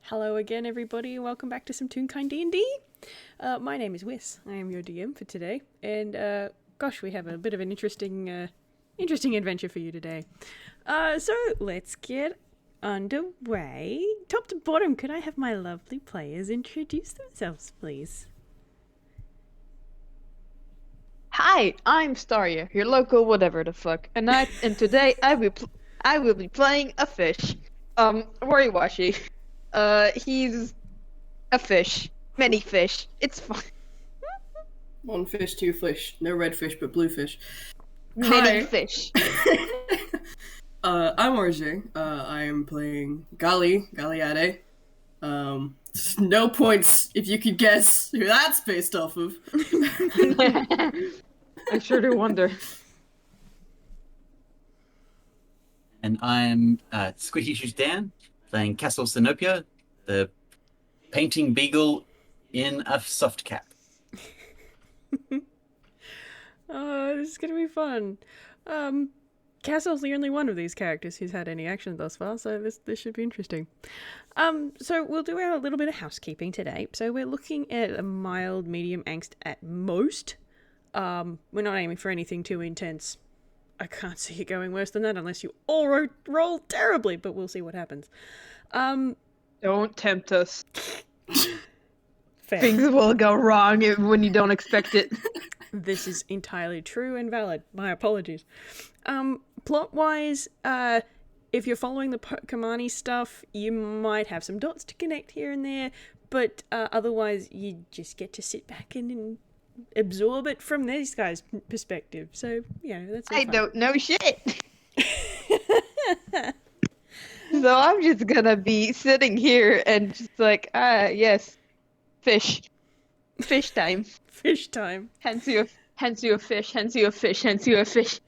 Hello again, everybody. Welcome back to some Toonkind D&D. My name is Whis. I am your DM for today, and gosh, we have a bit of an interesting adventure for you today. So let's get underway. Top to bottom, could I have my lovely players introduce themselves, please? Hi, I'm Staria, your local whatever the fuck, and today I will be playing a fish, Wariwashi. He's a fish, many fish. It's fun. One fish, two fish. No red fish, but blue fish. Many Hi. fish. I'm RJ. I am playing Gali Ade. No points if you could guess who that's based off of. I sure do wonder. And I'm SqueakyShoesDan, playing Cassel Sinopia, the painting beagle in a soft cap. Oh, this is gonna be fun. Cassel's the only one of these characters who's had any action thus far, so this should be interesting. So we'll do a little bit of housekeeping today. So we're looking at a mild, medium angst at most. We're not aiming for anything too intense. I can't see it going worse than that unless you all roll terribly, but we'll see what happens. Don't tempt us. Fair. Things will go wrong when you don't expect it. This is entirely true and valid. My apologies. Plot-wise, if you're following the Pokemani stuff, you might have some dots to connect here and there, but otherwise you just get to sit back and absorb it from these guys' perspective. So, that's all I fine. don't know shit. So I'm just gonna be sitting here and just like, yes, fish time. Fish time. Hence you a fish, hence you a fish, hence you a fish.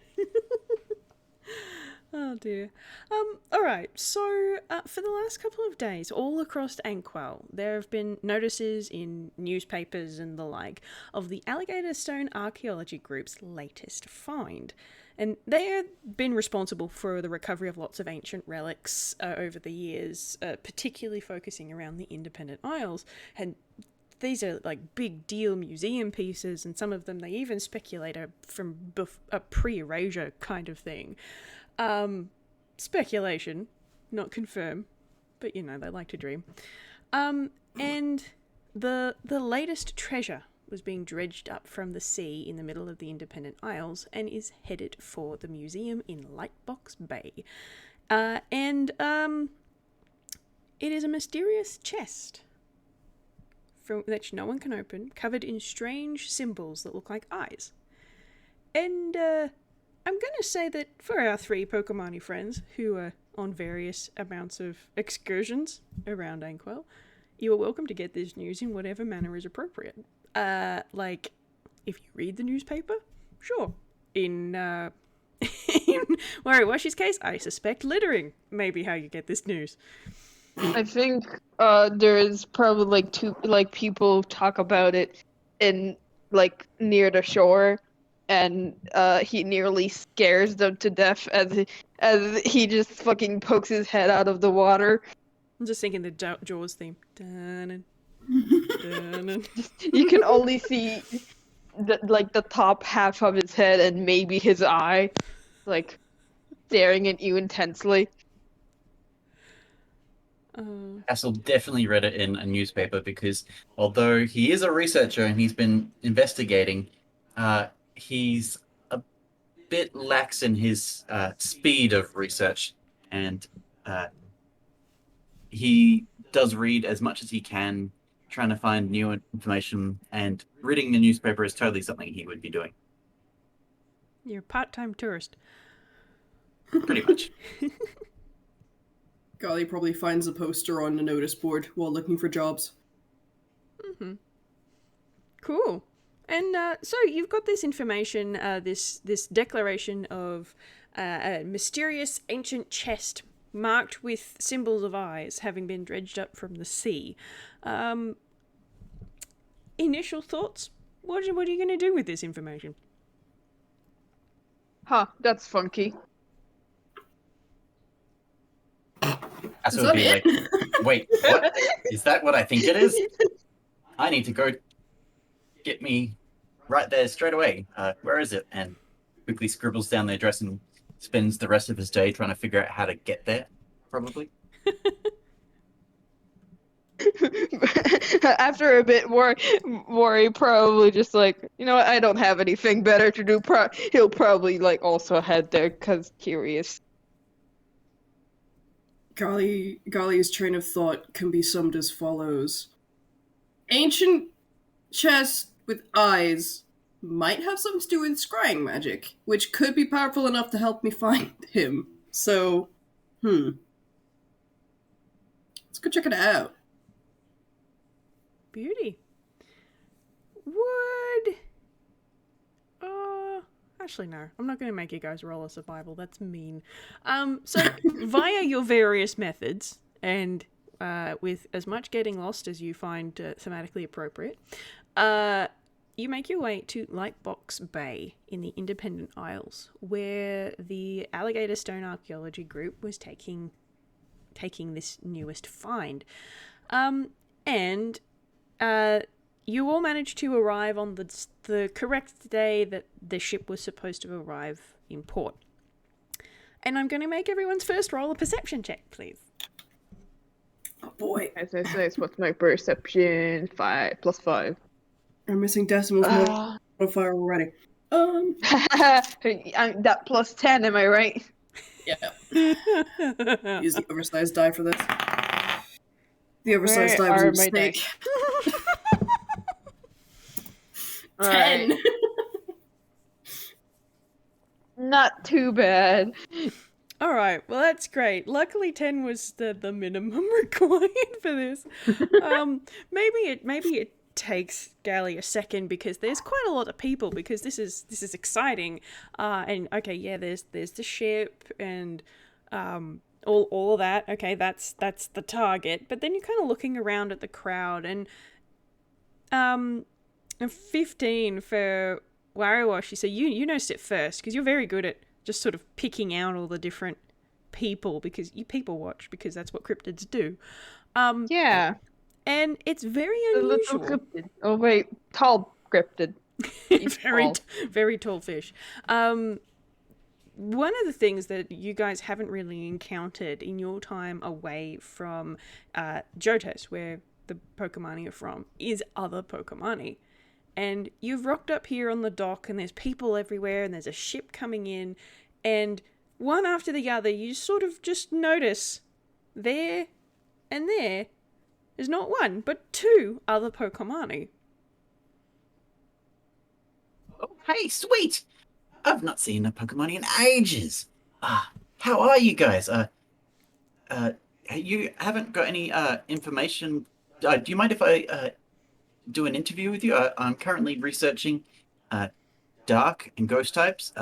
Oh dear. Alright, so for the last couple of days, all across Ankwell, there have been notices in newspapers and the like of the Alligatorstone Archaeology Group's latest find. And they have been responsible for the recovery of lots of ancient relics over the years, particularly focusing around the Independent Isles. And these are like big deal museum pieces, and some of them they even speculate are from a pre-Erasure kind of thing. Speculation, not confirm, but they like to dream. And the latest treasure was being dredged up from the sea in the middle of the Independent Isles and is headed for the museum in Lightbox Bay. And it is a mysterious chest from which no one can open, covered in strange symbols that look like eyes. And I'm going to say that for our three Pokemani friends who are on various amounts of excursions around Ankwell, you are welcome to get this news in whatever manner is appropriate. Like, if you read the newspaper, sure. In Wariwashi's case, I suspect littering may be how you get this news. I think there is probably people talk about it in near the shore, and he nearly scares them to death as he just fucking pokes his head out of the water. I'm just thinking the Jaws theme. Dun-dun, dun-dun. You can only see the top half of his head and maybe his eye, staring at you intensely. Cassel definitely read it in a newspaper because although he is a researcher and he's been investigating, he's a bit lax in his speed of research, and he does read as much as he can, trying to find new information, and reading the newspaper is totally something he would be doing. You're a part-time tourist. Pretty much. Gali probably finds a poster on the notice board while looking for jobs. Mm-hmm. Cool. And so you've got this information, this declaration of a mysterious ancient chest marked with symbols of eyes having been dredged up from the sea. Initial thoughts? What are you going to do with this information? Huh, that's funky. Cassel Is would be that like, Wait, what? Is that what I think it is? I need to go get me right there straight away. Where is it? And quickly scribbles down the address and spends the rest of his day trying to figure out how to get there, probably. After a bit, Worry probably just like, you know what, I don't have anything better to do. He'll probably like also head there because curious. Gali's train of thought can be summed as follows. Ancient chest with eyes might have something to do with scrying magic, which could be powerful enough to help me find him. So, let's go check it out. Beauty. Actually, no. I'm not going to make you guys roll a survival. That's mean. So, via your various methods, and with as much getting lost as you find thematically appropriate, you make your way to Lightbox Bay in the Independent Isles, where the Alligatorstone Archaeology Group was taking this newest find. You all managed to arrive on the correct day that the ship was supposed to arrive in port. And I'm going to make everyone's first roll a perception check, please. Oh boy. As I say, what's my perception? 5 plus 5. I'm missing decimals modifier already. That plus 10, am I right? Yeah. Use the oversized die for this. The oversized die was a mistake. 10! Right. Not too bad. All right, well, that's great. Luckily, 10 was the minimum required for this. Maybe it takes Gali a second because there's quite a lot of people because this is exciting. And okay, yeah, there's the ship and all of that. Okay, that's the target. But then you're kind of looking around at the crowd and 15 for Wariwashi. So you noticed it first because you're very good at just sort of picking out all the different people because you people watch because that's what cryptids do. Yeah. And it's very A unusual. little cryptid. Oh wait, tall cryptid. Very tall fish. One of the things that you guys haven't really encountered in your time away from Johtos, where the Pokemani are from, is other Pokemani. And you've rocked up here on the dock and there's people everywhere and there's a ship coming in and one after the other you sort of just notice there and there's not one but 2 other Pokemani. Oh, hey, sweet! I've not seen a Pokemani in ages. How are you guys? You haven't got any information. Do you mind if I do an interview with you? I'm currently researching dark and ghost types.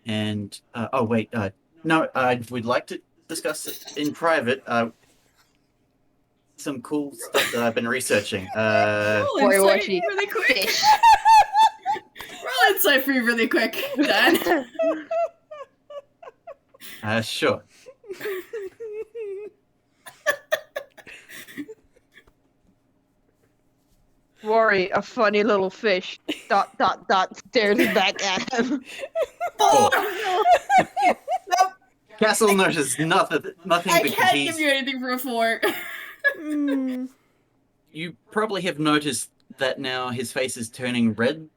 No, I would like to discuss it in private. Some cool stuff that I've been researching. Wariwashi really quick. Roll insight for you really quick, Dan. Sure. Worry, a funny little fish. ... stares back at him. Oh, no. Cassel notices nothing I because can't he's... give you anything for a 4. You probably have noticed that now his face is turning red,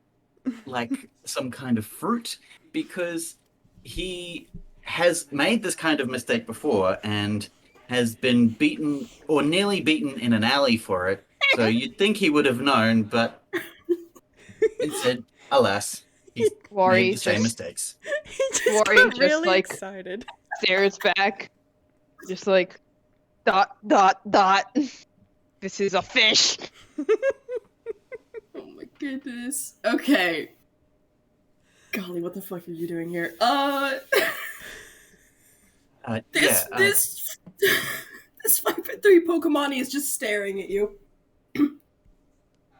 like some kind of fruit, because he has made this kind of mistake before and has been beaten or nearly beaten in an alley for it. So you'd think he would have known, but instead, alas, he's made the same mistakes. He just Worry got just, really like, excited. Stares back. Just like ... This is a fish. Oh my goodness. Okay. Golly, what the fuck are you doing here? This 5'3" Pokemani is just staring at you.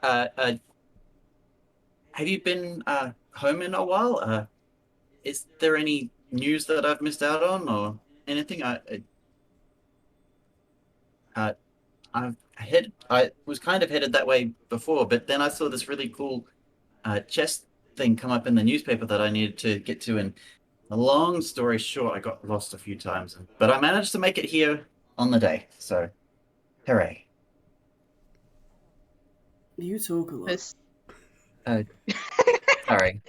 Have you been home in a while? Is there any news that I've missed out on or anything? I was kind of headed that way before, but then I saw this really cool chest thing come up in the newspaper that I needed to get to, and a long story short, I got lost a few times, but I managed to make it here on the day. So, hooray! You talk a lot. This, Sorry.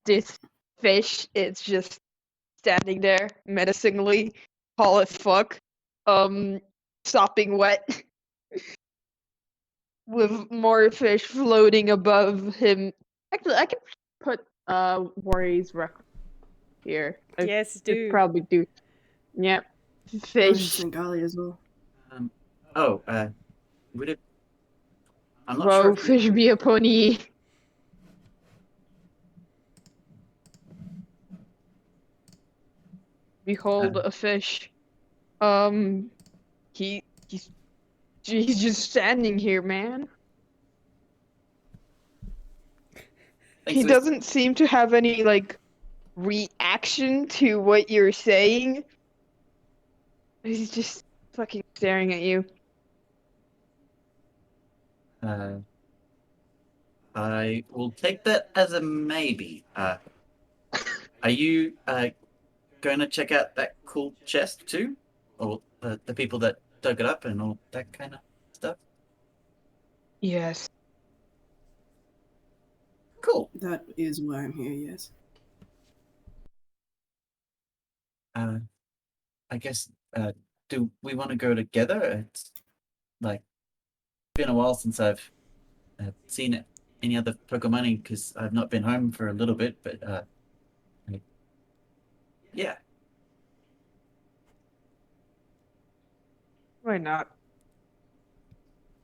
this fish is just standing there menacingly, tall as fuck, sopping wet, with more fish floating above him. Actually, I can put Worry's record here. I Yes, should do. probably do. Yep. Oh, Fish. and Gali as well. Would it? I'm not Whoa, sure. fish be a pony. Behold a fish. He's just standing here, man. He doesn't seem to have any like reaction to what you're saying. He's just fucking staring at you. I will take that as a maybe. Are you going to check out that cool chest too, or the people that dug it up and all that kind of stuff? Yes. Cool. That is why I'm here, yes. I guess. Do we want to go together? It's like been a while since I've seen any other Pokemani because I've not been home for a little bit, but yeah. Why not?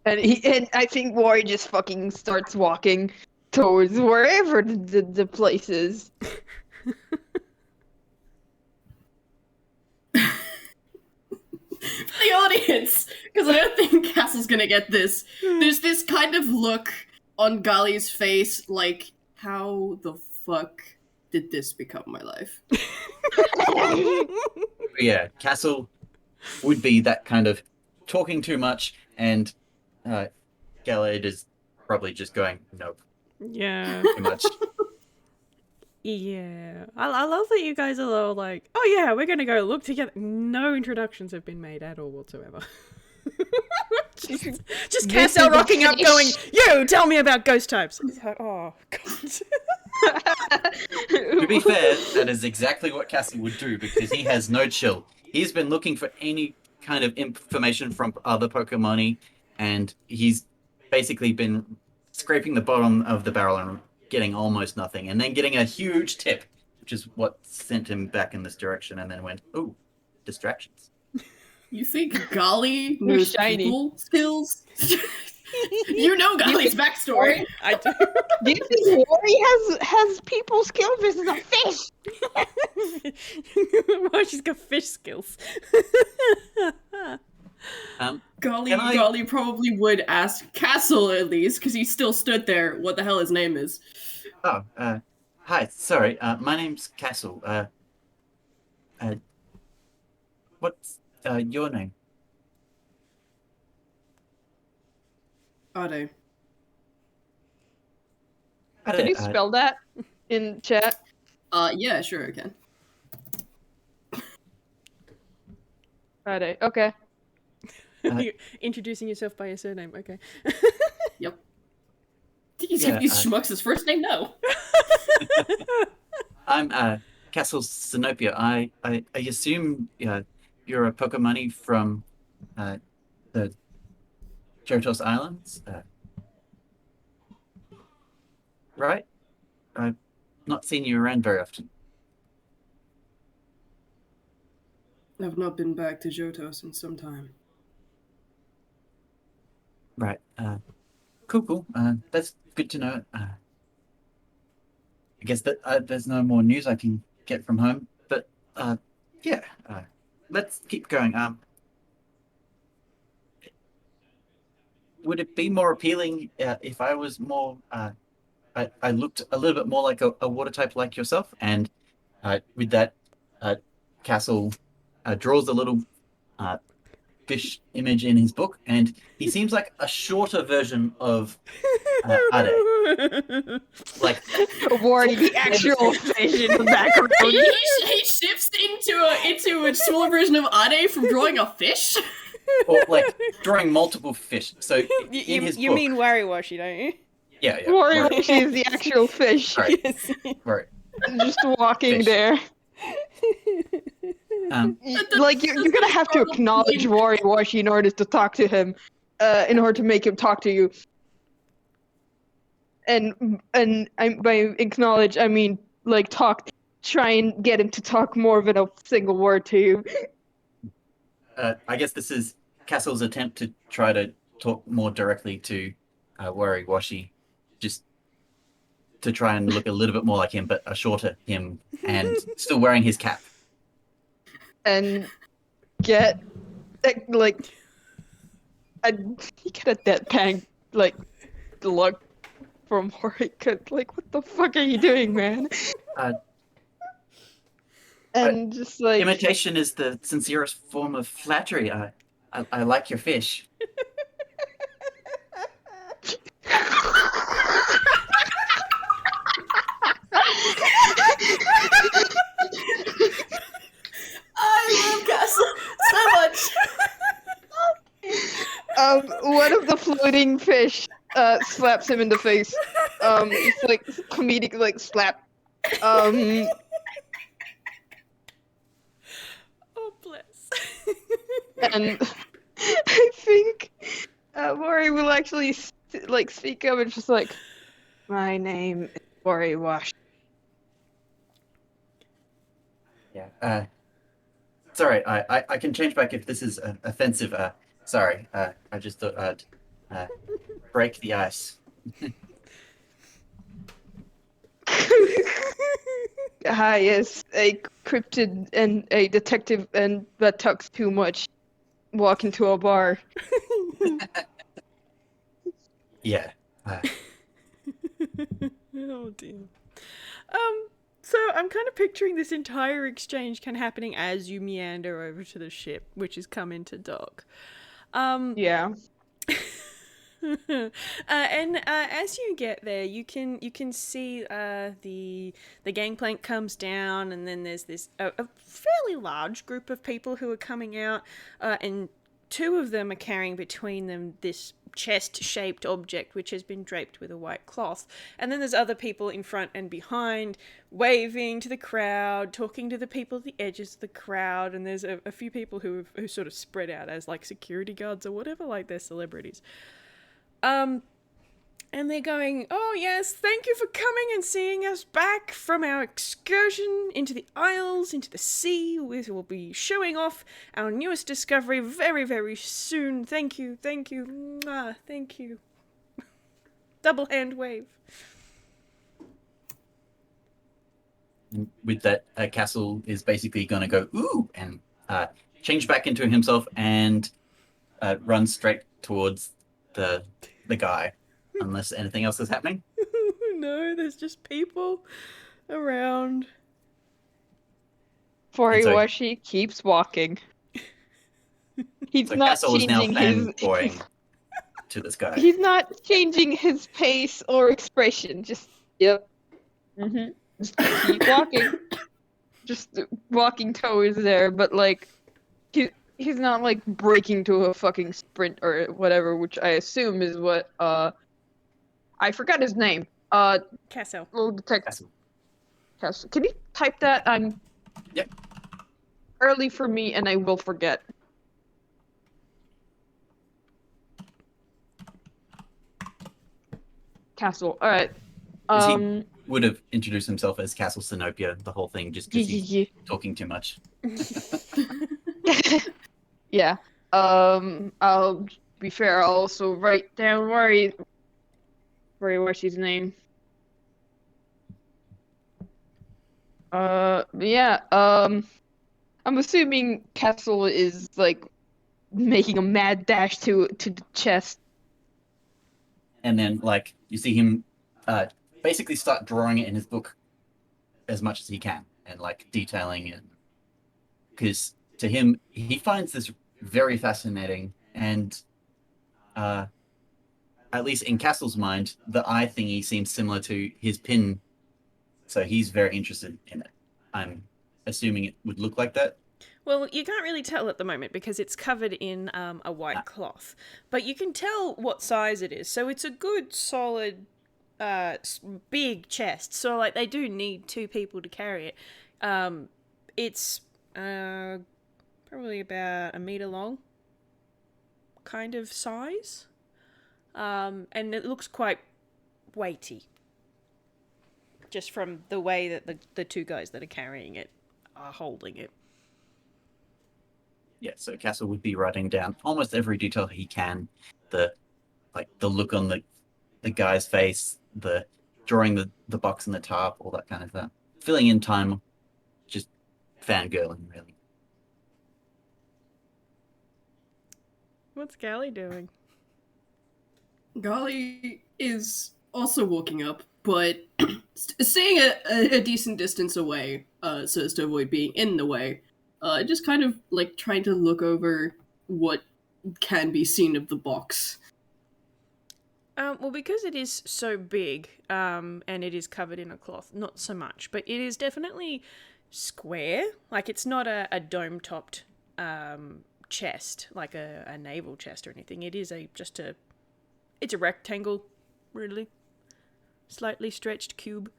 And I think Wari just fucking starts walking towards wherever the place is. For the audience, because I don't think Cassel's gonna get this. There's this kind of look on Gali's face, like, how the fuck did this become my life? Yeah, Cassel would be that kind of talking too much, and Gali Ade is probably just going, nope, Yeah. too much. Yeah. I love that you guys are all like, oh yeah, we're gonna go look together. No introductions have been made at all whatsoever. just Cassel rocking up going, yo, tell me about ghost types. It's like, oh, God. To be fair, that is exactly what Cassel would do because he has no chill. He's been looking for any kind of information from other Pokemani, and he's basically been scraping the bottom of the barrel and getting almost nothing, and then getting a huge tip, which is what sent him back in this direction, and then went, ooh, distractions. You think Gali knows shiny. people skills? You know Gali's backstory. I do. Do you think Wari has people skills? This is a fish. Well, she's got fish skills. Gali probably would ask Cassel at least, because he still stood there, what the hell his name is. Oh, hi, sorry, my name's Cassel. What's your name? Ade. Can you spell that in chat? Yeah, sure I can. Ade. Okay. You're introducing yourself by your surname, okay. Yep. Did you give these schmucks his first name? No. I'm Cassel Sinopia. I assume you're a Pokemani from the Johtos Islands, right? I've not seen you around very often. I've not been back to Johtos in some time. Right. Cool. That's good to know. I guess that there's no more news I can get from home, but yeah. Let's keep going. Would it be more appealing if I was more? I looked a little bit more like a water type like yourself, and with that, Cassel draws a little fish image in his book, and he seems like a shorter version of Ade. Like Wari, the actual fish in the background. He shifts into a smaller version of Ade from drawing a fish. or like drawing multiple fish. So in his you book, mean Wariwashi, don't you? yeah. Wariwashi is the actual fish. Right. Yes. Right. Just walking Fish. there. Like you're gonna have to acknowledge Wariwashi in order to talk to him, in order to make him talk to you. And by acknowledge I mean like talk. Try and get him to talk more than a single word to you. I guess this is Cassel's attempt to try to talk more directly to Wariwashi, just to try and look a little bit more like him, but a shorter him, and still wearing his cap. And get like you get a deadpan look from Hori. Like, what the fuck are you doing, man? And just like Imitation is the sincerest form of flattery. I like your fish. I love Cassel so much. One of the floating fish slaps him in the face. It's like comedic like slap. Oh, bless. And I think Mori will actually speak up and just like, my name is Wariwashi. Yeah. It's all right. I can change back if this is offensive. Sorry. I just thought I'd break the ice. Hi, yes, a cryptid and a detective and that talks too much. Walk into a bar. Yeah. Oh dear. So I'm kind of picturing this entire exchange kind of happening as you meander over to the ship, which has come into dock. Yeah. And as you get there, you can see the gangplank comes down, and then there's this a fairly large group of people who are coming out, and two of them are carrying between them this chest-shaped object which has been draped with a white cloth, and then there's other people in front and behind waving to the crowd, talking to the people at the edges of the crowd, and there's a few people who sort of spread out as like security guards or whatever, like they're celebrities. And they're going, oh yes, thank you for coming and seeing us back from our excursion into the Isles, into the sea. We will be showing off our newest discovery very, very soon. Thank you, mwah, thank you. Double hand wave. With that, Cassel is basically going to go, ooh, and change back into himself and run straight towards the guy. Unless anything else is happening. No, there's just people around. Wariwashi keeps walking. He's So not Cassel is now changing his. fanboying to this guy. He's not changing his pace or expression. Just yep. Just keep walking. Just walking towards there, but like he's not like breaking to a fucking sprint or whatever, which I assume is what I forgot his name. Cassel. Little detective. Cassel. Cassel. Can you type that? I'm Yep. early for me, and I will forget. Cassel. All right. He would have introduced himself as Castle Sinopia, the whole thing, just because he's talking too much. Yeah. I'll be fair. I'll also write down Wariwashi's name. Yeah. I'm assuming Cassel is like making a mad dash to the chest. And then, like, you see him basically start drawing it in his book as much as he can, and like detailing it, because to him, he finds this very fascinating, and at least in Cassel's mind, the eye thingy seems similar to his pin, so he's very interested in it. I'm assuming it would look like that. Well, you can't really tell at the moment because it's covered in a white cloth, but you can tell what size it is. So it's a good, solid, big chest. So like they do need 2 people to carry it. It's probably about 1 meter long, kind of size, and it looks quite weighty. Just from the way that the 2 guys that are carrying it are holding it. Yeah, so Cassel would be writing down almost every detail he can. The look on the guy's face, the drawing the box in the tarp, all that kind of stuff. Filling in time, just fangirling, really. What's Gali doing? Gali is also walking up, but staying a decent distance away, so as to avoid being in the way. Just kind of like trying to look over what can be seen of the box. Well, because it is so big, and it is covered in a cloth, not so much, but it is definitely square. Like, it's not a dome-topped chest, like a naval chest or anything. It is it's a rectangle, really. Slightly stretched cube.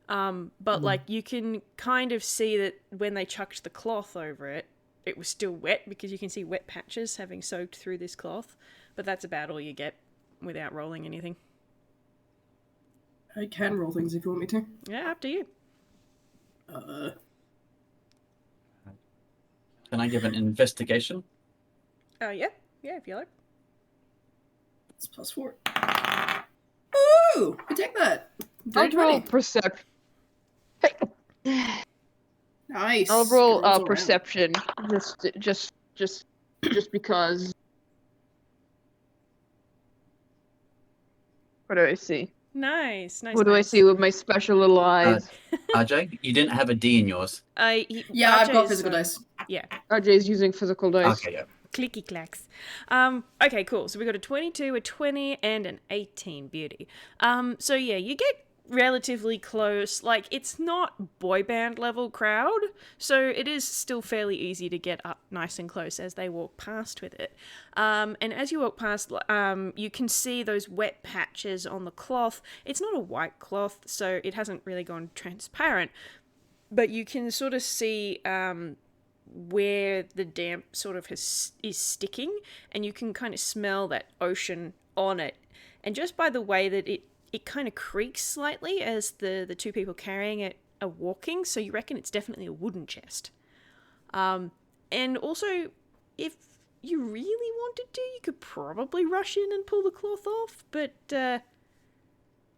But like you can kind of see that when they chucked the cloth over it, it was still wet because you can see wet patches having soaked through this cloth. But that's about all you get without rolling anything. I can roll things if you want me to. Yeah, up to you. Can I give an investigation? Yeah, if you like. It's +4. Ooh! I take that. I'll roll 20. perception. Nice. I'll roll It rolls around. perception, just because. What do I see? Nice. What do I see with my special little eyes? RJ, you didn't have a D in yours. Yeah, I've got RJ's, physical dice. Yeah. RJ's using physical dice. Okay, yeah. Clicky clacks. Okay, cool. So we got a 22, a 20, and an 18 beauty. So yeah, you get relatively close. Like, it's not boy band level crowd, so it is still fairly easy to get up nice and close as they walk past with it. And as you walk past, you can see those wet patches on the cloth. It's not a white cloth, so it hasn't really gone transparent, but you can sort of see where the damp sort of is sticking, and you can kind of smell that ocean on it. And just by the way that it kind of creaks slightly as the 2 people carrying it are walking, so you reckon it's definitely a wooden chest. And also, if you really wanted to, you could probably rush in and pull the cloth off, but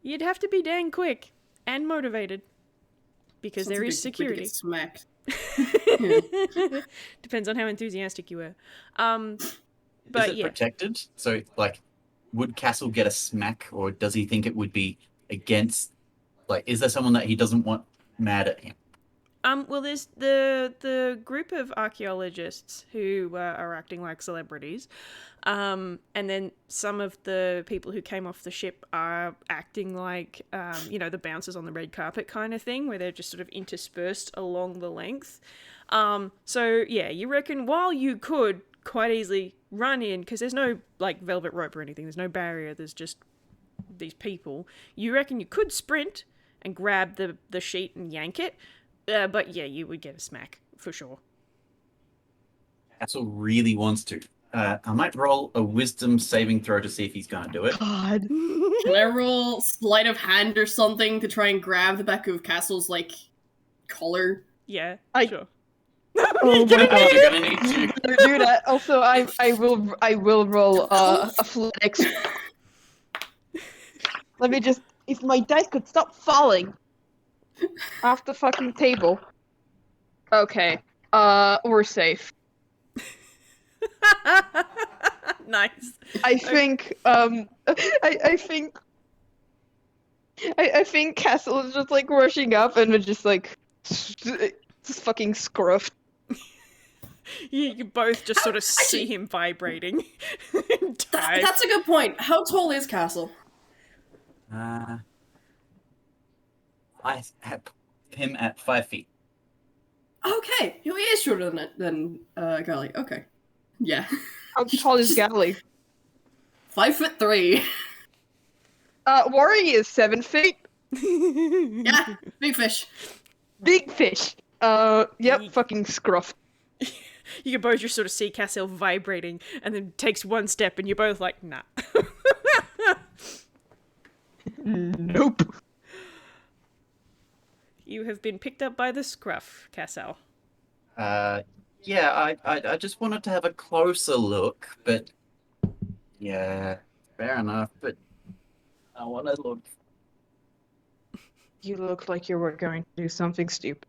you'd have to be dang quick and motivated, because there is security. Get smacked. Depends on how enthusiastic you are. Is it protected? So, like, would Cassel get a smack, or does he think it would be against? Like, is there someone that he doesn't want mad at him? Well, there's the group of archaeologists who are acting like celebrities, and then some of the people who came off the ship are acting like, the bouncers on the red carpet kind of thing, where they're just sort of interspersed along the length. So yeah, you reckon while you could quite easily run in, because there's no like velvet rope or anything, there's no barrier, there's just these people, you reckon you could sprint and grab the sheet and yank it. But yeah, you would get a smack, for sure. Cassel really wants to. I might roll a wisdom saving throw to see if he's going to do it. God. Can I roll sleight of hand or something to try and grab the back of Cassel's, like, collar? Yeah, sure. Oh, You're going to need to. Better do that. Also, I will roll athletics. Let me just, if my dice could stop falling off the fucking table. Okay. We're safe. Nice. I think I think Cassel is just like rushing up and just like just fucking scruffed. You both just sort of see him vibrating. That's a good point. How tall is Cassel? I have him at 5 feet. Okay, he is shorter than Gali. Okay, yeah. How tall is Gali? 5'3". Wari is 7 feet. Yeah, big fish. Big fish. Yep, fucking scruff. You can both just sort of see Cassel vibrating, and then takes one step, and you're both like, nah. Nope. You have been picked up by the scruff, Cassel. Yeah, I just wanted to have a closer look, but yeah, fair enough. But I want to look. You look like you were going to do something stupid.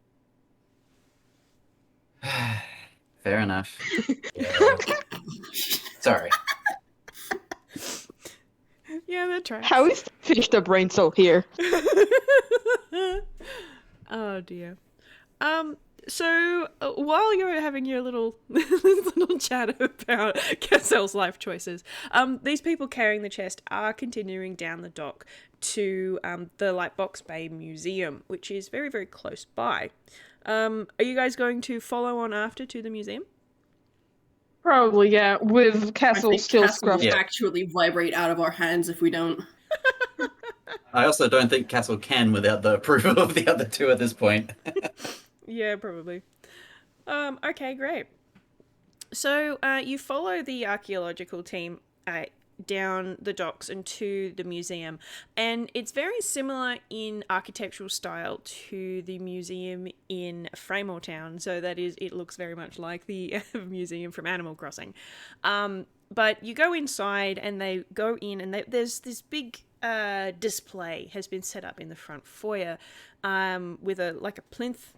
Fair enough. Yeah. Sorry. Yeah, that tracks. How is the fish the brain cell here? Oh dear. So while you're having your little little chat about Cassel's life choices, these people carrying the chest are continuing down the dock to the Lightbox Bay Museum, which is very, very close by. Are you guys going to follow on after to the museum? Probably, yeah. With I Cassel think still Cassel will scruffed. actually vibrate out of our hands if we don't. I also don't think Cassel can without the approval of the other two at this point. Yeah, probably. Okay, great. So you follow the archaeological team down the docks and to the museum, and it's very similar in architectural style to the museum in Fraymore Town. So that is, it looks very much like the museum from Animal Crossing. But you go inside, and they go in, and there's this big display has been set up in the front foyer with a plinth.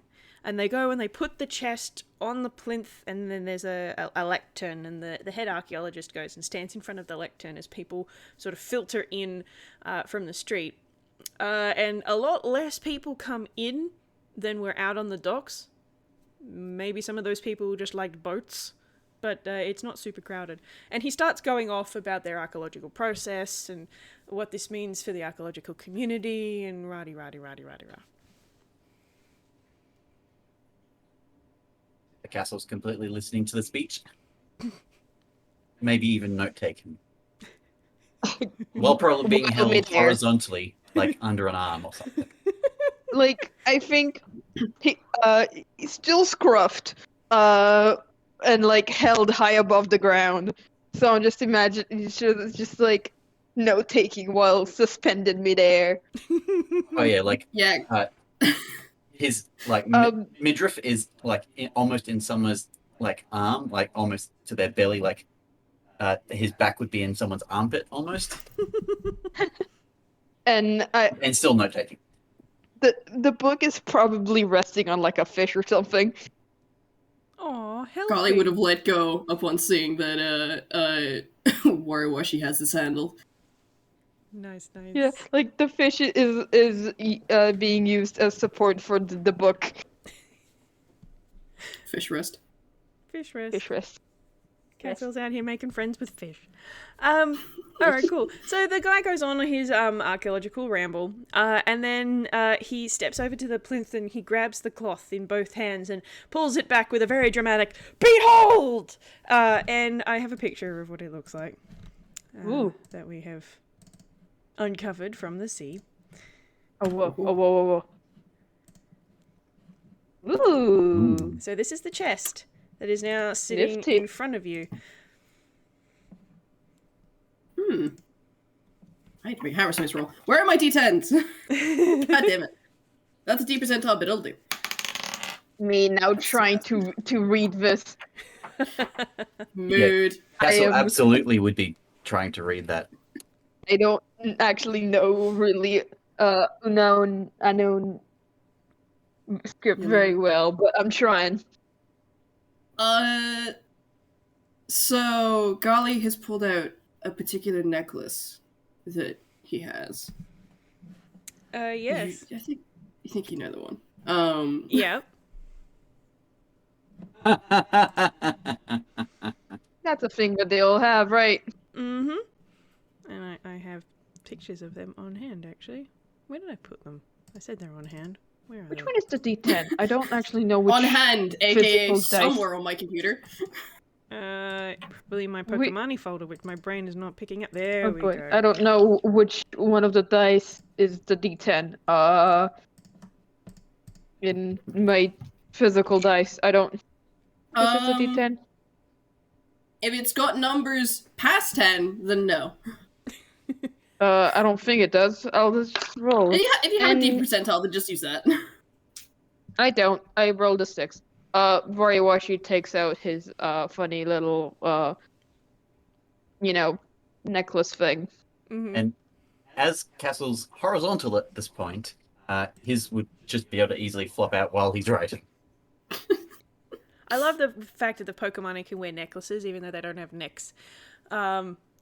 And they go and they put the chest on the plinth, and then there's a lectern, and the head archaeologist goes and stands in front of the lectern as people sort of filter in from the street. And a lot less people come in than were out on the docks. Maybe some of those people just liked boats, but it's not super crowded. And he starts going off about their archaeological process and what this means for the archaeological community, and rah. The Castle's completely listening to the speech. Maybe even note-taking. While probably being held horizontally, like under an arm or something. Like, I think he's still scruffed, and like held high above the ground. So I'm just imagining just like note-taking while suspended midair. Oh yeah, like Yeah. his like midriff is like almost in someone's like arm, like almost to their belly, like his back would be in someone's armpit almost. And still note taking. The book is probably resting on like a fish or something. Aw, Gali would have let go upon seeing that Wariwashi has this handle. Nice. Yeah, like the fish is being used as support for the book. Fish wrist. Fish wrist. Fish wrist. Cassel's out here making friends with fish. Alright, cool. So the guy goes on his archaeological ramble, and then he steps over to the plinth and he grabs the cloth in both hands and pulls it back with a very dramatic "Behold!" And I have a picture of what it looks like that we have uncovered from the sea. Oh, whoa. Ooh. So this is the chest that is now sitting Nifty. in front of you. I need to make a hammer slice roll. Where are my d10s? God damn it. That's a D percentile, but it'll do. Me now trying to read this. Mood. Cassel absolutely would be trying to read that. I don't actually know really unknown script very well, but I'm trying. So Gali has pulled out a particular necklace that he has. Yes. You think you know the one. Yeah. That's a thing that they all have, right? Mm-hmm. And I have pictures of them on hand, actually. Where did I put them? I said they're on hand. Where are Which they? one is the D10? I don't actually know which. On hand, aka physical dice. somewhere on my computer. Probably my We- Pokemani folder, which my brain is not picking up. There Oh we boy, go. I don't know which one of the dice is the D10. In my physical dice, I don't. Is this a D10? If it's got numbers past 10, then no. I don't think it does. I'll just roll. If you have a D And- percentile, then just use that. I don't. I rolled a 6. Wariwashi takes out his funny little necklace thing. Mhm. And as Cassel's horizontal at this point, his would just be able to easily flop out while he's writing. I love the fact that the Pokemani can wear necklaces, even though they don't have necks.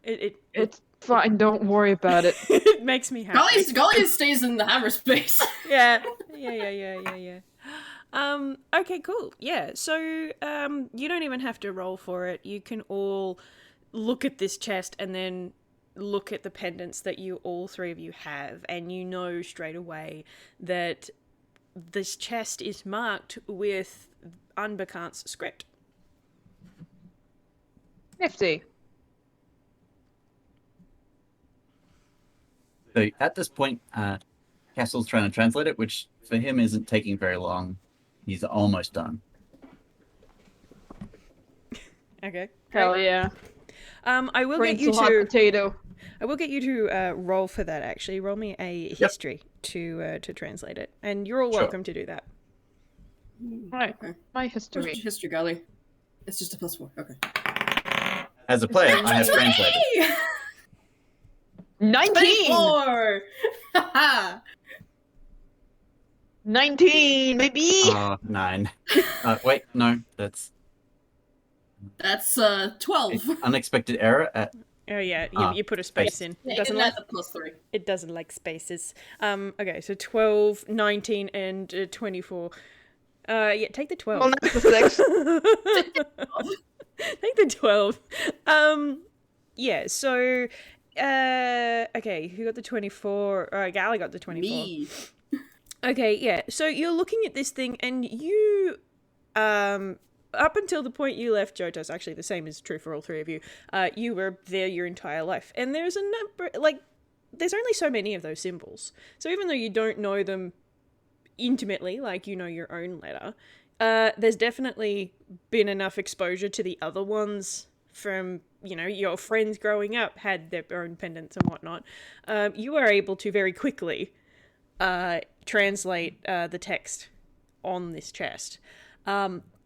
It's fine. Don't worry about it. It makes me happy. Gali stays in the hammer space. Yeah. Okay, cool. Yeah, so you don't even have to roll for it. You can all look at this chest and then look at the pendants that you all three of you have, and you know straight away that this chest is marked with Unbekant's script. Nifty. So at this point, Cassel's trying to translate it, which for him isn't taking very long. He's almost done. Okay. Hell yeah. I will Brains get you a hot to. potato. I will get you to roll for that. Actually, roll me a history to translate it, and you're all Sure. welcome to do that. Right. Okay. My What's history. your history, Gali? It's just a +4. Okay. As a player, I have translated. 19! 24! Haha! 19, baby! 9. Wait, no, that's That's 12. unexpected error at Oh yeah, Ah, you put a space space. in. Yeah, It doesn't isn't like that the +3? it doesn't like spaces. Okay, so 12, 19, and 24. Yeah, take the 12. Well, that's the 6. Take the 12. Yeah, so okay, who got the 24? Gali got the 24. Me. Okay, yeah. So you're looking at this thing, and you, up until the point you left Johto's, actually the same is true for all three of you. You were there your entire life, and there's a number, there's only so many of those symbols. So even though you don't know them intimately, like you know your own letter, there's definitely been enough exposure to the other ones from, your friends growing up had their own pendants and whatnot. You are able to very quickly translate the text on this chest.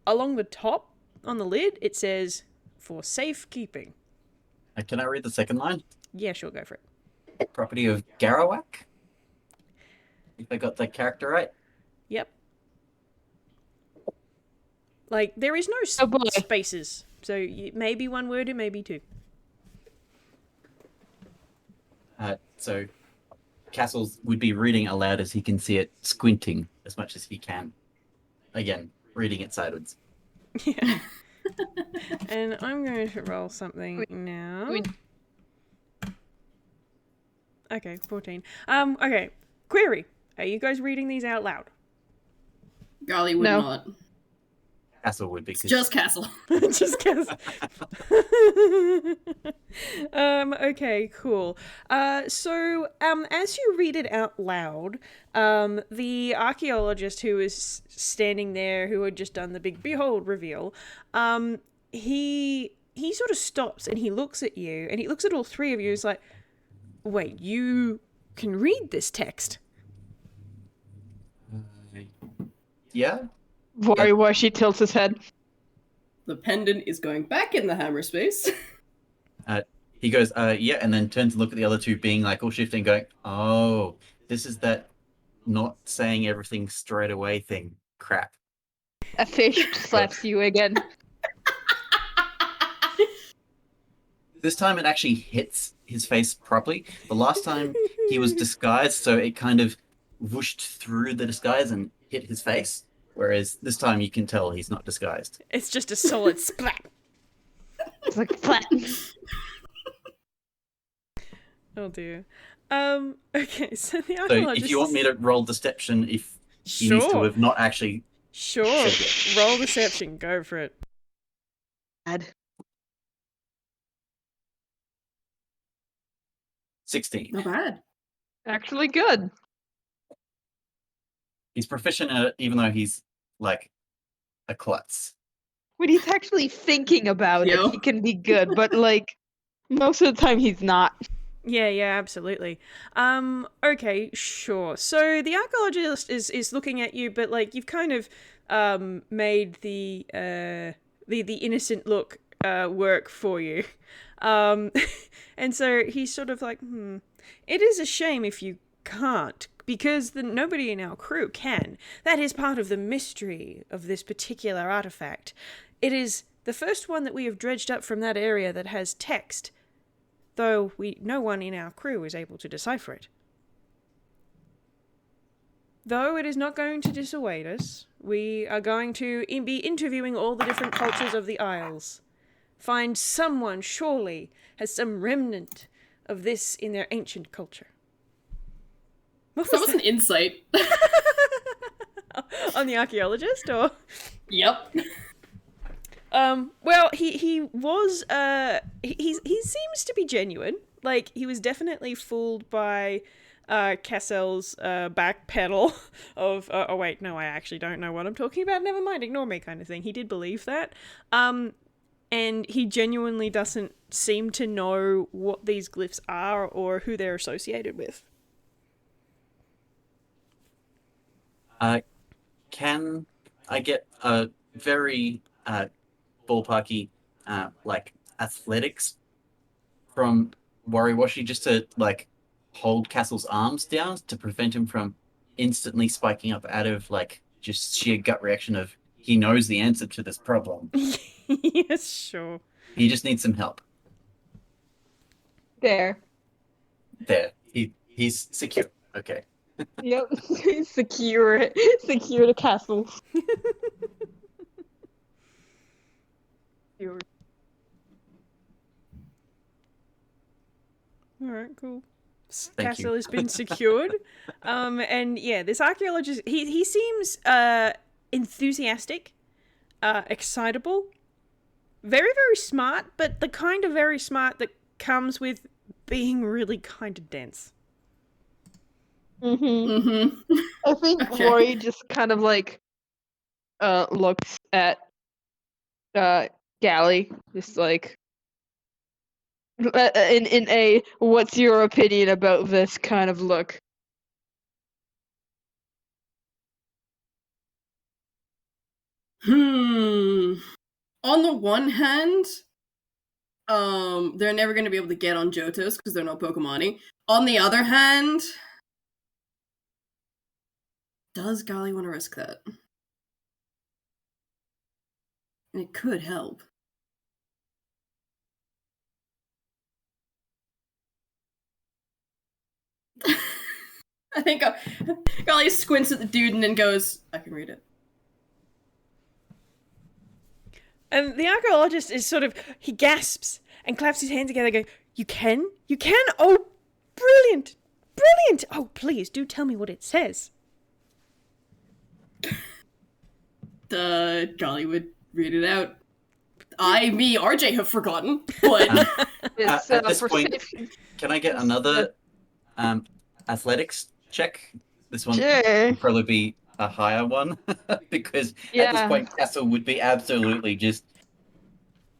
Along the top, on the lid, it says, "For safekeeping." Can I read the second line? Yeah, sure, go for it. Property of Garawak? If I got that character right. Yep. There is no Oh, boy. spaces. So maybe one word, it may be two. So Cassels would be reading aloud as he can see it, squinting as much as he can. Again, reading it sideways. Yeah. And I'm going to roll something now. wait. Okay, 14. Okay. Query. Are you guys reading these out loud? Gali would No. not. Cassel would It's because just Cassel. Just guess. Okay, cool. So, as you read it out loud, the archaeologist who is standing there, who had just done the big behold reveal, he sort of stops and he looks at you, and he looks at all three of you. He's like, "Wait, you can read this text?" yeah. Wariwashi tilts his head. The pendant is going back in the hammer space. He goes, yeah, and then turns to look at the other two, being like all shifting, going, "Oh, this is that not saying everything straight away thing. Crap." A fish slaps you again. This time it actually hits his face properly. The last time he was disguised, so it kind of whooshed through the disguise and hit his face. Whereas this time you can tell he's not disguised. It's just a solid splat. It's like flat. Oh dear. Okay, so the So archaeologist... if you want me to roll deception, if he needs to Sure. have not actually... Sure. Roll deception. Go for it. Bad. 16. Not bad. Actually good. He's proficient at it, even though he's, like, a klutz. When he's actually thinking about Yo. it, he can be good, but like most of the time he's not. Yeah, absolutely. Okay, sure. So the archaeologist is looking at you, but like you've kind of made the innocent look work for you. And so he's sort of like, it is a shame if you can't, because nobody in our crew can. That is part of the mystery of this particular artifact. It is the first one that we have dredged up from that area that has text, though no one in our crew is able to decipher it. Though it is not going to dissuade us, we are going to be interviewing all the different cultures of the Isles. Find someone, surely, has some remnant of this in their ancient culture. What That was an insight. On the archaeologist, or? Yep. Well, he was, he seems to be genuine. Like, he was definitely fooled by, Cassel's, back pedal of, oh wait, no, I actually don't know what I'm talking about, never mind, ignore me kind of thing. He did believe that. And he genuinely doesn't seem to know what these glyphs are or who they're associated with. Can I get a very ballparky, like, athletics from Wariwashi just to, like, hold Cassel's arms down to prevent him from instantly spiking up out of, like, just sheer gut reaction of he knows the answer to this problem. Yes, sure. He just needs some help. There. There. He's secure. Okay. Yep. Secure the castle. Secure. Alright, cool. Thank Cassel you. has been secured. And yeah, this archaeologist, he seems enthusiastic, excitable, very, very smart, but the kind of very smart that comes with being really kind of dense. I think Okay. Rory just kind of like looks at Gali, just like in a what's your opinion about this kind of look. On the one hand, they're never going to be able to get on Johtos because they're not Pokemani. On the other hand, does Gali want to risk that? And it could help. I think Gali squints at the dude and then goes, I can read it. And the archaeologist is sort of, he gasps and claps his hands together going, You can? You can? Oh, brilliant! Brilliant! Oh, please, do tell me what it says. Gali would read it out. RJ have forgotten, but It's, At this point, perception. can I get another athletics check? This one Sure. would probably be a higher one because at this Yeah. point Cassel would be absolutely just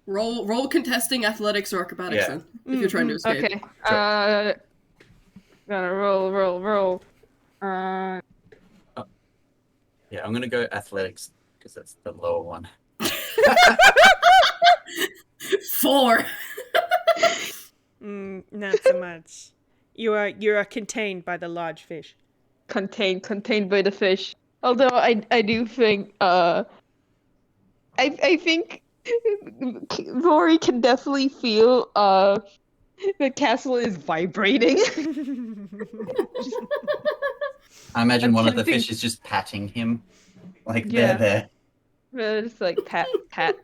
roll contesting athletics or acrobatics Yeah. then, if you're trying to escape. Okay. Gotta roll. yeah. I'm gonna go athletics because that's the lower one. 4. Not so much. You are contained by the large fish. Contained by the fish. Although I do think I think Rory can definitely feel the castle is vibrating. I imagine one of the Attempting- fish is just patting him Like Yeah. they're there. It's like pat, pat.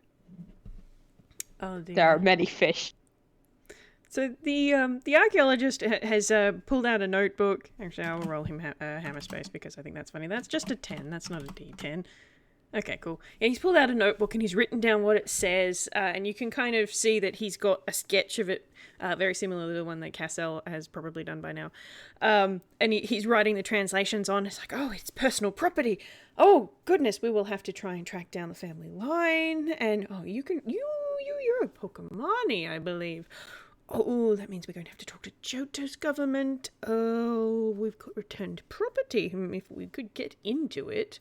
Oh dear. There are many fish. So the archaeologist has pulled out a notebook. Actually, I'll roll him hammer space because I think that's funny. That's just a 10. That's not a D10. Okay, cool. Yeah, he's pulled out a notebook and he's written down what it says, and you can kind of see that he's got a sketch of it, very similar to the one that Cassel has probably done by now. And he's writing the translations on. It's like, oh, it's personal property. Oh goodness, we will have to try and track down the family line. And oh, you're a Pokemani, I believe. Oh, that means we're going to have to talk to Johto's government. Oh, we've got returned property. If we could get into it,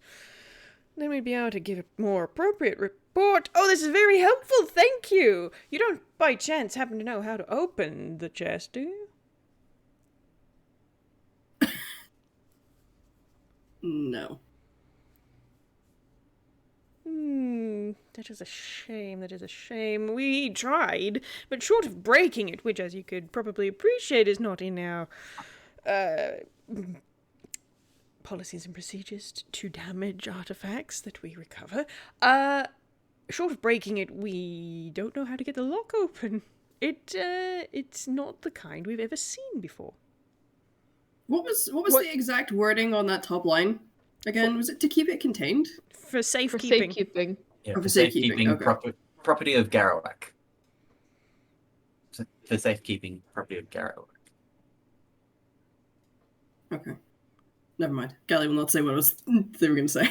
then we'd be able to give a more appropriate report. Oh, this is very helpful. Thank you. You don't, by chance, happen to know how to open the chest, do you? No. That is a shame. That is a shame. We tried, but short of breaking it, which, as you could probably appreciate, is not in our policies and procedures to damage artifacts that we recover. Short of breaking it, we don't know how to get the lock open. It's not the kind we've ever seen before. What was the exact wording on that top line? Again, was it to keep it contained? For safekeeping. safekeeping. Yeah, for for safekeeping, safekeeping okay. property of Garrowak. For safekeeping property of Garrowak. Okay. Never mind. Gali will not say what they were going to say.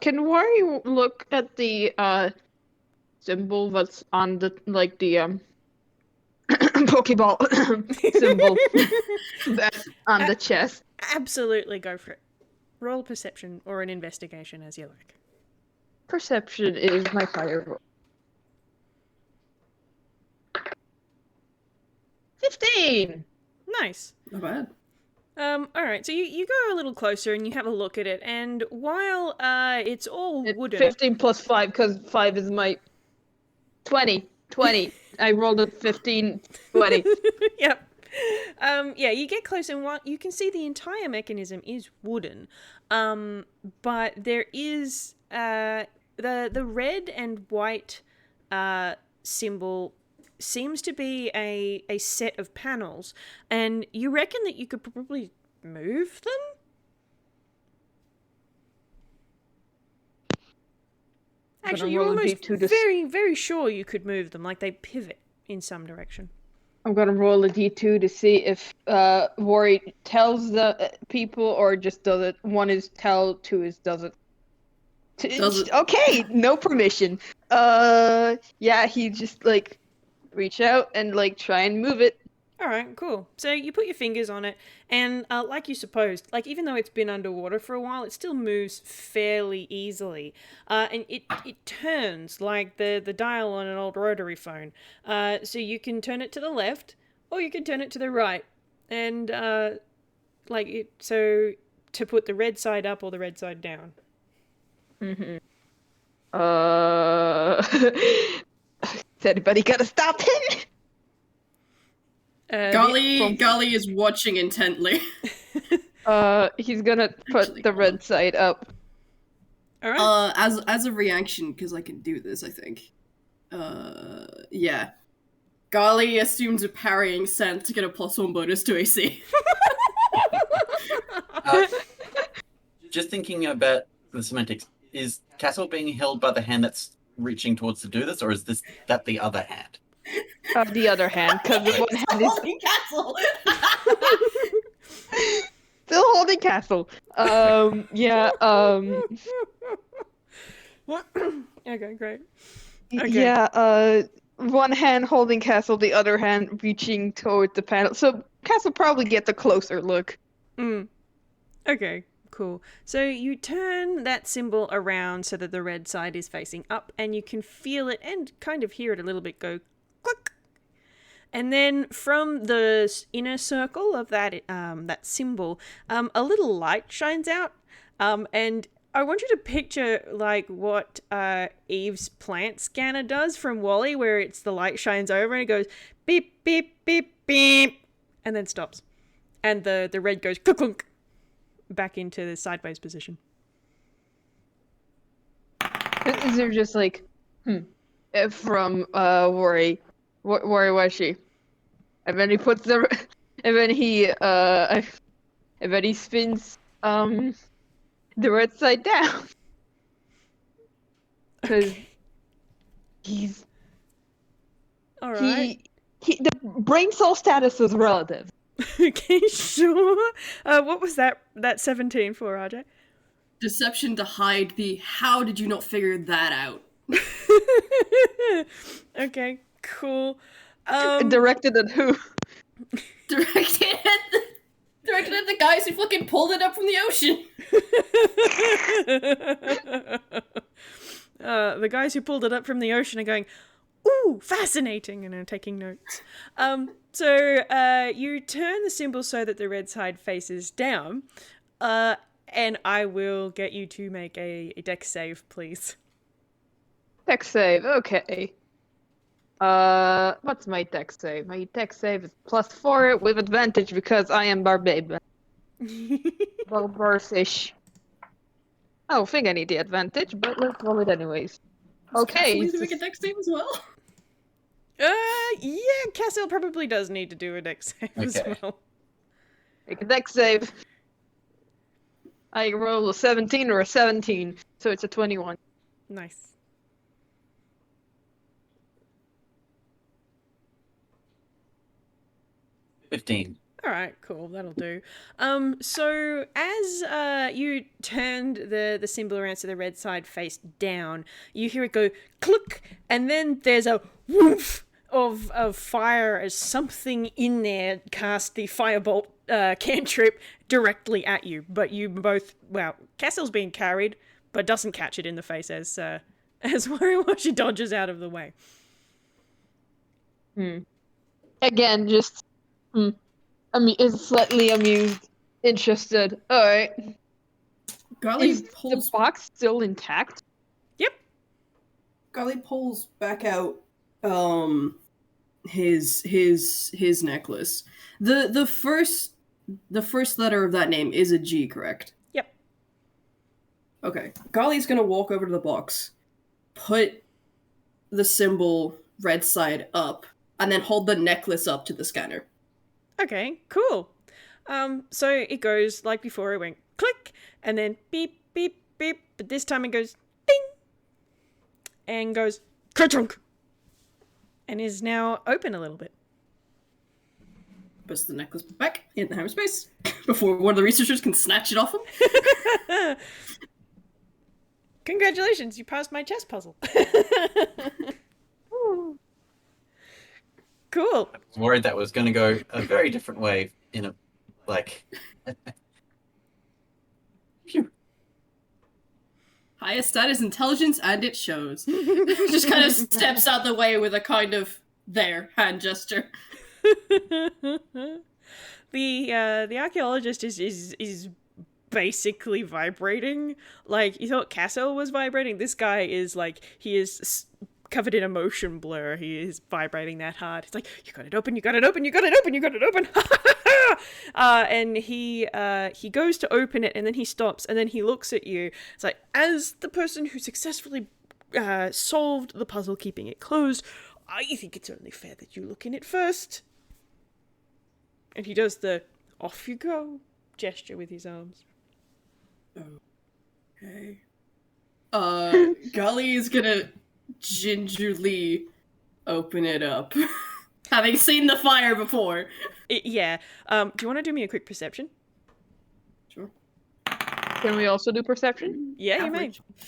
Can Wari look at the symbol that's on the Pokeball symbol that's on the chest? Absolutely, go for it. Roll perception or an investigation as you like. Perception is my fire roll. 15! Nice. Not bad. Alright, so you go a little closer and you have a look at it, and while it's all wooden... 15 plus 5, because 5 is my... 20. I rolled a 15, 20. Yep. Yeah, you get close and you can see the entire mechanism is wooden. But there is the red and white symbol seems to be a set of panels, and you reckon that you could probably move them? Actually, you're almost very, very sure you could move them, like they pivot in some direction. I'm gonna roll a d2 to see if Wari tells the people or just does it. 1 is tell, 2 is does it. Does it. Okay, no permission. Yeah, he just reach out and try and move it. Alright, cool. So you put your fingers on it, and like you supposed, even though it's been underwater for a while, it still moves fairly easily. And it turns like the dial on an old rotary phone. So you can turn it to the left, or you can turn it to the right. And, so to put the red side up or the red side down. Mm-hmm. Is anybody gonna stop him? Gali is watching intently. He's gonna put the red side up. All right. As a reaction, because I can do this, I think. Yeah. Gali assumes a parrying scent to get a +1 bonus to AC. Just thinking about the semantics, is Cassel being held by the hand that's reaching towards to do this, or is that the other hand? The other hand, because the one hand is holding Cassel. still holding Cassel. Yeah. Okay, great. Okay. Yeah. One hand holding Cassel, the other hand reaching toward the panel. So Cassel probably gets a closer look. Okay, cool. So you turn that symbol around so that the red side is facing up, and you can feel it and kind of hear it a little bit go click. And then from the inner circle of that that symbol, a little light shines out. And I want you to picture what Eve's plant scanner does from Wally, where it's the light shines over and it goes beep, beep, beep, beep, and then stops. And the red goes clunk back into the sideways position. Is there just like, from Wariwashi, and then he puts the, and then he spins the red side down, because he's All right. the brain cell status is relative. Okay, sure. What was that 17 for, RJ? Deception to hide the how did you not figure that out? Okay, cool. Directed at who? Directed at the guys who fucking pulled it up from the ocean. The guys who pulled it up from the ocean are going, ooh, fascinating, and are taking notes. So you turn the symbol so that the red side faces down, and I will get you to make a dex save, please. Dex save, okay. What's my dex save? My dex save is +4 with advantage because I am barbarian. Barbarfish. I don't think I need the advantage, but let's roll it anyways. Okay. Cassel, you make a dex save as well. Yeah, Cassel probably does need to do a dex save as well. Make a dex save. I roll a 17 or a 17, so it's a 21. Nice. $15. All right, cool. That'll do. So as you turned the symbol around so the red side face down, you hear it go click, and then there's a woof of fire as something in there cast the firebolt cantrip directly at you. But you both, well, Cassel's being carried, but doesn't catch it in the face as Wariwashi dodges out of the way. Again, just is slightly amused, interested. All right. Gali Is the pulls box still intact? Yep. Gali pulls back out his necklace. The first letter of that name is a G, correct? Yep. Okay. Gali's gonna walk over to the box, put the symbol red side up, and then hold the necklace up to the scanner. Okay, cool. So it goes like before. It went click, and then beep, beep, beep. But this time it goes ding, and goes ka-chunk, and is now open a little bit. Puts the necklace back in the hyperspace before one of the researchers can snatch it off him. Congratulations, you passed my chess puzzle. Cool. I was worried that was going to go a very different way in a, like... Phew. Highest status intelligence, and it shows. Just kind of steps out the way with a kind of there hand gesture. The archaeologist is basically vibrating. Like, you thought Cassel was vibrating. This guy is like, he is covered in a motion blur. He is vibrating that hard. It's like, you got it open, you got it open, you got it open, you got it open. And he goes to open it, and then he stops, and then he looks at you. It's like, as the person who successfully solved the puzzle, keeping it closed, I think it's only fair that you look in it first. And he does the off you go gesture with his arms. Okay. Gali is gonna gingerly open it up. Having seen the fire before. Yeah. Do you want to do me a quick perception? Sure. Can we also do perception? Yeah, Average. you may.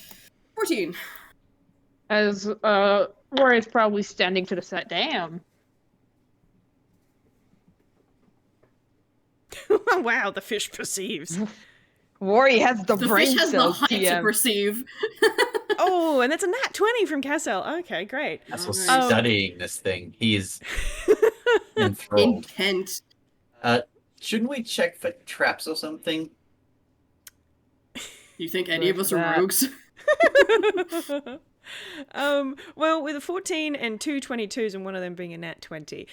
14. As Rory is probably standing to the side. Damn. Wow, the fish perceives. Rory has the brain fish has the cells, height to TM. perceive. Oh, and that's a nat 20 from Cassel. Okay, great. That's what's Alright. studying this thing. He is enthralled. Intent. Shouldn't we check for traps or something? You think any of us are That. rogues? Well, with a 14 and two 22s and one of them being a nat 20,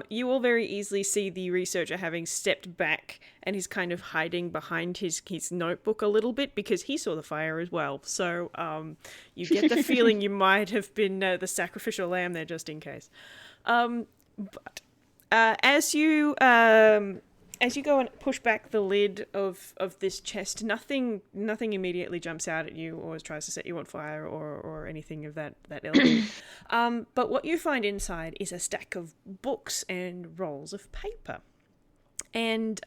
you all very easily see the researcher having stepped back and he's kind of hiding behind his notebook a little bit because he saw the fire as well. So you get the feeling you might have been the sacrificial lamb there just in case. But as you go and push back the lid of this chest, nothing immediately jumps out at you or tries to set you on fire or anything of that ilk. But what you find inside is a stack of books and rolls of paper. And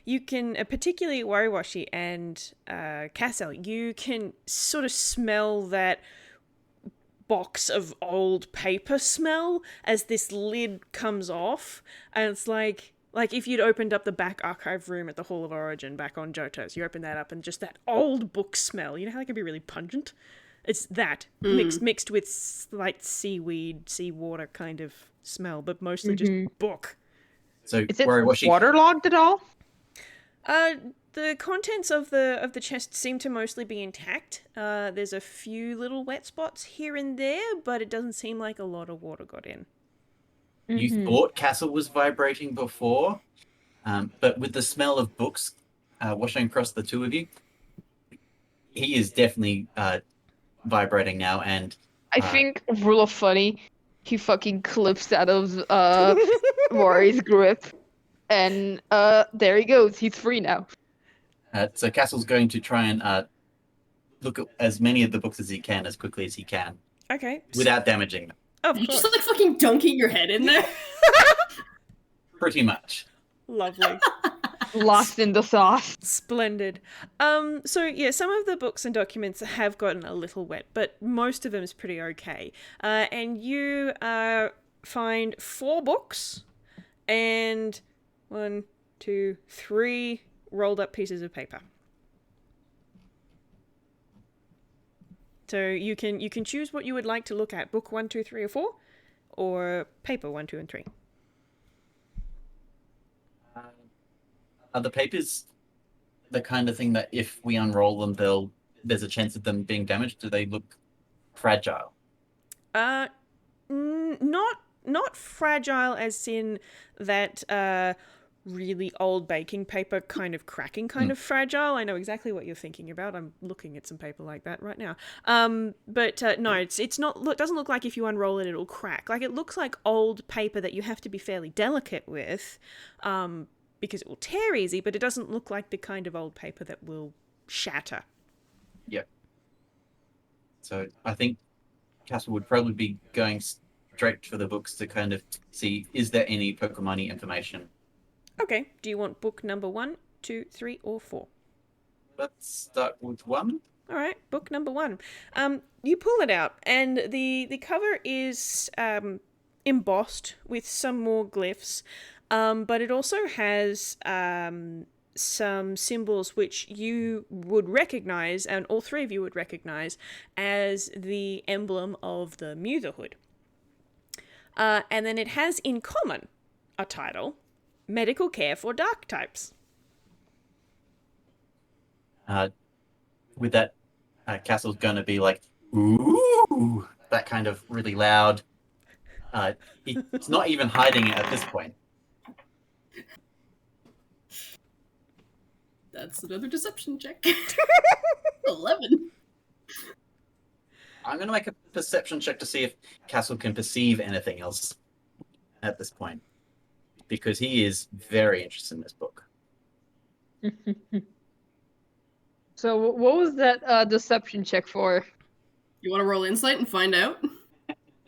you can, particularly Wariwashi and Cassel, you can sort of smell that box of old paper smell as this lid comes off, and it's like if you'd opened up the back archive room at the Hall of Origin back on Johto's, you open that up and just that old book smell, you know how that can be really pungent? It's that mixed with slight seawater kind of smell, but mostly just book. So Is it Wariwashi, waterlogged at all? The contents of the chest seem to mostly be intact. There's a few little wet spots here and there, but it doesn't seem like a lot of water got in. you thought Cassel was vibrating before, but with the smell of books washing across the two of you, he is definitely vibrating now. And I think, rule of funny, he fucking clips out of Mori's grip, and there he goes. He's free now. So Cassel's going to try and look at as many of the books as he can, as quickly as he can, Okay. without damaging them. Of You course. just like fucking dunking your head in there. Pretty much. Lovely. Lost in the sauce. Splendid. So yeah, some of the books and documents have gotten a little wet, but most of them is pretty okay. And you find 4 books and 1, 2, 3 rolled up pieces of paper. So you can choose what you would like to look at: book 1, 2, 3, or 4, or paper 1, 2, and 3. Are the papers the kind of thing that if we unroll them, there's a chance of them being damaged? Do they look fragile? Not fragile as in that really old baking paper kind of cracking kind of fragile. I know exactly what you're thinking about. I'm looking at some paper like that right now. But no, it's not. Look, doesn't look like if you unroll it, it'll crack. Like it looks like old paper that you have to be fairly delicate with, because it will tear easy. But it doesn't look like the kind of old paper that will shatter. Yep. So I think Cassel would probably be going straight for the books to kind of see, is there any Pokemani information? Okay. Do you want book number 1, 2, 3, or 4? Let's start with 1. All right, book number 1. You pull it out, and the cover is embossed with some more glyphs, but it also has some symbols which you would recognize, and all 3 of you would recognize, as the emblem of the Mutherhood. And then it has in common a title: Medical Care for Dark Types. With that, Cassel's going to be like, ooh, that kind of really loud. It's not even hiding it at this point. That's another deception check. 11. I'm going to make a perception check to see if Cassel can perceive anything else at this point, because he is very interested in this book. So what was that deception check for? You want to roll insight and find out?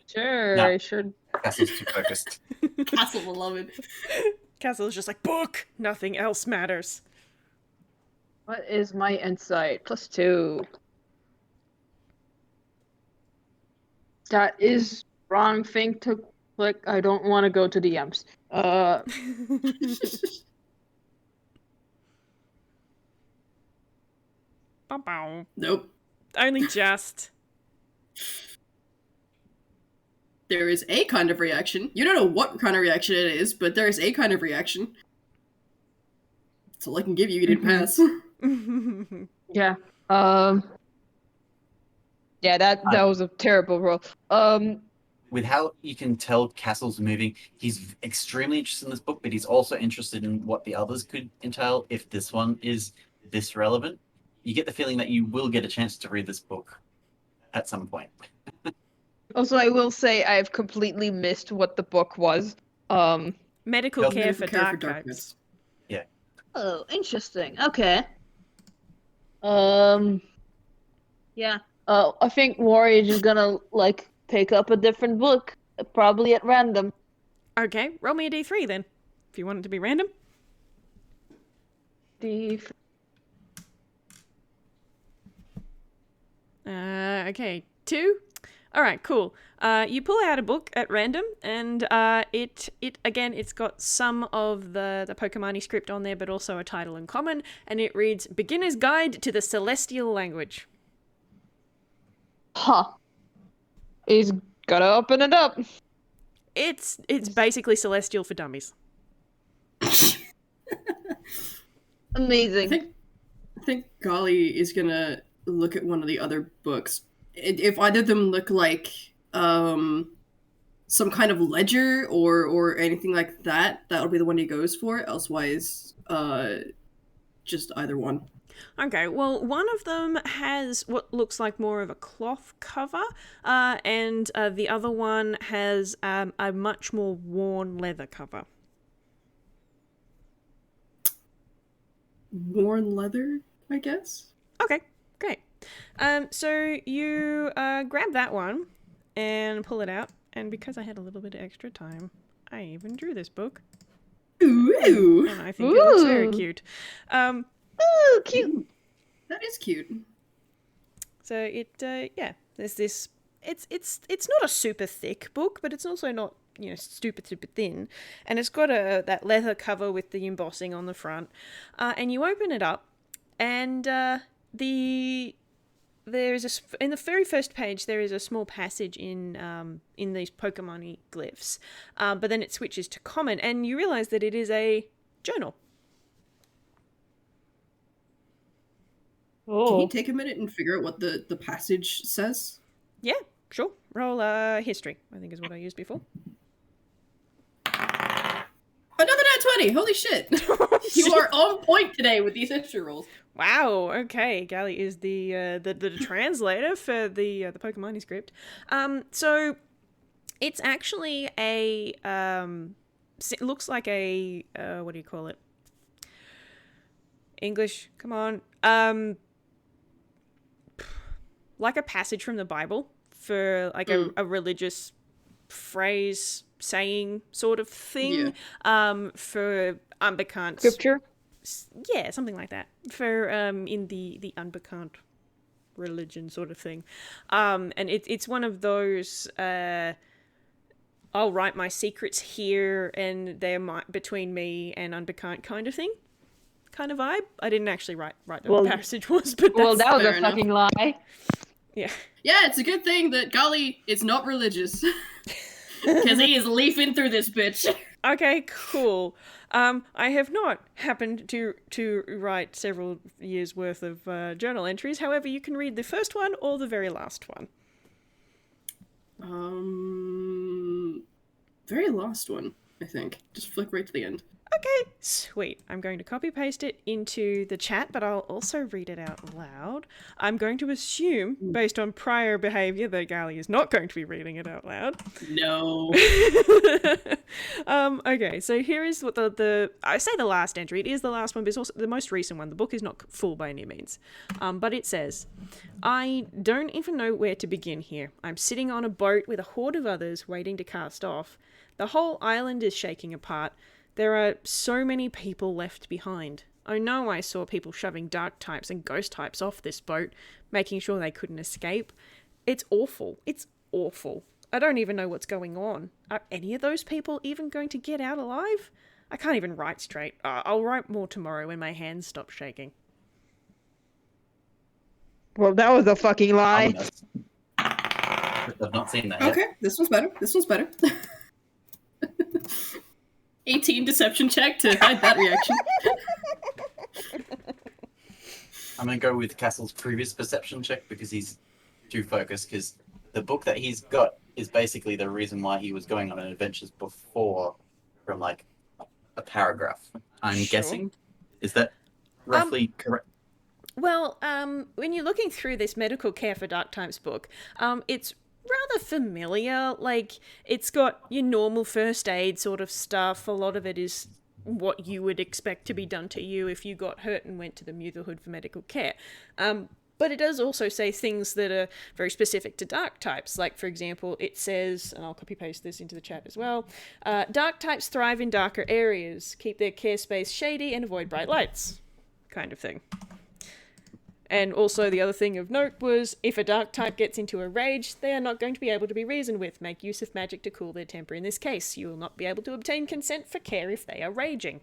Sure, No. I sure. Cassel's too focused. Cassel will love it. Castle is just like, book! Nothing else matters. What is my insight? +2. That is wrong thing to click. I don't want to go to DMs. Bow-bow. Nope. Only just. There is a kind of reaction. You don't know what kind of reaction it is, but there is a kind of reaction. That's all I can give you. You didn't pass. Yeah. Yeah, that was a terrible roll. With how you can tell Cassel's moving, he's extremely interested in this book, but he's also interested in what the others could entail if this one is this relevant. You get the feeling that you will get a chance to read this book at some point. Also, I will say I've completely missed what the book was. Medical Health- care for Care for dark darkness. types. Oh, interesting. Okay. Yeah. I think Warrior is just gonna like pick up a different book, probably at random. Okay, roll me a d3 then, if you want it to be random. Okay, 2. All right, cool. You pull out a book at random, and it's got some of the Pokemani script on there, but also a title in common, and it reads "Beginner's Guide to the Celestial Language." Huh. He's gotta open it up. It's basically Celestial for dummies. Amazing. I think Gali is gonna look at one of the other books. If either of them look like some kind of ledger or anything like that, that'll be the one he goes for. Elsewise, just either one. Okay, well, one of them has what looks like more of a cloth cover, and the other one has a much more worn leather cover. Worn leather, I guess. Okay, great. So you grab that one and pull it out, and because I had a little bit of extra time, I even drew this book, Ooh, and I think it looks very cute. Ooh, cute. that is cute. So there's this. It's not a super thick book, but it's also not super thin, and it's got that leather cover with the embossing on the front, and you open it up, and there's in the very first page there is a small passage in these Pokemani glyphs, but then it switches to common, and you realize that it is a journal. Can Oh. you take a minute and figure out what the passage says? Yeah, sure. Roll history, I think is what I used before. Another nat 20! Holy shit! You are on point today with these history rolls. Wow. Okay, Gali is the translator for the Pokemani script. So it's actually a it looks like a what do you call it? English. Come on. Like a passage from the Bible for like a religious phrase, saying sort of thing. For unbekant Scripture? Yeah, something like that. For in the unbekant religion sort of thing. And it's one of those I'll write my secrets here and they're between me and unbekant kind of thing. Kind of vibe. I didn't actually write what the passage was, but Well, that was fair a enough. fucking lie. Yeah. Yeah, it's a good thing that Gali is not religious. Because he is leafing through this bitch. Okay, cool. I have not happened to write several years worth of journal entries. However, you can read the first one or the very last one. Very last one, I think. Just flick right to the end. Okay, sweet. I'm going to copy paste it into the chat, but I'll also read it out loud. I'm going to assume, based on prior behavior, that Gali is not going to be reading it out loud. No. Okay, so here is what I say the last entry. It is the last one, but it's also the most recent one. The book is not full by any means. But it says, I don't even know where to begin here. I'm sitting on a boat with a horde of others waiting to cast off. The whole island is shaking apart. There are so many people left behind. I know I saw people shoving dark types and ghost types off this boat, making sure they couldn't escape. It's awful. It's awful. I don't even know what's going on. Are any of those people even going to get out alive? I can't even write straight. I'll write more tomorrow when my hands stop shaking. Well, that was a fucking lie. Ominous. I've not seen that yet. Okay, this one's better. This one's better. 18 deception check to hide that reaction. I'm going to go with Cassel's previous perception check because he's too focused because the book that he's got is basically the reason why he was going on adventures before, from like a paragraph. I'm Sure. guessing. Is that roughly correct? Well, when you're looking through this medical care for dark types book, it's rather familiar. Like, it's got your normal first aid sort of stuff. A lot of it is what you would expect to be done to you if you got hurt and went to the Mutherhood for medical care. But it does also say things that are very specific to dark types. Like, for example, it says, and I'll copy paste this into the chat as well, dark types thrive in darker areas, keep their care space shady, and avoid bright lights, kind of thing. And also the other thing of note was, if a dark type gets into a rage, they are not going to be able to be reasoned with. Make use of magic to cool their temper in this case. You will not be able to obtain consent for care if they are raging.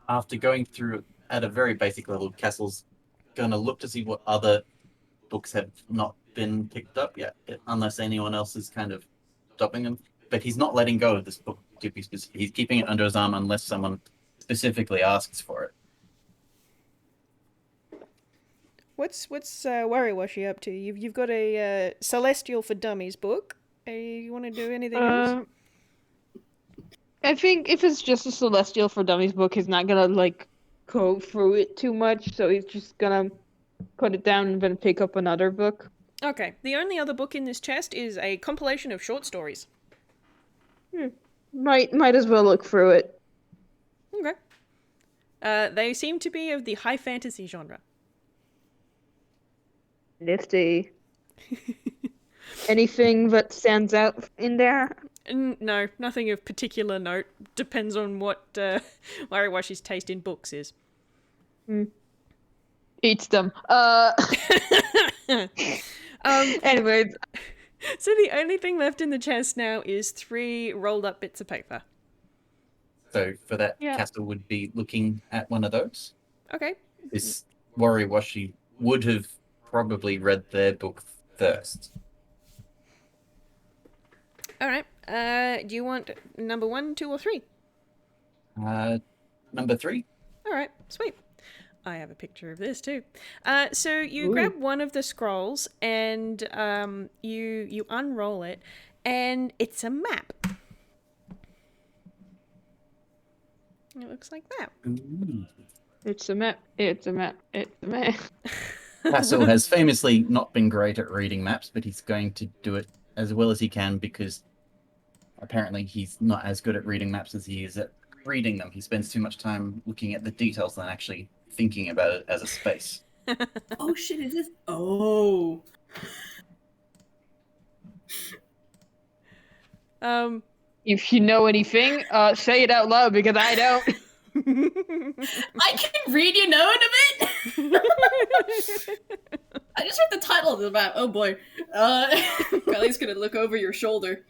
After going through at a very basic level, Cassel's going to look to see what other books have not been picked up yet, unless anyone else is kind of stopping them. But he's not letting go of this book to be specific. He's keeping it under his arm unless someone specifically asks for it. What's Wariwashi up to? You've got a Celestial for Dummies book. You want to do anything else? I think if it's just a Celestial for Dummies book, he's not gonna like go through it too much, so he's just gonna put it down and then pick up another book. Okay, the only other book in this chest is a compilation of short stories. Might as well look through it. Okay. They seem to be of the high fantasy genre. Nifty. Anything that stands out in there? No, nothing of particular note. Depends on what Wariwashi's taste in books is. Eats them. Anyways. So the only thing left in the chest now is 3 rolled up bits of paper. So for that, Cassel would be looking at one of those. Okay. This Wariwashi would have probably read their book first. All right. Do you want number 1, 2, or 3? Number 3. All right. Sweet. I have a picture of this too. So you grab one of the scrolls and you unroll it, and it's a map. It looks like that. Ooh. It's a map. It's a map. It's a map. Cassel has famously not been great at reading maps, but he's going to do it as well as he can because apparently he's not as good at reading maps as he is at reading them. He spends too much time looking at the details than actually thinking about it as a space. Oh shit, is this? Oh. If you know anything, say it out loud because I don't. I can read, you know, in a bit. I just read the title of the map. Oh boy. Gali's gonna look over your shoulder.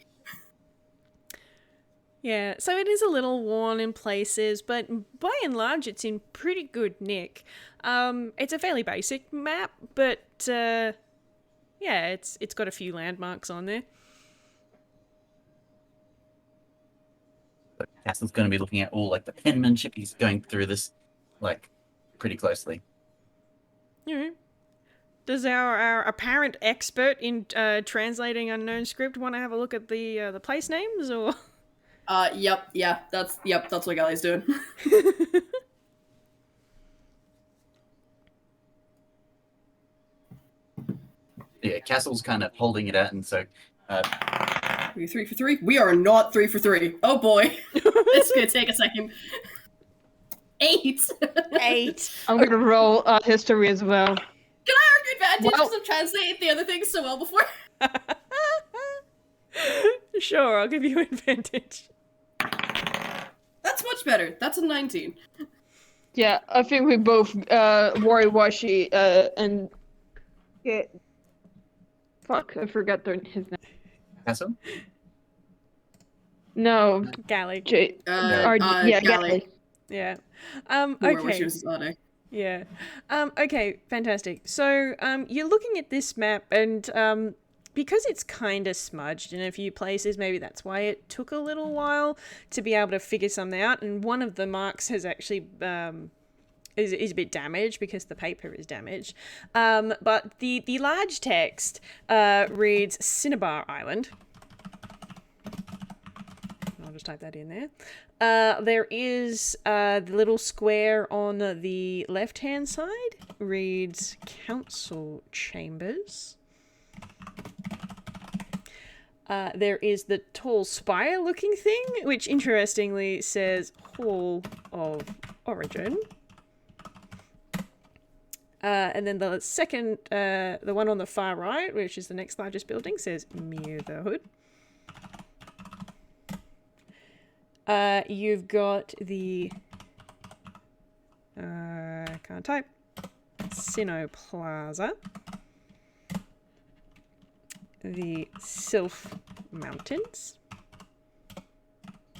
Yeah, so it is a little worn in places, but by and large it's in pretty good nick. It's a fairly basic map, but yeah, it's got a few landmarks on there. But Cassel's going to be looking at all like the penmanship. He's going through this like pretty closely. Mm-hmm. Does our apparent expert in translating unknown script want to have a look at the place names or? Yep, that's what Gali's doing. Yeah, Cassel's kind of holding it out, and so. We 3 for 3? We are not 3 for 3. Oh boy. It's gonna take a second. 8. 8. I'm gonna roll history as well. Can I argue advantage because I've translated the other things so well before? Sure, I'll give you advantage. That's much better. That's a 19. Yeah, I think we both Wariwashi and fuck, I forgot his name. Cassel? No, Gali. yeah, Gali. Yeah. Okay. Okay. Yeah. Okay, fantastic. So, you're looking at this map and, because it's kind of smudged in a few places, maybe that's why it took a little while to be able to figure something out. And one of the marks has actually is a bit damaged because the paper is damaged. But the large text reads Cinnabar Island. I'll just type that in there. There is the little square on the left-hand side reads Council Chambers. There is the tall spire-looking thing, which interestingly says Hall of Origin. And then the second, the one on the far right, which is the next largest building, says Mutherhood. You've got the, can't type, Sinoplaza, the Sylph Mountains,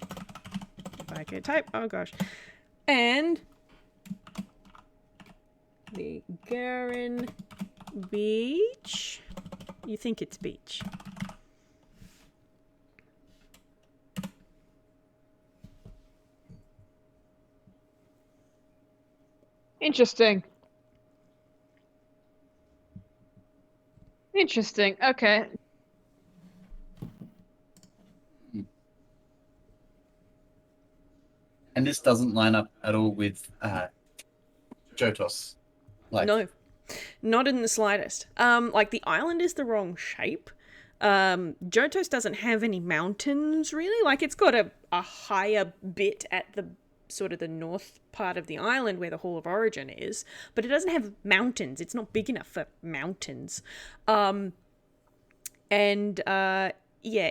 if I can type, oh gosh, and the Garen Beach. You think it's beach. Interesting. Interesting. Okay. And this doesn't line up at all with Jotos. Like, No, not in the slightest. Like the island is the wrong shape. Jotos doesn't have any mountains really. Like it's got a higher bit at the sort of the north part of the island where the Hall of Origin is, but it doesn't have mountains. It's not big enough for mountains. Yeah,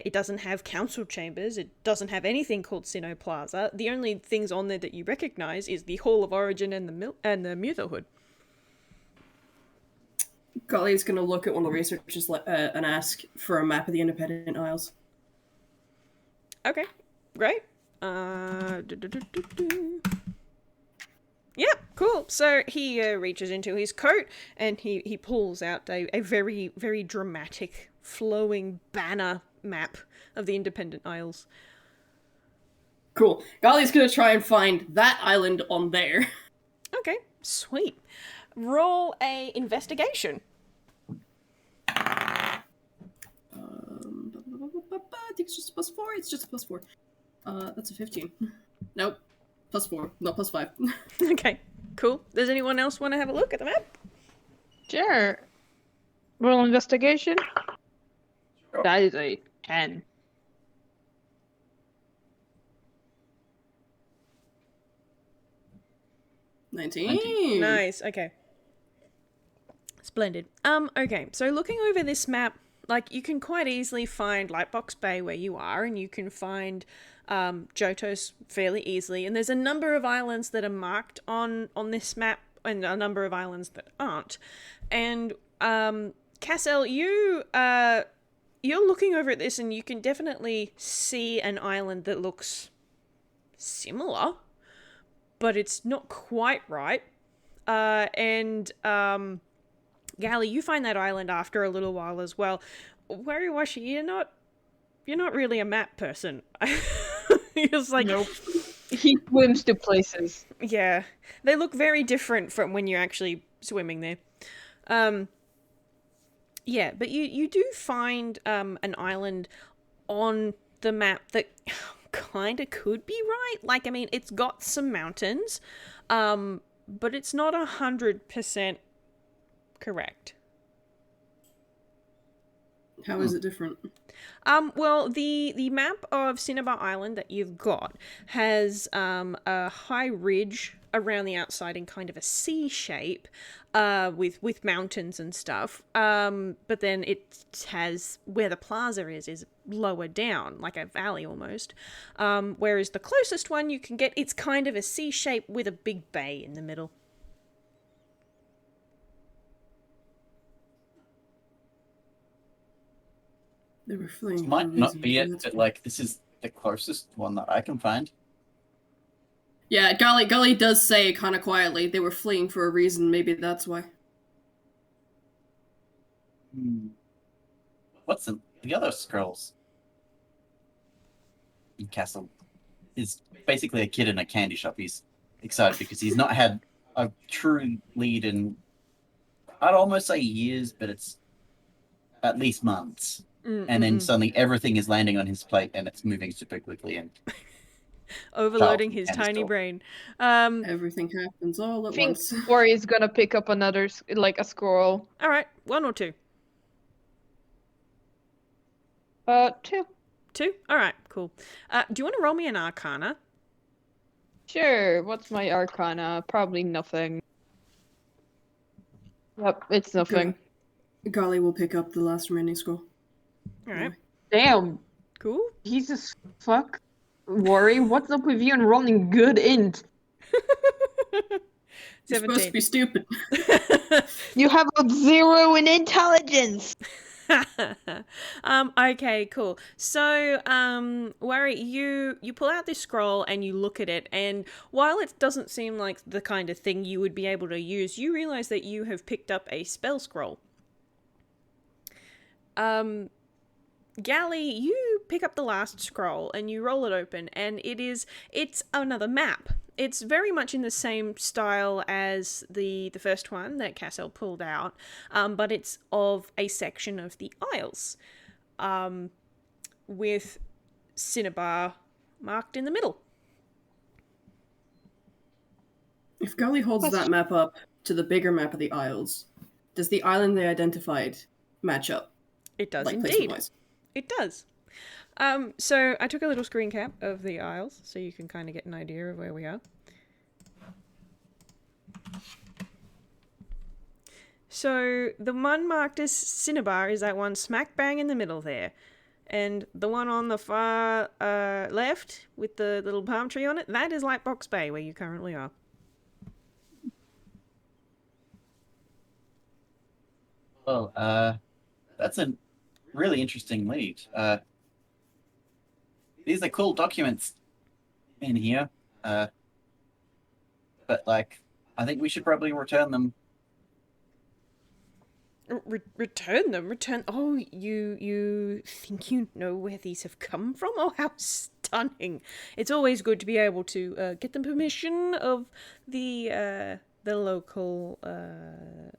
it doesn't have council chambers. It doesn't have anything called Sinoplaza. The only things on there that you recognize is the Hall of Origin and the Mutherhood. Golly's going to look at one of the researchers and ask for a map of the Independent Isles. Okay, great. Yeah, cool. So he reaches into his coat and he pulls out a very, very dramatic, flowing banner map of the Independent Isles. Cool. Golly's going to try and find that island on there. Okay, sweet. Roll a investigation. I think it's just a +4. It's just a +4. That's a 15. Nope. +4. No, +5. Okay, cool. Does anyone else want to have a look at the map? Sure. Roll investigation. Sure. That is a 10. $19. Nice, okay. Splendid. Okay, so looking over this map, like, you can quite easily find Lightbox Bay where you are, and you can find Jotos fairly easily, and there's a number of islands that are marked on this map, and a number of islands that aren't. And, Cassel, you're looking over at this, and you can definitely see an island that looks similar, but it's not quite right. Gali, you find that island after a little while as well. Wariwashi, you're not really a map person. It's like, nope. He swims to places. Yeah, they look very different from when you're actually swimming there. Yeah, but you do find an island on the map that kind of could be right. Like, I mean, it's got some mountains, but it's not 100% correct. How is it different? Well, the map of Cinnabar Island that you've got has a high ridge around the outside in kind of a C shape, with mountains and stuff. But then it has where the plaza is lower down, like a valley almost. Whereas the closest one you can get, it's kind of a C shape with a big bay in the middle. They were fleeing. It might not be it, but like this is the closest one that I can find. Yeah, Gali does say kind of quietly, they were fleeing for a reason, maybe that's why. What's the other scrolls? Cassel is basically a kid in a candy shop. He's excited because he's not had a true lead in, I'd almost say years, but it's at least months. And then suddenly everything is landing on his plate and it's moving super quickly and Overloading his and tiny still. brain. Everything happens all I at think once. Ori is gonna pick up another, like a scroll. All right, 1 or 2? 2. 2? All right, cool. Do you want to roll me an Arcana? Sure. What's my Arcana? Probably nothing. Yep, it's nothing. Gali will pick up the last remaining scroll. All right, Damn. cool. Jesus fuck. Worry, what's up with you and rolling good int? You're supposed to be stupid. You have a 0 in intelligence. Okay, cool. So, Wari, you pull out this scroll and you look at it, and while it doesn't seem like the kind of thing you would be able to use, you realize that you have picked up a spell scroll. Gali, you pick up the last scroll and you roll it open, and it's another map. It's very much in the same style as the first one that Cassel pulled out, but it's of a section of the Isles, with Cinnabar marked in the middle. If Gali holds that map up to the bigger map of the Isles, does the island they identified match up? It does Like, indeed. placement-wise? It does. So I took a little screen cap of the Isles so you can kind of get an idea of where we are. So the one marked as Cinnabar is that one smack bang in the middle there. And the one on the far left with the little palm tree on it, that is Lightbox Bay, where you currently are. Well, that's a really interesting lead. These are cool documents in here, but like, I think we should probably return them. Return them? Oh, you think you know where these have come from? Oh, how stunning. It's always good to be able to get the permission of the local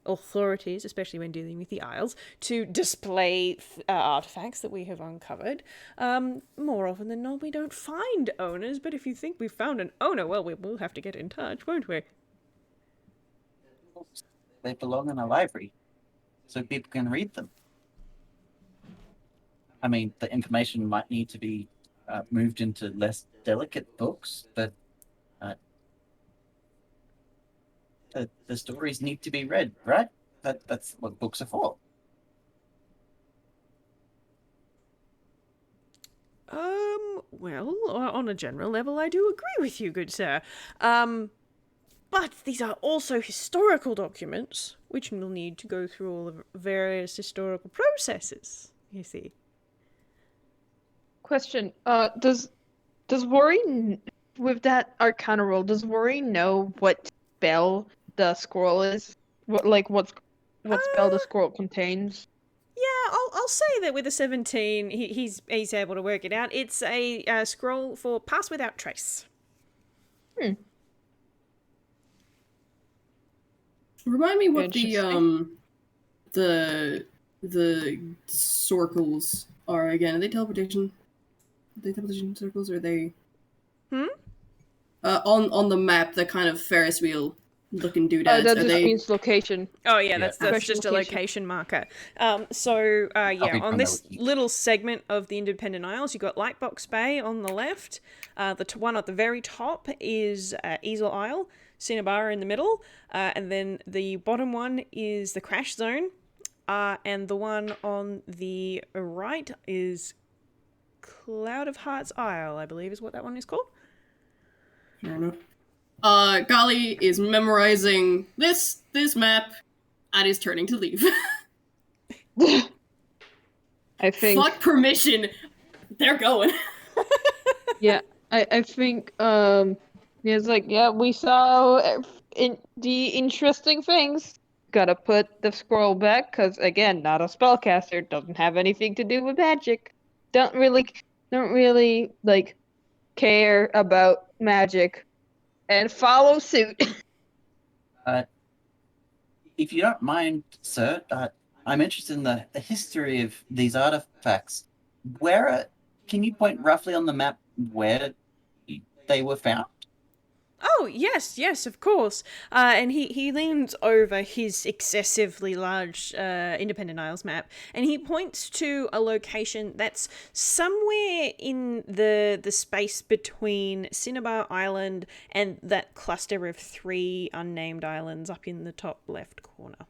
authorities, especially when dealing with the Isles, to display artifacts that we have uncovered. More often than not, we don't find owners, but if you think we've found an owner, well, we'll have to get in touch, won't we? They belong in a library, so people can read them. I mean, the information might need to be moved into less delicate books, but the stories need to be read, right? That's what books are for. Well, on a general level, I do agree with you, good sir. But these are also historical documents, which will need to go through all the various historical processes, you see. Question. Does Worry, with that Arcana roll, does Worry know what spell the scroll is? What spell the scroll contains? Yeah, I'll say that with a 17, he's able to work it out. It's a scroll for Pass Without Trace. Remind me what the circles are again. Are they teleportation? Are they teleportation circles? Or are they? On the map, the kind of Ferris wheel looking doodads. That just means location. Oh yeah, that's Special just a location. location marker. On this little segment of the Independent Isles, you got Lightbox Bay on the left. The one at the very top is Easel Isle, Cinnabar in the middle, and then the bottom one is the Crash Zone, and the one on the right is Cloud of Hearts Isle, I believe is what that one is called. Fair enough. Gali is memorizing this map and is turning to leave. I think. Fuck permission. They're going. Yeah, I think. It's like, yeah, we saw the interesting things. Gotta put the scroll back, because again, not a spellcaster, doesn't have anything to do with magic. Don't really care about magic, and follow suit. Uh, if you don't mind, sir, I'm interested in the history of these artifacts. Can you point roughly on the map where they were found? Oh, yes, of course. And he leans over his excessively large Independent Isles map, and he points to a location that's somewhere in the space between Cinnabar Island and that cluster of 3 unnamed islands up in the top left corner.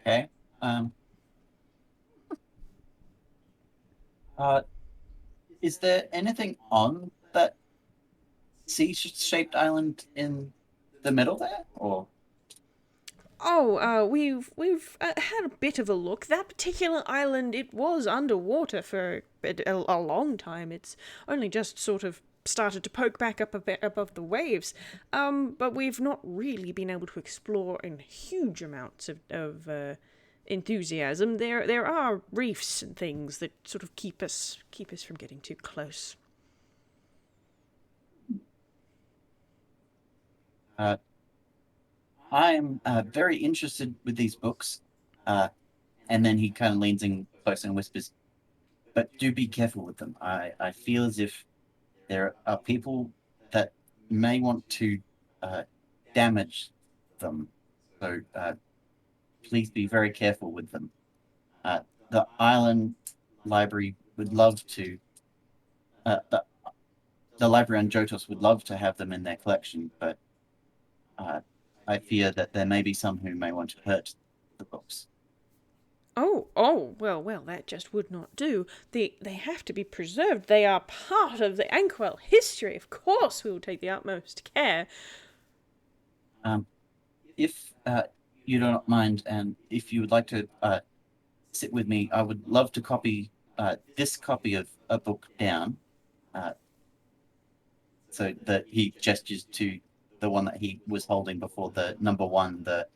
Okay. Is there anything on that C-shaped island in the middle there, or? Oh, we've had a bit of a look. That particular island, it was underwater for a long time. It's only just sort of started to poke back up a bit above the waves. But we've not really been able to explore in huge amounts of enthusiasm. There are reefs and things that sort of keep us from getting too close. I'm very interested with these books. And then he kind of leans in close and whispers, but do be careful with them. I feel as if there are people that may want to damage them. So please be very careful with them. The island library would love to, the library on Jotos would love to have them in their collection, but I fear that there may be some who may want to hurt the books. Oh, well, that just would not do. They have to be preserved. They are part of the Ankwell history. Of course we will take the utmost care. If you do not mind, and if you would like to sit with me, I would love to copy this copy of a book down. So that he gestures to the one that he was holding before, the number 1, the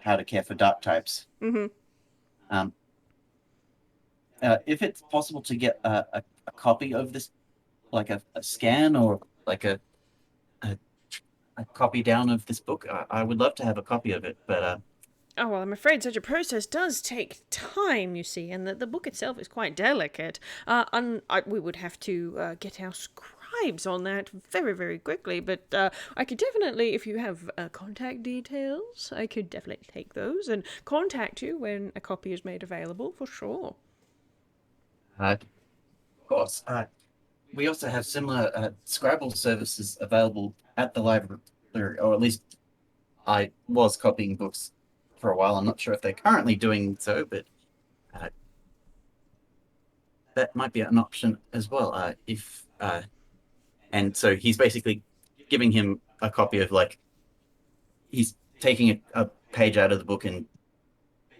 How to Care for Dark Types. Mm-hmm. If it's possible to get a copy of this, like a scan or like a copy down of this book, I would love to have a copy of it, but... Oh, well, I'm afraid such a process does take time, you see, and the book itself is quite delicate. We would have to get our scribes on that very, very quickly, but I could definitely, if you have contact details, I could definitely take those and contact you when a copy is made available, for sure. Of course. We also have similar Scrabble services available at the library, or at least I was copying books for a while. I'm not sure if they're currently doing so, but that might be an option as well. And so he's basically giving him a copy of, like, he's taking a page out of the book and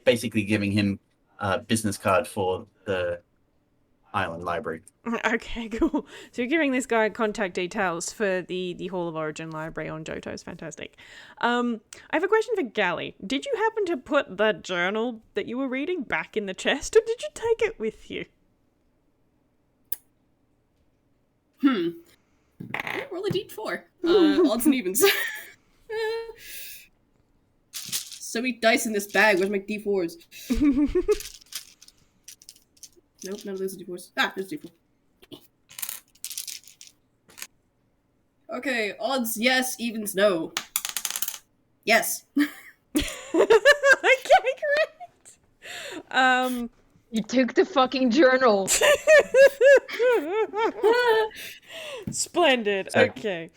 basically giving him a business card for the island library. Okay, cool. So you're giving this guy contact details for the Hall of Origin library on Johto's. Fantastic. I have a question for Gali. Did you happen to put that journal that you were reading back in the chest, or did you take it with you? Roll a d4. Odds and evens. So many dice in this bag. Where's my d4s? Nope, none of those are d4s. There's d4. Okay, odds yes, evens no. Yes. Okay, great. You took the fucking journal. Splendid. So- Okay.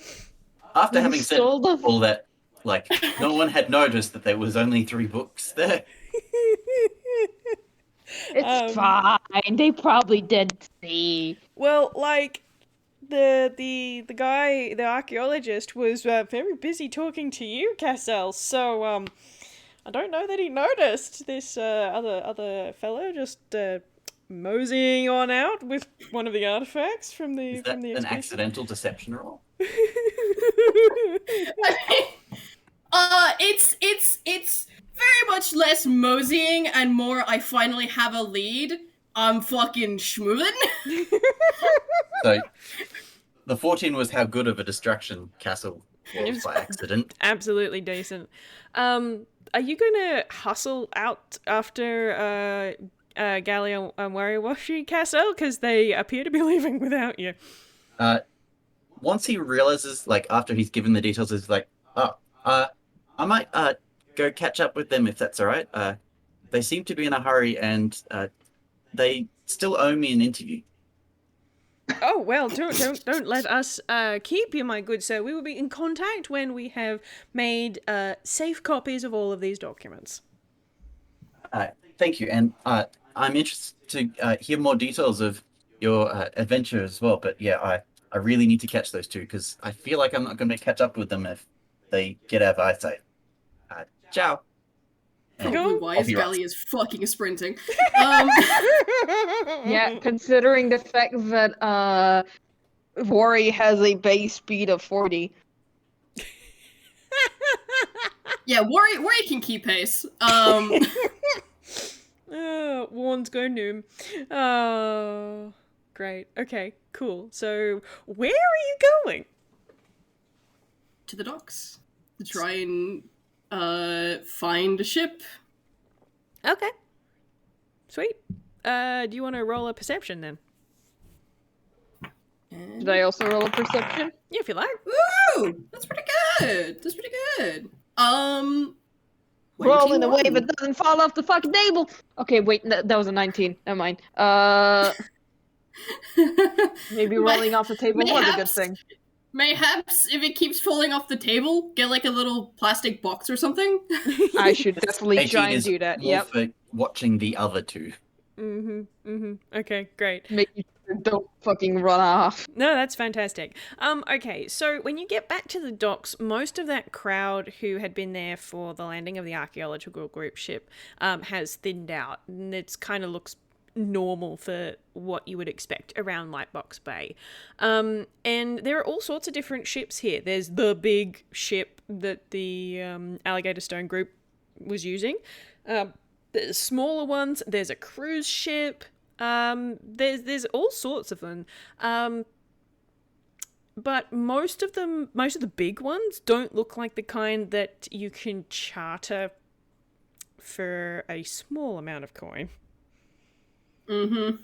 After You having said stole the- all that, like, no one had noticed that there was only 3 books there. It's fine. They probably didn't see. Well, like, the guy, the archaeologist, was very busy talking to you, Cassel. So I don't know that he noticed this other fellow just moseying on out with one of the artifacts from the Is that from the an expedition. accidental deception roll? It's very much less moseying and more I finally have a lead. I'm fucking schmoozing. So, the 14 was how good of a distraction Cassel Falls by accident. Absolutely decent. Are you gonna hustle out after Gali and Wariwashi, Cassel? Because they appear to be leaving without you. Once he realizes, like, after he's given the details, is like, I might go catch up with them if that's all right. They seem to be in a hurry, and they still owe me an interview. Oh well, don't let us keep you, my good sir. We will be in contact when we have made safe copies of all of these documents. Thank you, and I'm interested to hear more details of your adventure as well. But yeah, I really need to catch those two because I feel like I'm not going to catch up with them if they get out of eyesight. Ciao. Probably why I'll be right. Gali is fucking sprinting. Yeah, considering the fact that Wari has a base speed of 40. Yeah, Wari can keep pace. Warn's go noom. Oh, great. Okay, cool. So, where are you going? To the docks to try and find a ship. Okay. Sweet. Do you want to roll a perception then? Did I also roll a perception? Yeah, if you like. Ooh, that's pretty good. That's pretty good. Roll in a way 21. but doesn't fall off the fucking table. Okay, wait, that was a 19. Never mind. Maybe rolling off the table was a good Mayhaps- thing. Mayhaps if it keeps falling off the table, get like a little plastic box or something. I should definitely 18 try and is do that. more Yep. for watching the other two. Okay, great. Making sure don't fucking run off. No, that's fantastic. Okay, so when you get back to the docks, most of that crowd who had been there for the landing of the archaeological group ship has thinned out, and it kind of looks normal for what you would expect around Lightbox Bay. And there are all sorts of different ships here. There's the big ship that the Alligatorstone group was using. There's smaller ones. There's a cruise ship. There's all sorts of them. But most of the big ones don't look like the kind that you can charter for a small amount of coin. Mm-hmm.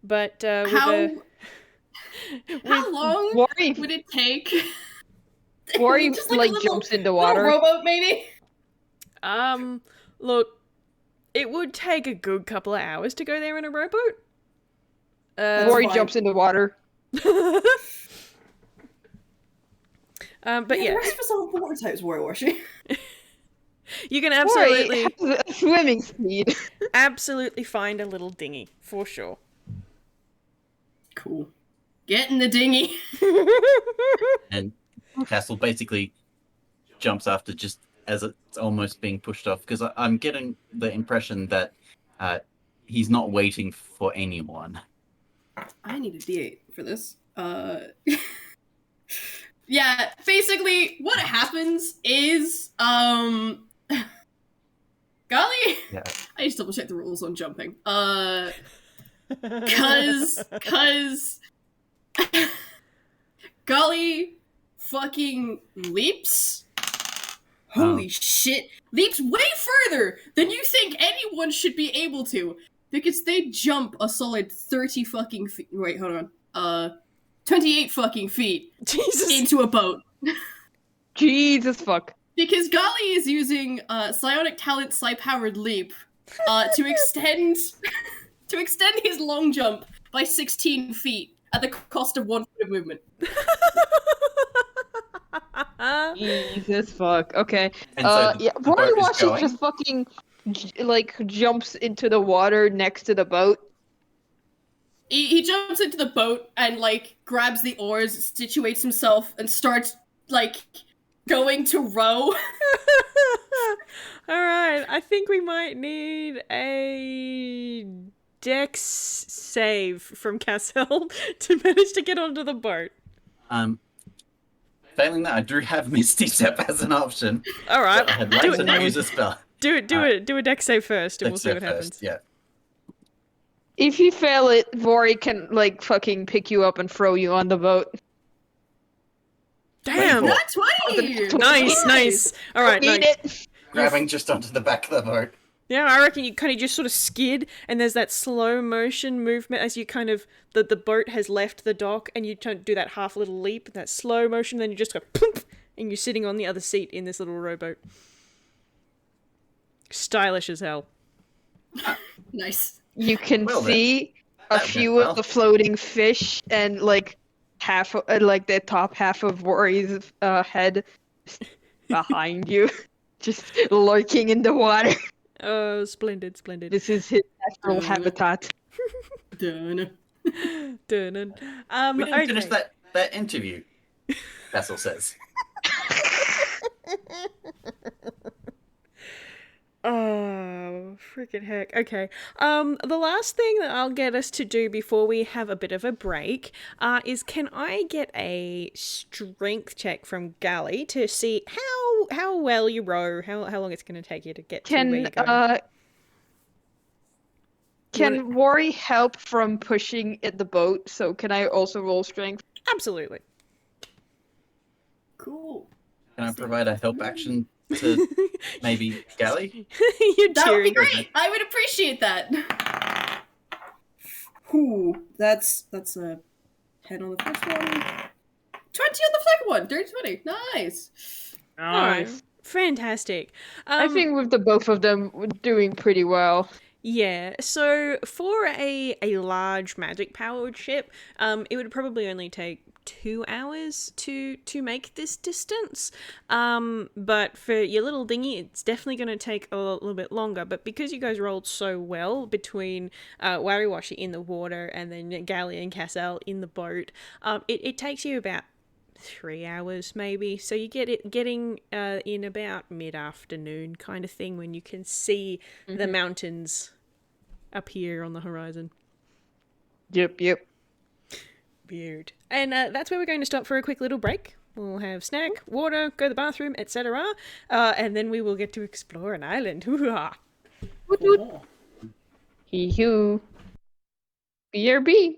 But How long Wari, would it take? Wari Just like a little- jumps into little water. rowboat, maybe? Look, it would take a good couple of hours to go there in a rowboat. Wari fine. jumps into water. But The yeah, rest of us are water types, Wariwashi. you can Wari absolutely, has a swimming speed. absolutely find a little dinghy for sure. Cool. Get in the dinghy. And Cassel basically jumps after just as it's almost being pushed off because I'm getting the impression that he's not waiting for anyone. I need a D8 for this. Yeah, basically what happens is Gali, Yeah. I need to double check the rules on jumping. Cause Gali fucking leaps. Holy shit. Leaps way further than you think anyone should be able to. Because they jump a solid 30 fucking feet. Wait, hold on. 28 fucking feet Jesus. into a boat. Jesus fuck. Because Gali is using psionic talent psi-powered leap to extend his long jump by 16 feet at the cost of 1 foot of movement. Jesus fuck. Okay. And so Yeah, the boat is Wariwashi going. just fucking jumps into the water next to the boat. He jumps into the boat and grabs the oars, situates himself, and starts going to row. Alright, I think we might need a dex save from Cassel to manage to get onto the boat. Failing that, I do have Misty Step as an option. Alright, I'd do like to not use it. a spell. Do a dex save first and we'll see what Except happens. first, yeah. If you fail it, Vori can fucking pick you up and throw you on the boat. Damn! 24. Not 20! Nice. All right, no. Eat it. Grabbing just onto the back of the boat. Yeah, I reckon you kind of just sort of skid, and there's that slow motion movement as you kind of the boat has left the dock, and you do that half little leap, that slow motion, then you just go poof, and you're sitting on the other seat in this little rowboat. Stylish as hell. Nice. You can Well, see a that went few well. of the floating fish and like half, like the top half of Worry's head behind you, just lurking in the water. Oh, splendid. This is his natural habitat. Done. Dun-dun. We didn't okay. finish that interview, Cassel says. Oh, freaking heck. Okay. The last thing that I'll get us to do before we have a bit of a break, is can I get a strength check from Gali to see how well you row, how long it's going to take you to get to where you're going. Can Worry help from pushing at the boat? So can I also roll strength? Absolutely. Cool. Can I provide a help action to maybe Gali? You're That would be cheering. great! I would appreciate that. Ooh, that's a 10 on the first one. 20 on the second one. Dirty 20. Nice. Nice. Fantastic. I think with the both of them, we're doing pretty well. Yeah, so for a large magic powered ship, it would probably only take 2 hours to make this distance. But for your little dinghy, it's definitely going to take a little bit longer. But because you guys rolled so well between Wariwashi in the water and then Gali and Cassel in the boat, it takes you about 3 hours maybe, so you getting in about mid-afternoon kind of thing when you can see the mountains appear on the horizon. Yep. Weird. And that's where we're going to stop for a quick little break. We'll have snack, water, go to the bathroom, etc. And then we will get to explore an island. Hoo-ha. Cool. Hee-hoo. BRB.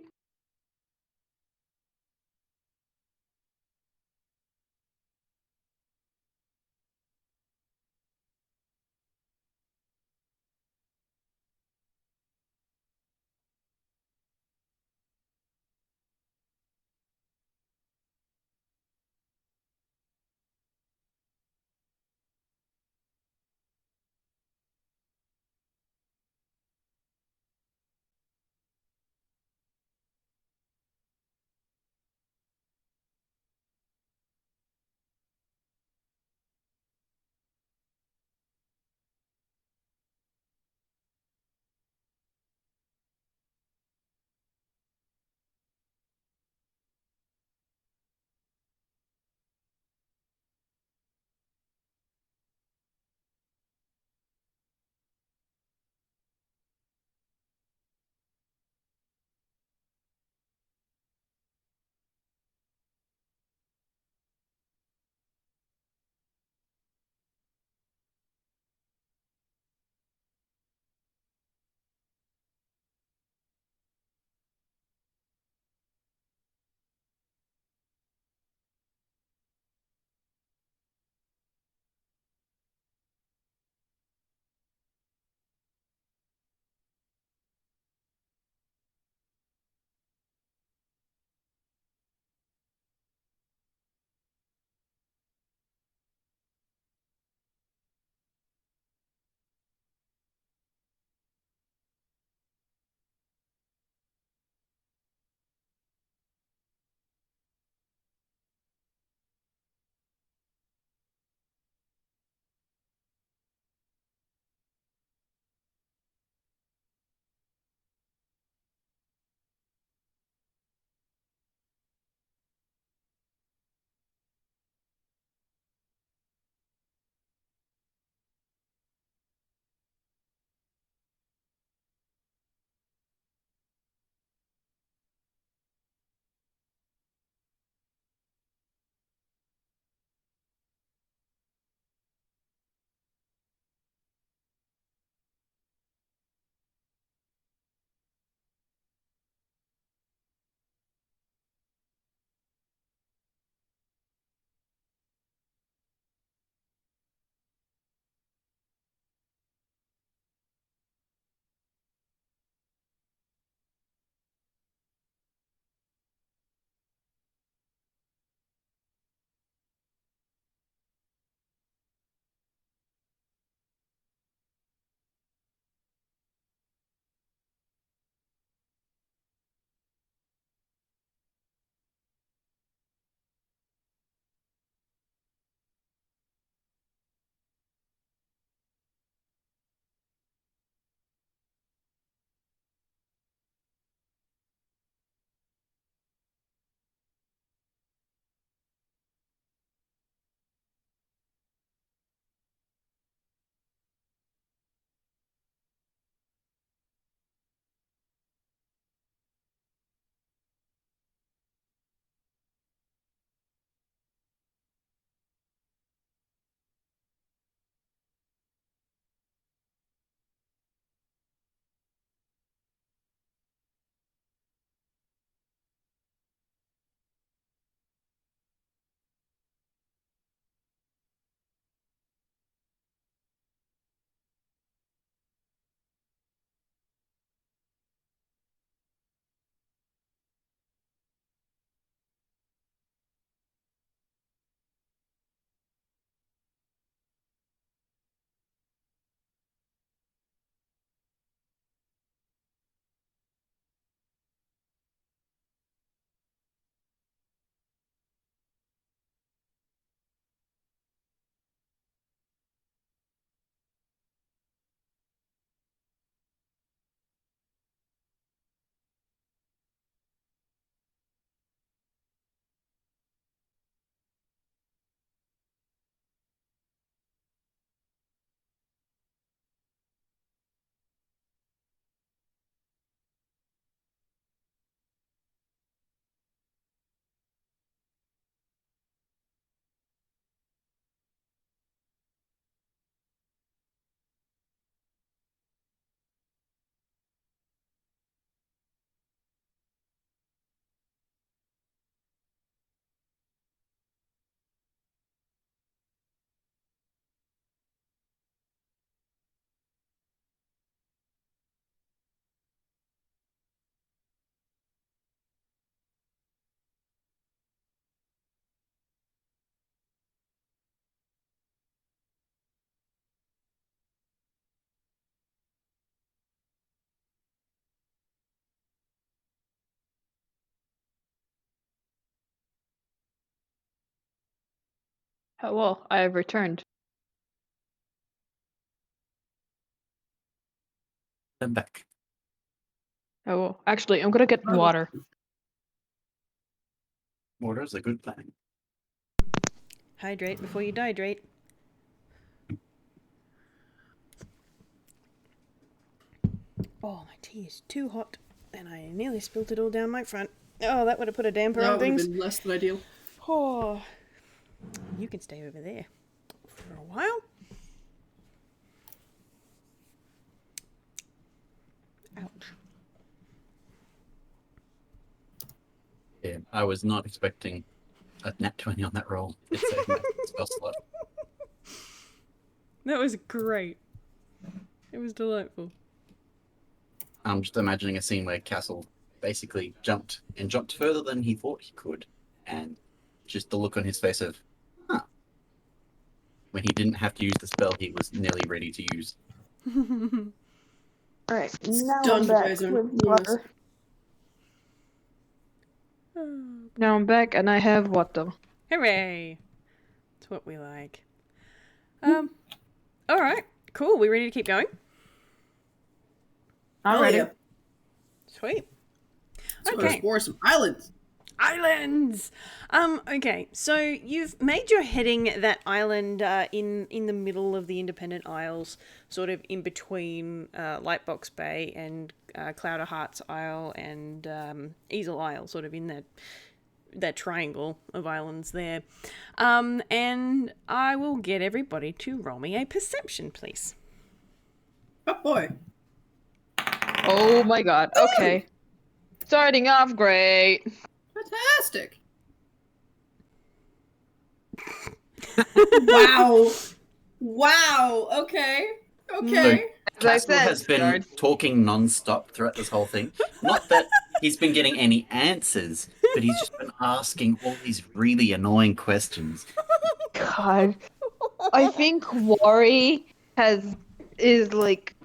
Oh, well, I have returned. I'm back. Oh, well, actually, I'm gonna get water. Water is a good plan. Hydrate before you dihydrate. Oh, my tea is too hot, and I nearly spilt it all down my front. Oh, that would have put a damper That on would have things. been less than ideal. Oh, you can stay over there for a while. Ouch. Yeah, I was not expecting a nat 20 on that roll. It saved my spell slot. That was great. It was delightful. I'm just imagining a scene where Cassel basically jumped further than he thought he could, and just the look on his face of, huh. When he didn't have to use the spell he was nearly ready to use. Alright, now Done, I'm you back guys are- with yes. water. Oh, Now I'm back and I have water. hooray! That's what we like. All right, cool. We ready to keep going? I'm Hell ready. yeah. Sweet. Let's go Okay. explore some islands. Islands. Okay. So you've made your heading that island in the middle of the Independent Isles, sort of in between Lightbox Bay and Cloud of Hearts Isle and Easel Isle, sort of in that triangle of islands there. And I will get everybody to roll me a perception, please. Oh boy. Oh my god, okay. Starting off great. Fantastic. Wow. Wow. Okay. Okay. As I Cassel said, has been talking non-stop throughout this whole thing. Not that he's been getting any answers, but he's just been asking all these really annoying questions. God. I think Wari is like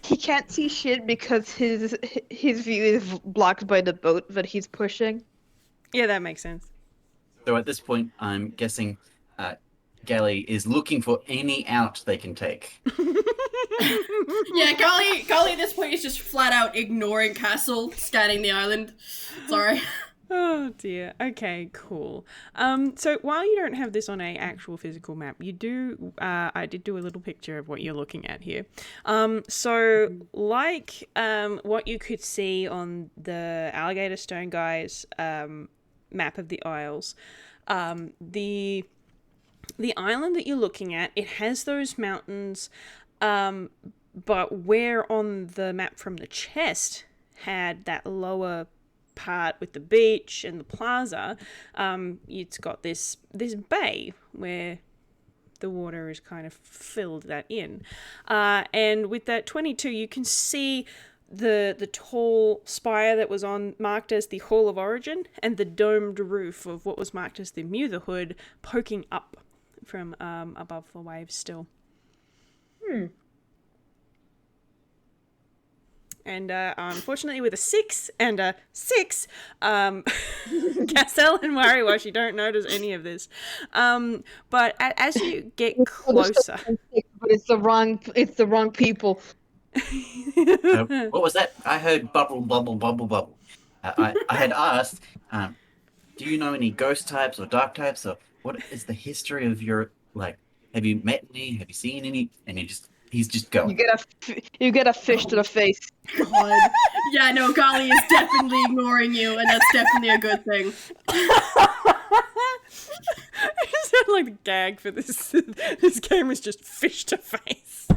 he can't see shit because his view is blocked by the boat that he's pushing. Yeah, that makes sense. So at this point, I'm guessing Gali is looking for any out they can take. Yeah, Gali at this point is just flat out ignoring Cassel, scanning the island. Sorry. Oh dear. Okay, cool. So while you don't have this on a actual physical map, you do. I did do a little picture of what you're looking at here. So like what you could see on the Alligatorstone guys map of the Isles, the island that you're looking at, it has those mountains, but where on the map from the chest had that lower part with the beach and the plaza, it's got this bay where the water has kind of filled that in, and with that 22 you can see the tall spire that was marked as the Hall of Origin and the domed roof of what was marked as the Mutherhood poking up from above the waves still. And unfortunately, with a 6 and a 6, Cassel and Wariwashi don't notice any of this. But as you get closer, But it's the wrong people. What was that? I heard bubble, bubble, bubble, bubble. I had asked, do you know any ghost types or dark types, or what is the history of your, like, have you met any? Have you seen any? And he's just going. You get a fish to the face. God. Yeah, no, Gali is definitely ignoring you, and that's definitely a good thing. I sound like the gag for this. This game is just fish to face.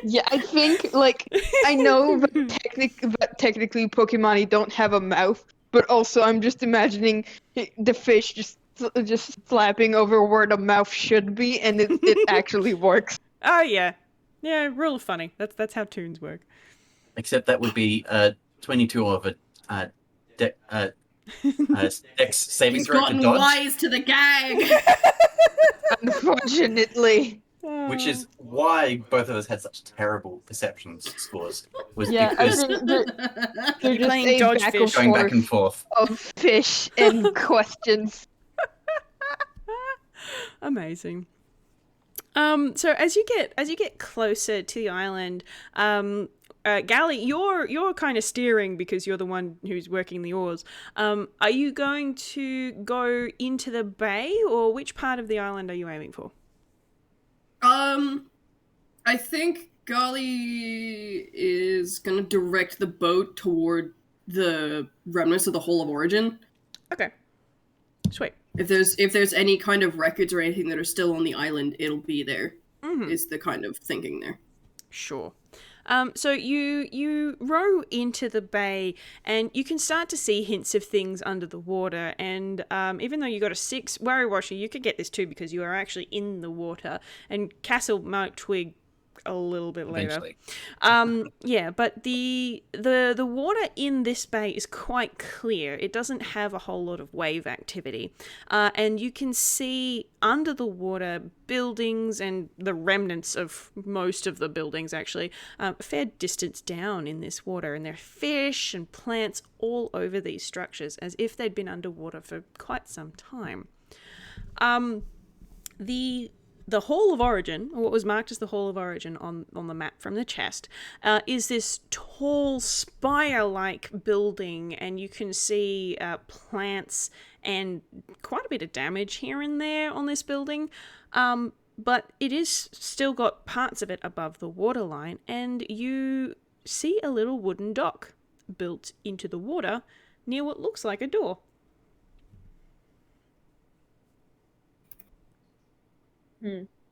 Yeah, I think like I know that technically Pokemani don't have a mouth, but also I'm just imagining the fish just slapping over where the mouth should be, and it actually works. Oh yeah, real funny. That's how tunes work. Except that would be 22 of a Dex saving He's throw to gotten dodge, wise to the gag. Unfortunately. which is why both of us had such terrible perceptions scores. Was Yeah, I because think they're You're just playing a dodge back fish. and going back and forth forth. of fish and questions. Amazing. So as you get closer to the island, Gali, you're kind of steering because you're the one who's working the oars. Are you going to go into the bay, or which part of the island are you aiming for? I think Gali is gonna direct the boat toward the remnants of the Hole of Origin. Okay. Sweet. If there's any kind of records or anything that are still on the island, it'll be there. Mm-hmm. Is the kind of thinking there. Sure. So you row into the bay, and you can start to see hints of things under the water. And even though you got a 6, Wariwashi, you could get this too because you are actually in the water. And Cassel might twig a little bit later. Eventually. Yeah, but the water in this bay is quite clear. It doesn't have a whole lot of wave activity, and you can see under the water buildings and the remnants of most of the buildings actually a fair distance down in this water, and there are fish and plants all over these structures as if they'd been underwater for quite some time. The Hall of Origin, or what was marked as the Hall of Origin on the map from the chest, is this tall, spire-like building, and you can see plants and quite a bit of damage here and there on this building. But it is still got parts of it above the waterline, and you see a little wooden dock built into the water near what looks like a door.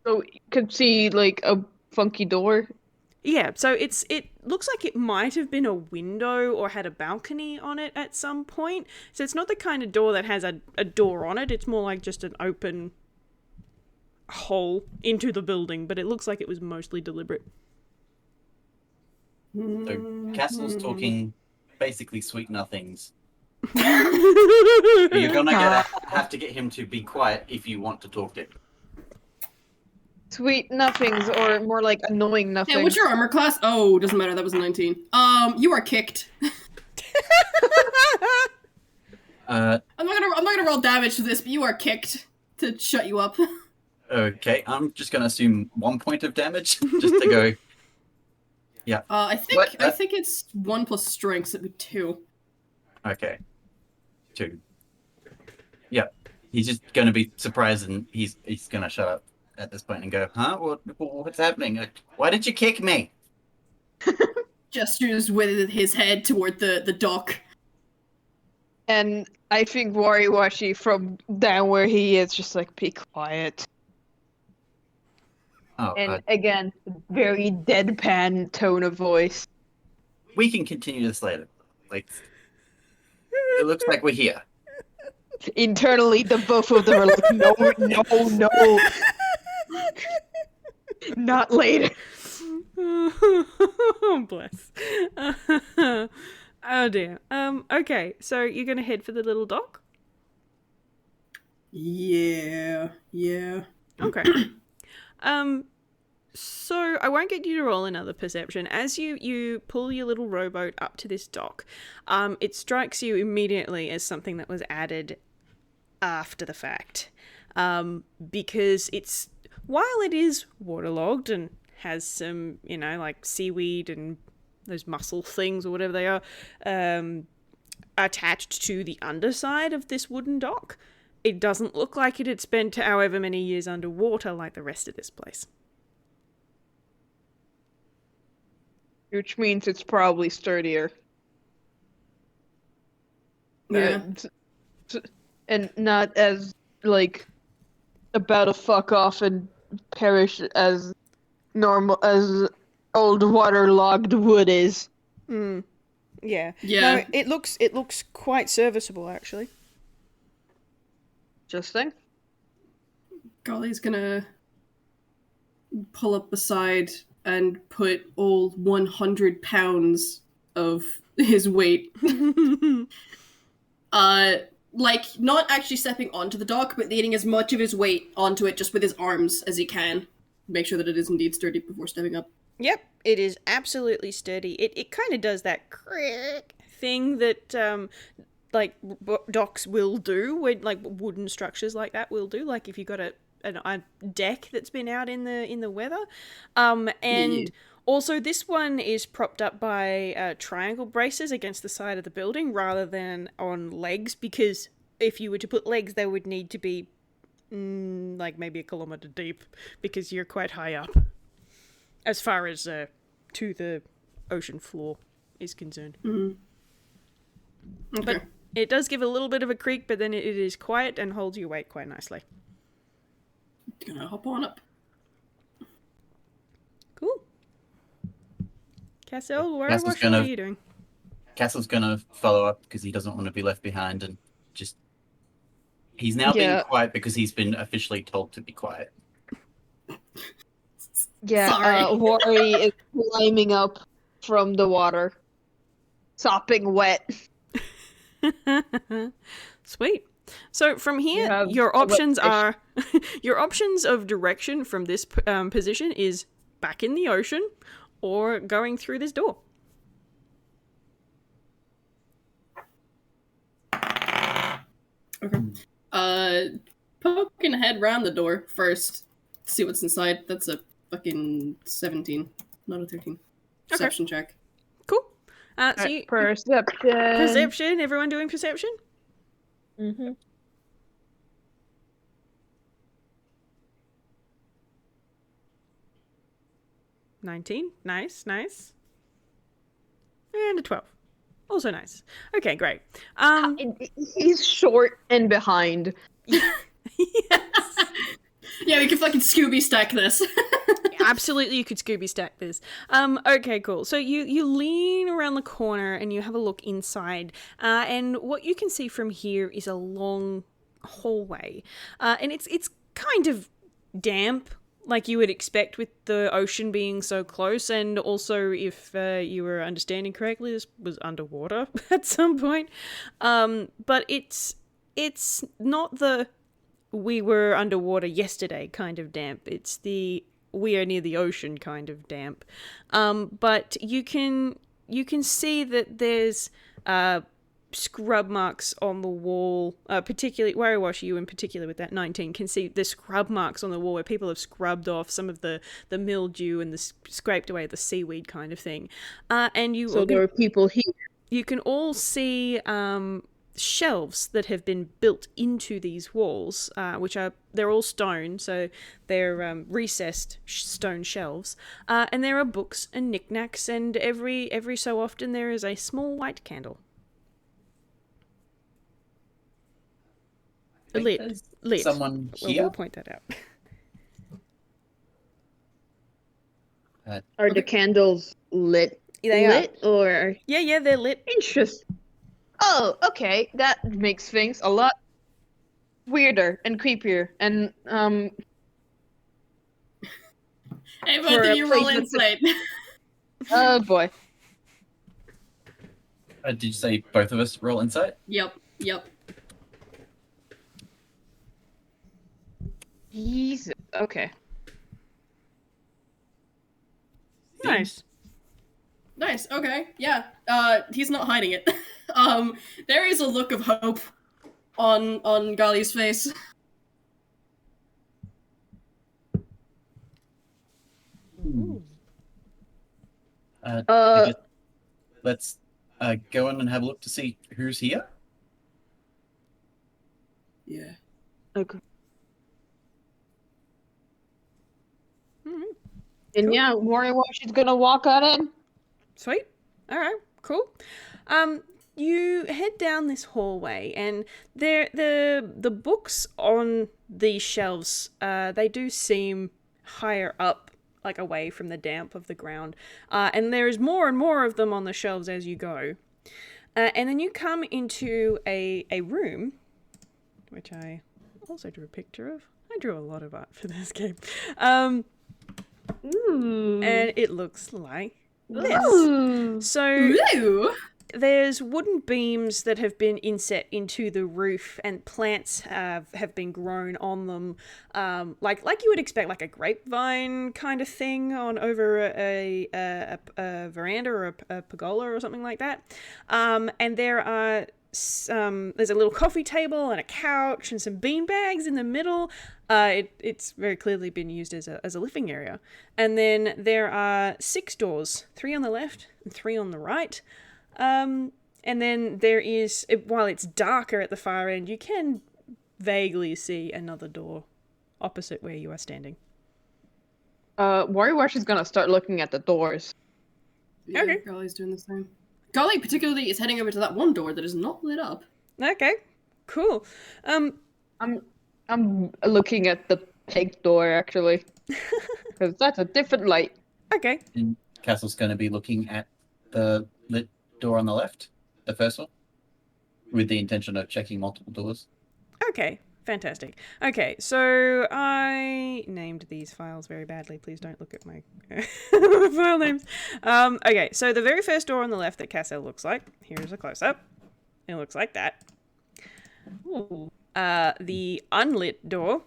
So you could see like a funky door. Yeah, so it looks like it might have been a window or had a balcony on it at some point. So it's not the kind of door that has a door on it. It's more like just an open hole into the building, but it looks like it was mostly deliberate. So Cassel's talking basically sweet nothings. You're gonna have to get him to be quiet if you want to talk to him. Sweet nothings, or more like annoying nothings. Yeah, what's your armor class? Oh, doesn't matter. That was a 19. You are kicked. I'm not gonna roll damage to this, but you are kicked to shut you up. Okay, I'm just gonna assume 1 point of damage just to go. Yeah. I think it's 1 plus strength, so it'd be 2. Okay. 2. Yeah. He's just gonna be surprised, and he's gonna shut up at this point and go, huh? What's happening? Why did you kick me? Gestures with his head toward the dock. And I think Wariwashi from down where he is just like, be quiet. Oh, And again, very deadpan tone of voice. we can continue this later. Like, it looks like we're here. Internally, the both of them are like, no. Not later. Oh, bless. Oh dear. Okay, so you're gonna head for the little dock? Yeah. Okay. So I won't get you to roll another perception. As you pull your little rowboat up to this dock, it strikes you immediately as something that was added after the fact. Because while it is waterlogged and has some, like seaweed and those mussel things or whatever they are, attached to the underside of this wooden dock, it doesn't look like it had spent however many years underwater like the rest of this place. Which means it's probably sturdier. Yeah. And not as, like, about to fuck off and perish as normal as old waterlogged wood is. Yeah. Yeah. No, it looks quite serviceable, actually. Interesting. Golly's gonna pull up beside and put all 100 pounds of his weight. Like, not actually stepping onto the dock, but leaning as much of his weight onto it just with his arms as he can. Make sure that it is indeed sturdy before stepping up. Yep, it is absolutely sturdy. It kind of does that crick thing that like docks will do, like wooden structures like that will do. Like if you've got a deck that's been out in the weather, and also this one is propped up by triangle braces against the side of the building rather than on legs, because if you were to put legs, they would need to be like maybe a kilometer deep, because you're quite high up as far as to the ocean floor is concerned. Okay. But it does give a little bit of a creak, but then it is quiet and holds your weight quite nicely. Gonna hop on up. Cool. Cassel, Cassel's what gonna- are you doing? Castle's gonna follow up because he doesn't want to be left behind, and just he's now being Yeah. quiet because he's been officially told to be quiet. Yeah, Sorry. Wari is climbing up from the water, sopping wet. Sweet. So from You here, have your a wet options fish. are your options of direction from this position is back in the ocean or going through this door. Okay. Poking head round the door first. See what's inside. That's a fucking 17, not a 13. Perception check. Cool. So you, Perception. perception. Everyone doing perception? Mm-hmm. 19. Nice. And a 12. Also nice. Okay, great. He's short and behind. Yes. Yeah, we can fucking Scooby stack this. Absolutely, you could Scooby stack this. Okay, cool. So you lean around the corner and you have a look inside, and what you can see from here is a long hallway, and it's kind of damp, like you would expect with the ocean being so close, and also if you were understanding correctly, this was underwater at some point. But it's not the we were underwater yesterday kind of damp. It's the we are near the ocean kind of damp. But you can see that there's scrub marks on the wall, particularly Wariwashi, you in particular with that 19 can see the scrub marks on the wall where people have scrubbed off some of the mildew and scraped away the seaweed kind of thing. And you So there are people here. you can all see shelves that have been built into these walls, which they're all stone, so they're recessed stone shelves, and there are books and knickknacks, and every so often there is a small white candle. Lit. Someone Well, here. we'll point that out. Are the candles lit? They lit or Yeah, they're lit. interesting? Oh, okay. That makes things a lot weirder and creepier. And Hey, For both a of you roll place insight. oh boy. Did you say both of us roll insight? Yep. Jesus. Okay. Nice. Nice. Okay. Yeah. He's not hiding it. There is a look of hope on Gali's face. I guess let's go in and have a look to see who's here. Yeah. Okay. Mhm. And Cool. yeah, Wariwashi's gonna walk on in. Sweet. All right. Cool. You head down this hallway, and the books on these shelves, they do seem higher up, like away from the damp of the ground, and there is more and more of them on the shelves as you go, and then you come into a room, which I also drew a picture of. I drew a lot of art for this game, Ooh. and it looks like this. Ooh. So Ooh. there's wooden beams that have been inset into the roof, and plants have been grown on them, like you would expect, like a grapevine kind of thing on over a veranda or a pergola or something like that. And there are there's a little coffee table and a couch and some bean bags in the middle. It's very clearly been used as a living area. And then there are 6 doors, 3 on the left and 3 on the right. And then there is, while it's darker at the far end, you can vaguely see another door opposite where you are standing. Wariwashi is gonna start looking at the doors. Yeah, Okay. Gali's doing the same. Gali particularly is heading over to that one door that is not lit up. Okay, cool. I'm looking at the pink door actually, because that's a different light. Okay. And Castle's going to be looking at the lit door on the left, the first one, with the intention of checking multiple doors. Okay, fantastic. Okay, so I named these files very badly. Please don't look at my file names. Okay, so the very first door on the left that Cassel looks like, here's a close-up. It looks like that. Ooh. The unlit door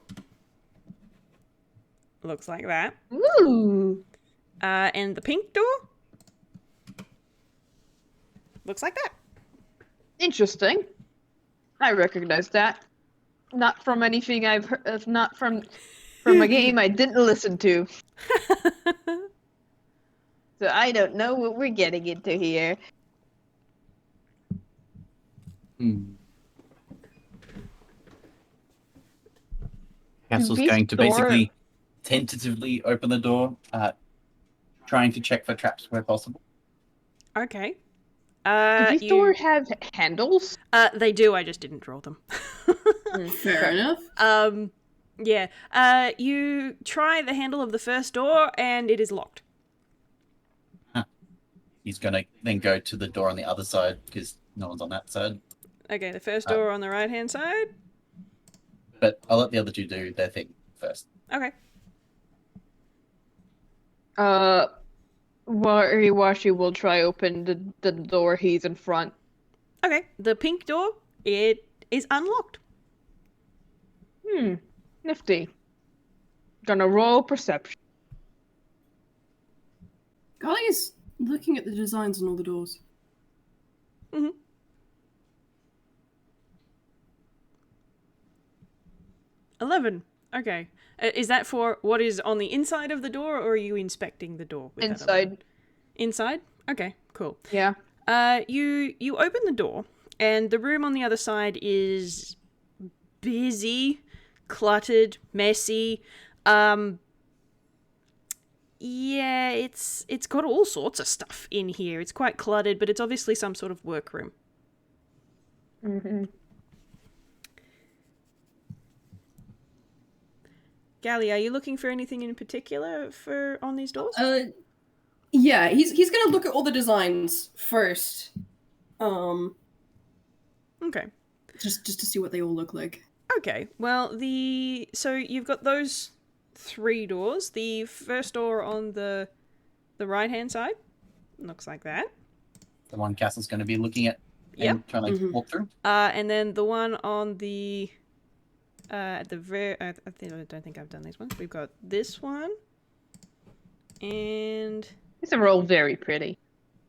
looks like that. Ooh. And the pink door looks like that. Interesting. I recognize that. Not from anything I've heard, not from a game I didn't listen to. So I don't know what we're getting into here. Castle's This going to door- basically tentatively open the door, trying to check for traps where possible. Okay. Do these doors have handles? They do, I just didn't draw them. Fair enough. Yeah. You try the handle of the first door and it is locked. He's going to then go to the door on the other side because no one's on that side. Okay, the first door on the right-hand side. But I'll let the other two do their thing first. Okay. Wariwashi will try open the door he's in front. Okay, the pink door, it is unlocked. Nifty. Gonna roll perception. Gali is looking at the designs on all the doors. 11. Okay. Is that for what is on the inside of the door, or are you inspecting the door? With that other one? Inside. Inside? Okay, cool. Yeah. You open the door, and the room on the other side is busy, cluttered, messy. Yeah, it's got all sorts of stuff in here. It's quite cluttered, but it's obviously some sort of workroom. Mm-hmm. Gali, are you looking for anything in particular for on these doors? Yeah, he's gonna look at all the designs first. Okay. Just to see what they all look like. Okay. Well, so you've got those 3 doors. The first door on the right-hand side looks like that. The one Castle's going to be looking at and trying to walk through. And then the one on the at the very I don't think I've done these ones. We've got this one, and These are all very pretty.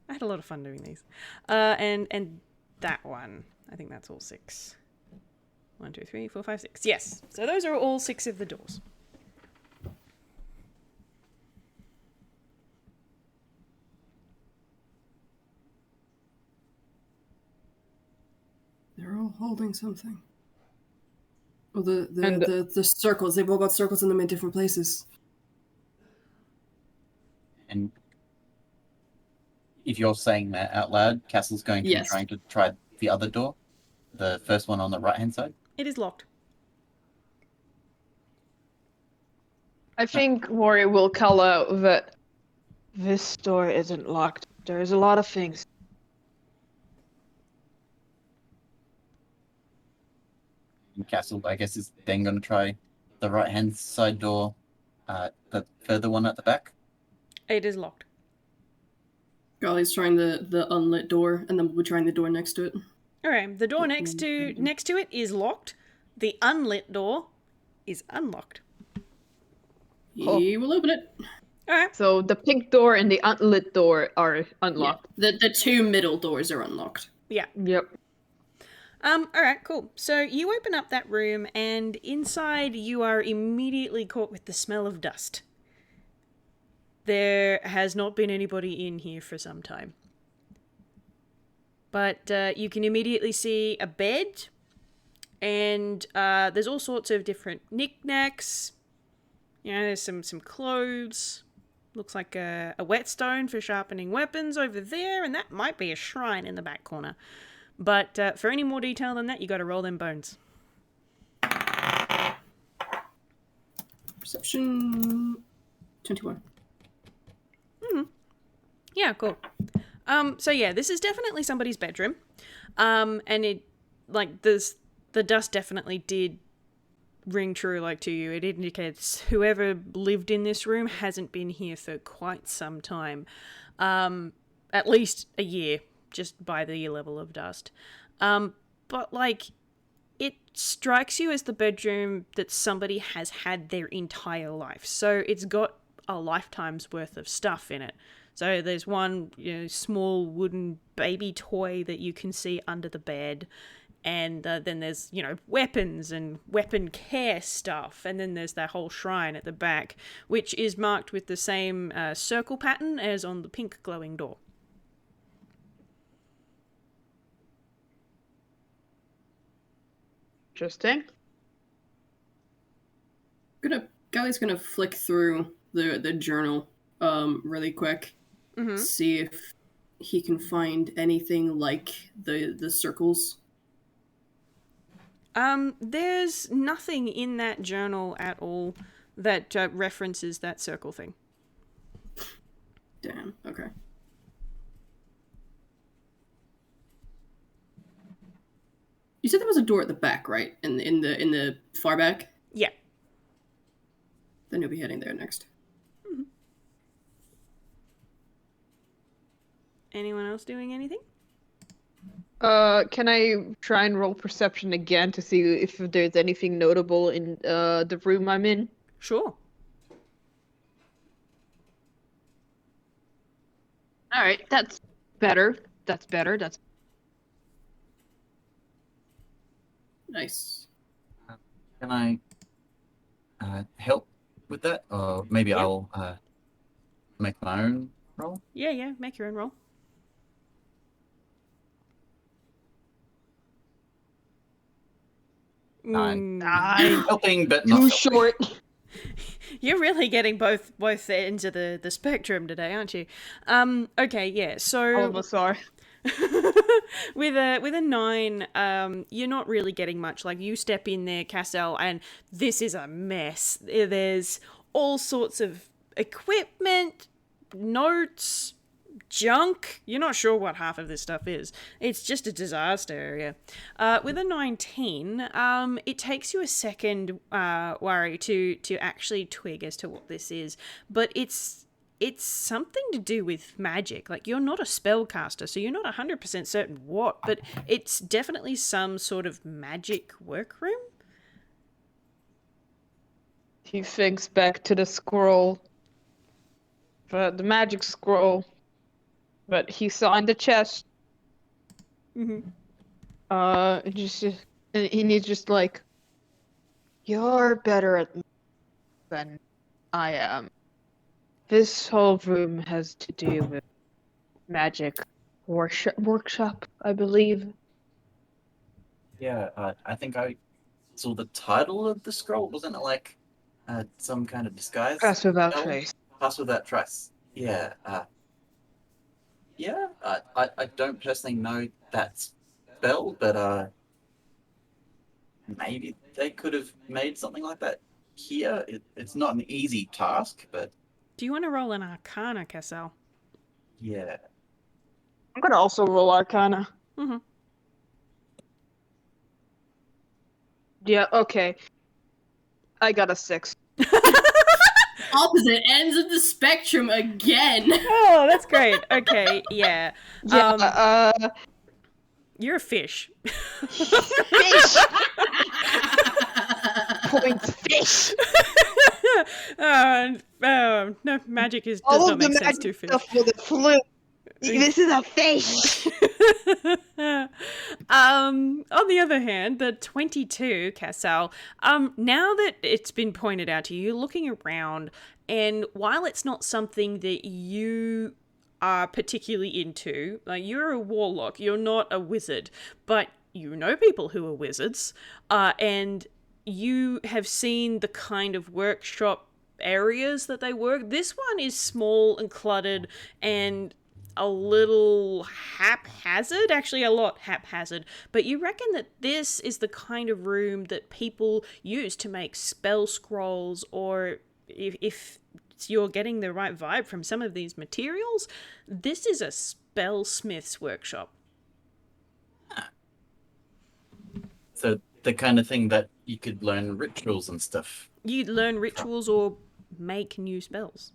I had a lot of fun doing these. And that one. I think that's all 6. 1, 2, 3, 4, 5, 6. Yes. So those are all 6 of the doors. They're all holding something. Well, the circles, they've all got circles in them in different places. And if you're saying that out loud, Castle's going to be trying to try the other door, the first one on the right-hand side. It is locked. I think Wari will call out that this door isn't locked. There's a lot of things. And Castle, I guess, is then going to try the right-hand side door, the further one at the back. It is locked. Gali's trying the unlit door, and then we're trying the door next to it. Okay, the door next to it is locked. The unlit door is unlocked. He will open it. Alright. So the pink door and the unlit door are unlocked. The 2 middle doors are unlocked. Yeah. Yep. All right, cool. So you open up that room, and inside you are immediately caught with the smell of dust. There has not been anybody in here for some time. But you can immediately see a bed, and there's all sorts of different knickknacks. You know, there's some clothes. Looks like a whetstone for sharpening weapons over there, and that might be a shrine in the back corner. But for any more detail than that, you got to roll them bones. Perception 21. Yeah, cool. So yeah, this is definitely somebody's bedroom. And it, like, the dust definitely did ring true, like, to you. It indicates whoever lived in this room hasn't been here for quite some time. At least a year, just by the level of dust. But, like, it strikes you as the bedroom that somebody has had their entire life. So it's got a lifetime's worth of stuff in it. So there's one, small wooden baby toy that you can see under the bed. And then there's, weapons and weapon care stuff. And then there's that whole shrine at the back, which is marked with the same circle pattern as on the pink glowing door. Interesting. Gali's gonna flick through the journal really quick. Mm-hmm. See if he can find anything like the circles. There's nothing in that journal at all that references that circle thing. Damn. Okay. You said there was a door at the back, right? In the far back. Yeah. Then you'll be heading there next. Mm-hmm. Anyone else doing anything? Can I try and roll perception again to see if there's anything notable in the room I'm in? Sure. Alright, that's better. That's better. That's Nice. Can I help with that? Or maybe Yeah. I'll make my own roll? Yeah, make your own roll. Nine. I'm Helping, but too not helping. short. You're really getting both ends of the spectrum today, aren't you? Okay, yeah. All So of us are. with a 9, you're not really getting much. Like, you step in there, Cassel, and this is a mess. There's all sorts of equipment, notes, junk. You're not sure what half of this stuff is. It's just a disaster area. With a 19, it takes you a second, Wari, to actually twig as to what this is. But it's something to do with magic. Like, you're not a spellcaster, so you're not 100% certain what, but it's definitely some sort of magic workroom. He thinks back to the scroll. The magic scroll. But he saw in the chest. Mm-hmm. And he's just like, you're better at than I am. This whole room has to do with magic workshop, I believe. Yeah, I think I saw the title of the scroll. Wasn't it like some kind of disguise? Pass without spell? trace. Pass without trace. Yeah. I don't personally know that spell, but maybe they could have made something like that here. It's not an easy task, but Do you want to roll an Arcana, Cassel? yeah. I'm gonna also roll Arcana. Mm-hmm. Yeah, okay. I got a 6. Opposite ends of the spectrum again. Oh, that's great. Okay, yeah. Yeah, You're a fish. fish! Points fish! No, magic does All not of the make sense to magic fish. stuff with a flute. This is a fish! On the other hand, the 22, Cassel, now that it's been pointed out to you, you're looking around, and while it's not something that you are particularly into, like, you're a warlock, you're not a wizard, but you know people who are wizards, and you have seen the kind of workshop areas that they work. This one is small and cluttered and a little haphazard, actually a lot haphazard, but you reckon that this is the kind of room that people use to make spell scrolls, or if you're getting the right vibe from some of these materials, this is a spellsmith's workshop. So the kind of thing that you could learn rituals and stuff. You'd learn rituals or make new spells,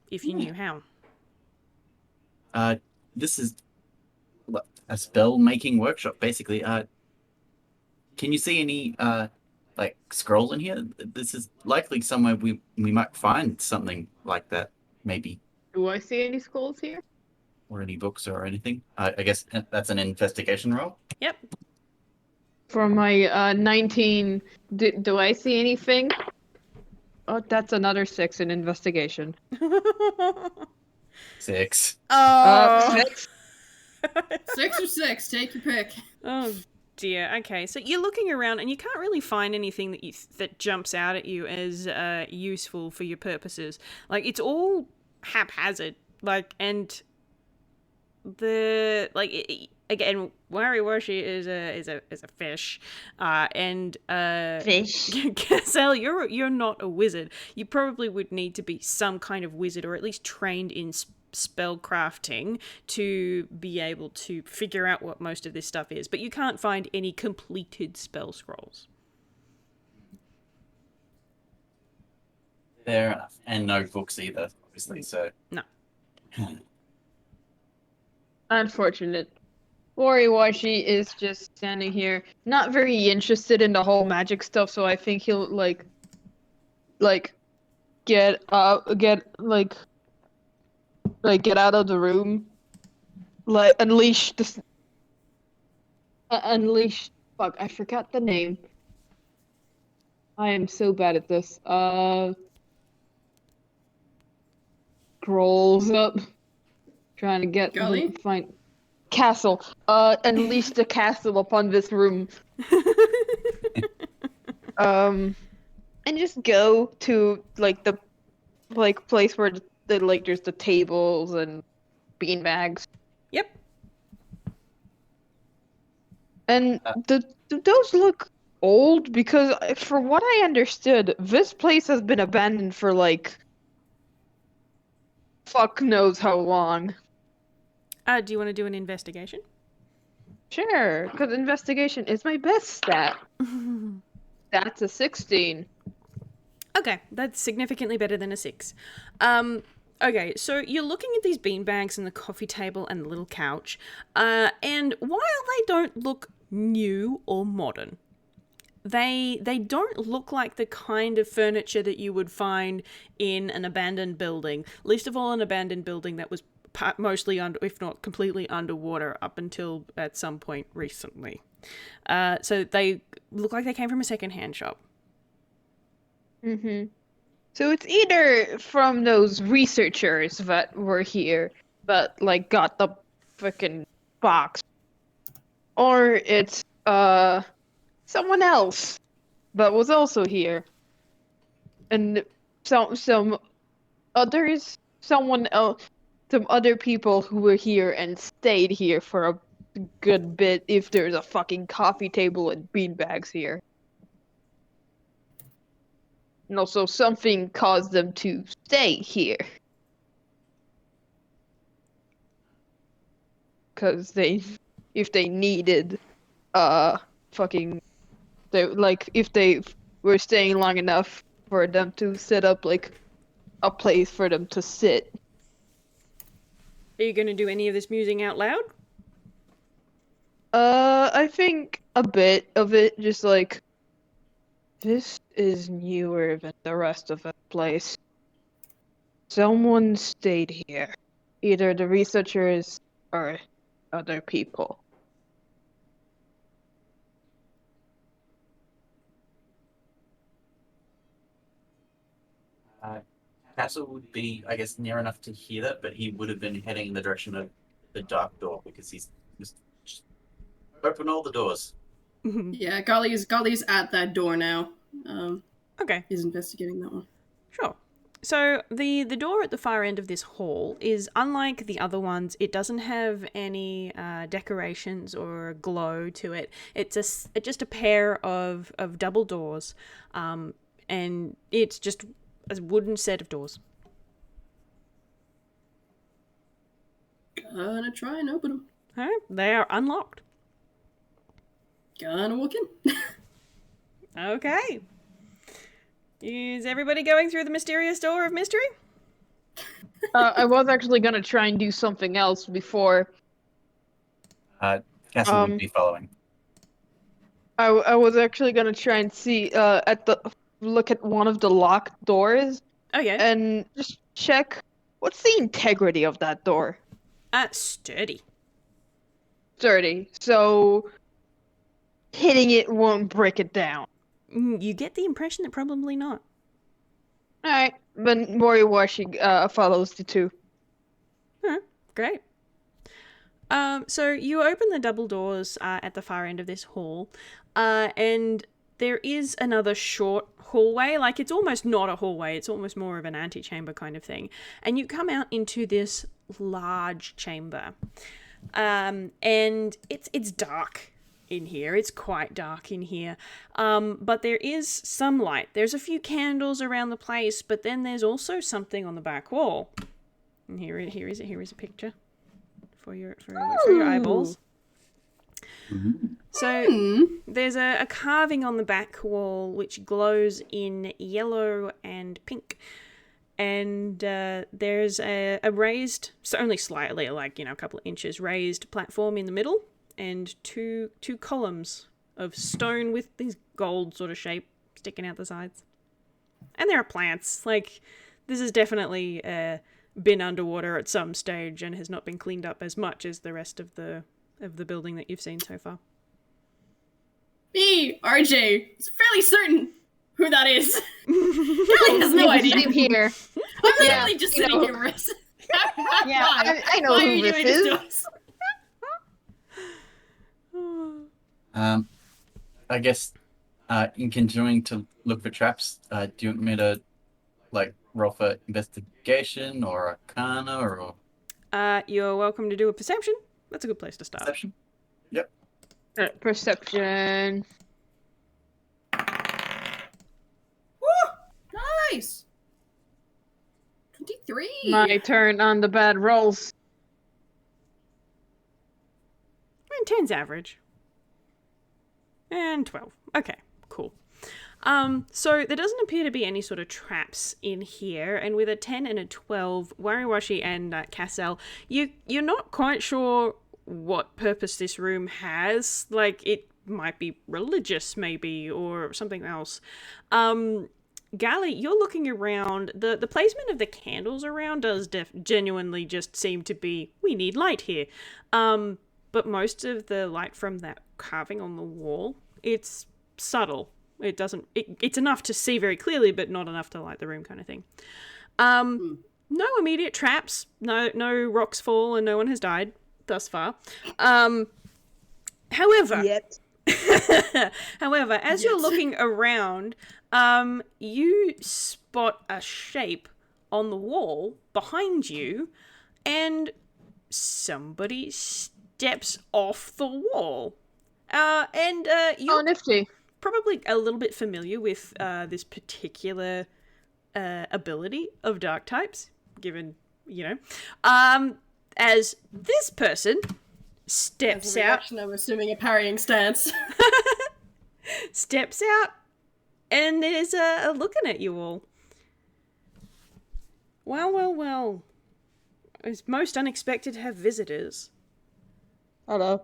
if you knew how. This is a spell making workshop, basically. Can you see any like scrolls in here? This is likely somewhere we might find something like that, maybe. Do I see any skulls here? Or any books or anything. I guess that's an investigation roll. Yep. For my 19, do I see anything? Oh, that's another 6 in investigation. 6. Oh. 6? 6 or 6, take your pick. Oh dear. Okay, so you're looking around and you can't really find anything that jumps out at you as useful for your purposes. Like, it's all haphazard. Like, and again, Wariwashi is a fish, and Fish. Cassel, you're not a wizard. You probably would need to be some kind of wizard, or at least trained in spell crafting, to be able to figure out what most of this stuff is. But you can't find any completed spell scrolls. Fair enough. And no books either, obviously. So No. Unfortunate. Wariwashi is just standing here, not very interested in the whole magic stuff, so I think he'll get out of the room, like unleash. Fuck, I forgot the name. I am so bad at this. Scrolls up. Trying to get Gali? find Cassel. Unleash the castle upon this room. And just go to the place where there's the tables and beanbags. Yep. And those look old, because for what I understood, this place has been abandoned for fuck knows how long. Do you want to do an investigation? Sure, because investigation is my best stat. That's a 16. Okay, that's significantly better than a 6. Okay, so you're looking at these beanbags and the coffee table and the little couch, and while they don't look new or modern, they don't look like the kind of furniture that you would find in an abandoned building, least of all an abandoned building that was mostly if not completely underwater up until at some point recently. So they look like they came from a secondhand shop. Mm-hmm. So it's either from those researchers that were here, but got the frickin' box, or it's someone else that was also here, and some others, someone else. Some other people who were here and stayed here for a good bit, if there's a fucking coffee table and beanbags here. And also something caused them to stay here. Because if they needed, if they were staying long enough for them to set up, a place for them to sit. Are you going to do any of this musing out loud? I think a bit of it, just this is newer than the rest of the place. Someone stayed here. Either the researchers or other people. Cassel would be, I guess, near enough to hear that, but he would have been heading in the direction of the dark door because he's just open all the doors. Yeah, Gali is at that door now. Okay. He's investigating that one. Sure. So the door at the far end of this hall is unlike the other ones. It doesn't have any decorations or glow to it. It's just a pair of double doors, and it's just a wooden set of doors. Gonna try and open them. All right, they are unlocked. Gonna walk in. Okay. Is everybody going through the mysterious door of mystery? I was actually gonna try and do something else before. Cassel would be following. I was actually gonna try and see look at one of the locked doors Oh yeah. and just check what's the integrity of that door. Sturdy. Sturdy. So hitting it won't break it down. You get the impression that probably not. Alright, but Wariwashi follows the two. Great. So you open the double doors at the far end of this hall, and there is another short hallway. Like, it's almost not a hallway, it's almost more of an antechamber kind of thing. And you come out into this large chamber. And it's dark in here. It's quite dark in here. But there is some light. There's a few candles around the place, but then there's also something on the back wall. And here is a picture for your eyeballs. So there's a carving on the back wall which glows in yellow and pink. And there's a raised, so only slightly, like, a couple of inches raised platform in the middle, and two columns of stone with these gold sort of shape sticking out the sides. And there are plants. Like, this has definitely been underwater at some stage and has not been cleaned up as much as the rest of the building that you've seen so far. Me, RJ, is fairly certain who that is. Kelly has no idea. Same here. I'm literally just sitting here, Riss. Yeah, Why? I know Why are who you this doing this to is. us? I guess in continuing to look for traps, do you want me to roll for investigation or arcana or You're welcome to do a perception. That's a good place to start. perception? Yep. Perception. Woo! Nice! 23! My turn on the bad rolls. And 10's average. And 12. Okay, cool. So there doesn't appear to be any sort of traps in here, and with a 10 and a 12, Wariwashi and Cassel, you're not quite sure what purpose this room has. Like, it might be religious, maybe, or something else. Gali, you're looking around. The placement of the candles around does genuinely just seem to be, we need light here. But most of the light from that carving on the wall, it's subtle. It doesn't. It's enough to see very clearly, but not enough to light the room, kind of thing. No immediate traps. No rocks fall, and no one has died thus far. However, Yet. however, as you're looking around, you spot a shape on the wall behind you, and somebody steps off the wall. You're Nifty. probably a little bit familiar with this particular ability of dark types, given, as this person steps As a out. reaction, I'm assuming a parrying stance. Steps out and is looking at you all. Well. It's most unexpected to have visitors. Hello.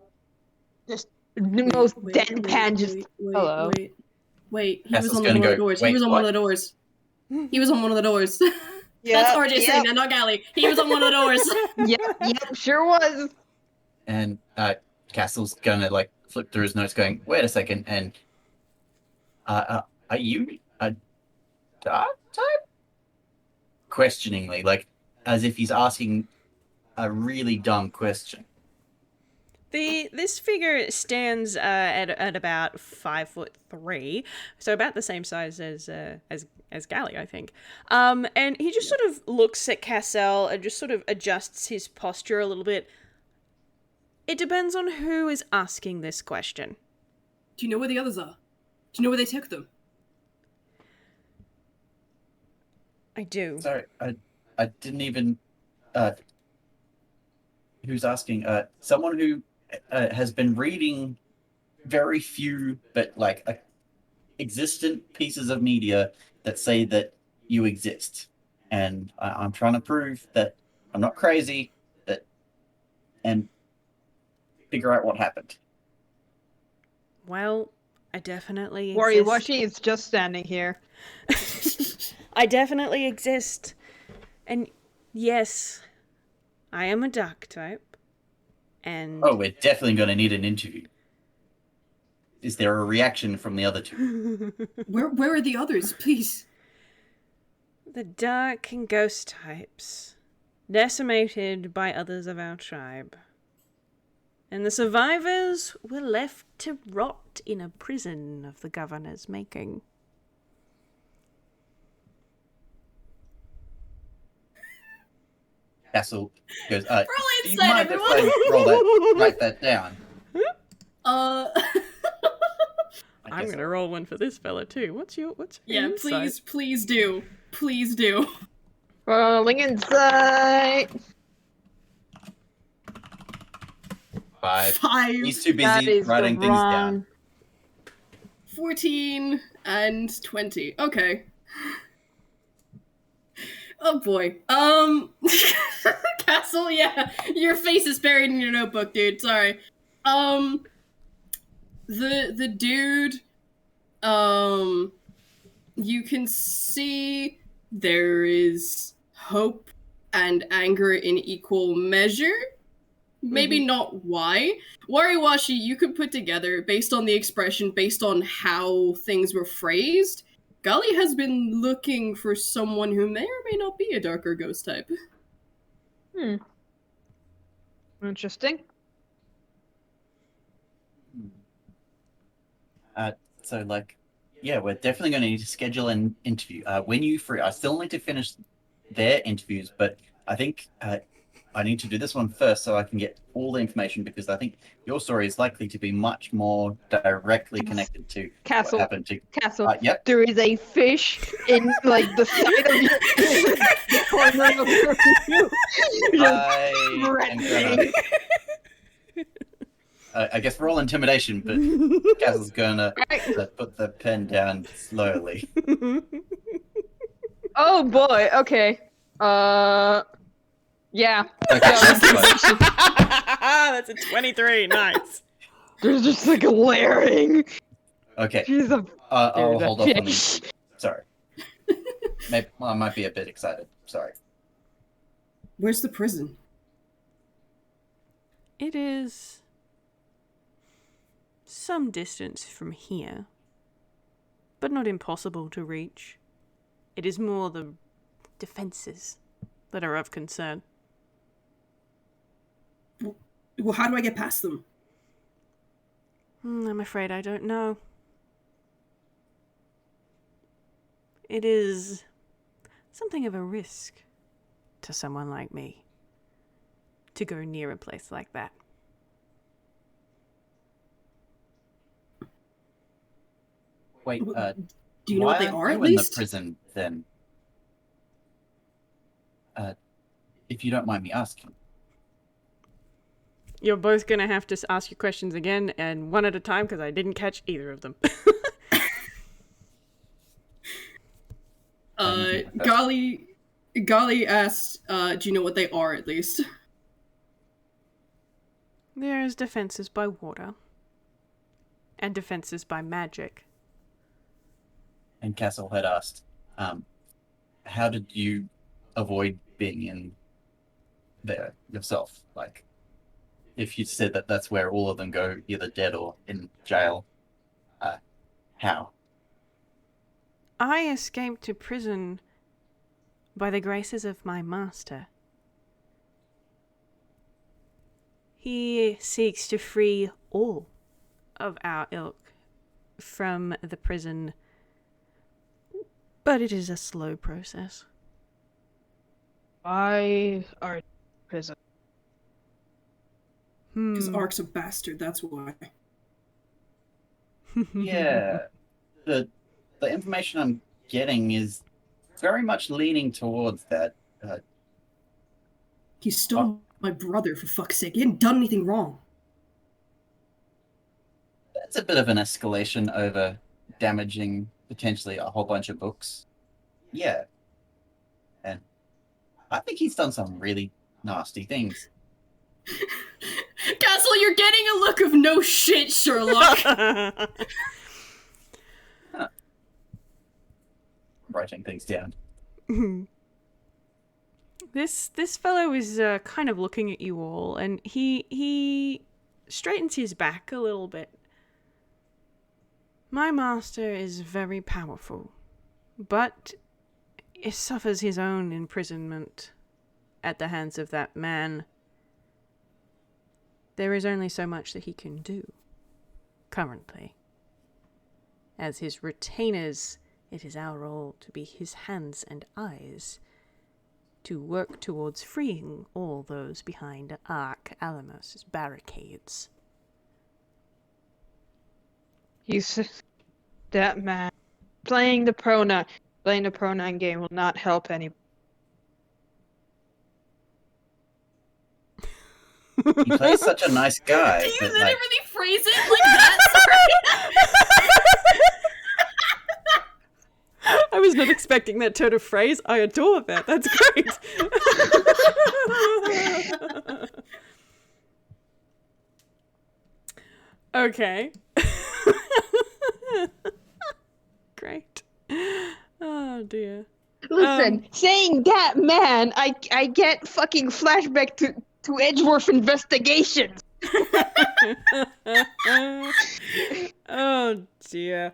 Just the most deadpan, just hello. Wait. He Cassel's was on gonna one of the go, doors. "Wait, He was on what?" one of the doors. He was on one of the doors. Yeah, That's RJ saying that, not Gali. He was on one of the doors. Yep, sure was. And Cassel's gonna flip through his notes, going, "Wait a second." And are you a dark type questioningly, like as if he's asking a really dumb question. This figure stands at about 5'3", so about the same size as Gali, I think. And he just sort of looks at Cassel and just sort of adjusts his posture a little bit. It depends on who is asking this question. Do you know where the others are? Do you know where they took them? I do. Sorry, I didn't even. Who's asking? Someone who has been reading very few, but like existent pieces of media that say that you exist, and I'm trying to prove that I'm not crazy. And figure out what happened. Well, I definitely exist. Wariwashi is just standing here. I definitely exist. And yes, I am a dark type. And Oh, we're definitely going to need an interview. Is there a reaction from the other two? Where are the others, please? the dark and ghost types, decimated by others of our tribe. And the survivors were left to rot in a prison of the governor's making. Cassel goes, Roll do you insight, mind if everyone! I roll that, write that down? I'm going to roll one for this fella too. What's your Yeah, insight? please do. Please do. Rolling insight. 5. 5, He's too That busy is writing the things wrong. down. 14, and 20. Okay. Oh boy. Cassel, yeah. Your face is buried in your notebook, dude. Sorry. The dude, you can see there is hope and anger in equal measure. Maybe not why. Wariwashi, you could put together, based on the expression, based on how things were phrased, Gali has been looking for someone who may or may not be a darker ghost type. Interesting. So, yeah, we're definitely going to need to schedule an interview. When you free, I still need to finish their interviews, but I think I need to do this one first so I can get all the information, because I think your story is likely to be much more directly connected to Castle. what happened to. Castle. Yep. There is a fish in the side of the corner of your view. I am gonna, I guess roll intimidation, but Cassel's gonna put the pen down slowly. Oh boy. Okay. Yeah. Okay, that's fine. That's a 23. Nice. There's just like a glaring. Okay, She's a I'll there's a hold off on fish. the. Sorry. Maybe, I might be a bit excited. Sorry. Where's the prison? It is some distance from here, but not impossible to reach. It is more the defenses that are of concern. Well, how do I get past them? I'm afraid I don't know. It is something of a risk to someone like me to go near a place like that. Wait, Do you know what they why are, you at in least? the prison then? If you don't mind me asking. You're both going to have to ask your questions again, and one at a time, because I didn't catch either of them. Gali asked, do you know what they are, at least? There is defenses by water, and defenses by magic. And Cassel had asked, how did you avoid being in there yourself? Like, if you said that that's where all of them go, either dead or in jail, how? I escaped to prison by the graces of my master, he seeks to free all of our ilk from the prison, but it is a slow process. Why are prison? Because Ark's a bastard, that's why. Yeah. The information I'm getting is very much leaning towards that. He stole my brother, for fuck's sake. He hadn't done anything wrong. That's a bit of an escalation over damaging potentially a whole bunch of books. Yeah. And I think he's done some really nasty things. Cassel, you're getting a look of no shit, Sherlock. Writing things down. This fellow is kind of looking at you all, and he straightens his back a little bit. My master is very powerful, but he suffers his own imprisonment at the hands of that man. There is only so much that he can do, currently. As his retainers, it is our role to be his hands and eyes, to work towards freeing all those behind Ark Alamos's barricades. That man. Playing the pronoun game will not help anybody. He plays such a nice guy. Do you that, literally phrase it like that? Sorry. I was not expecting that turn of phrase. I adore that. That's great. Okay. Great. Oh dear. Listen, saying that man, I get fucking flashback to Edgeworth investigations. Oh dear.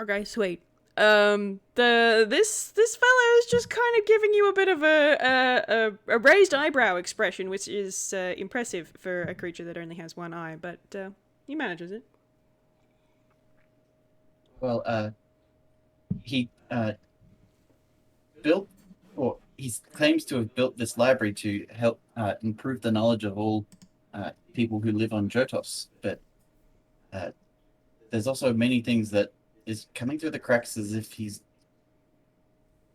Okay, sweet. This fellow is just kind of giving you a bit of a raised eyebrow expression, which is impressive for a creature that only has one eye, but he manages it. Well, he built, or he claims to have built this library to help improve the knowledge of all people who live on Jotos, but there's also many things that is coming through the cracks as if he's,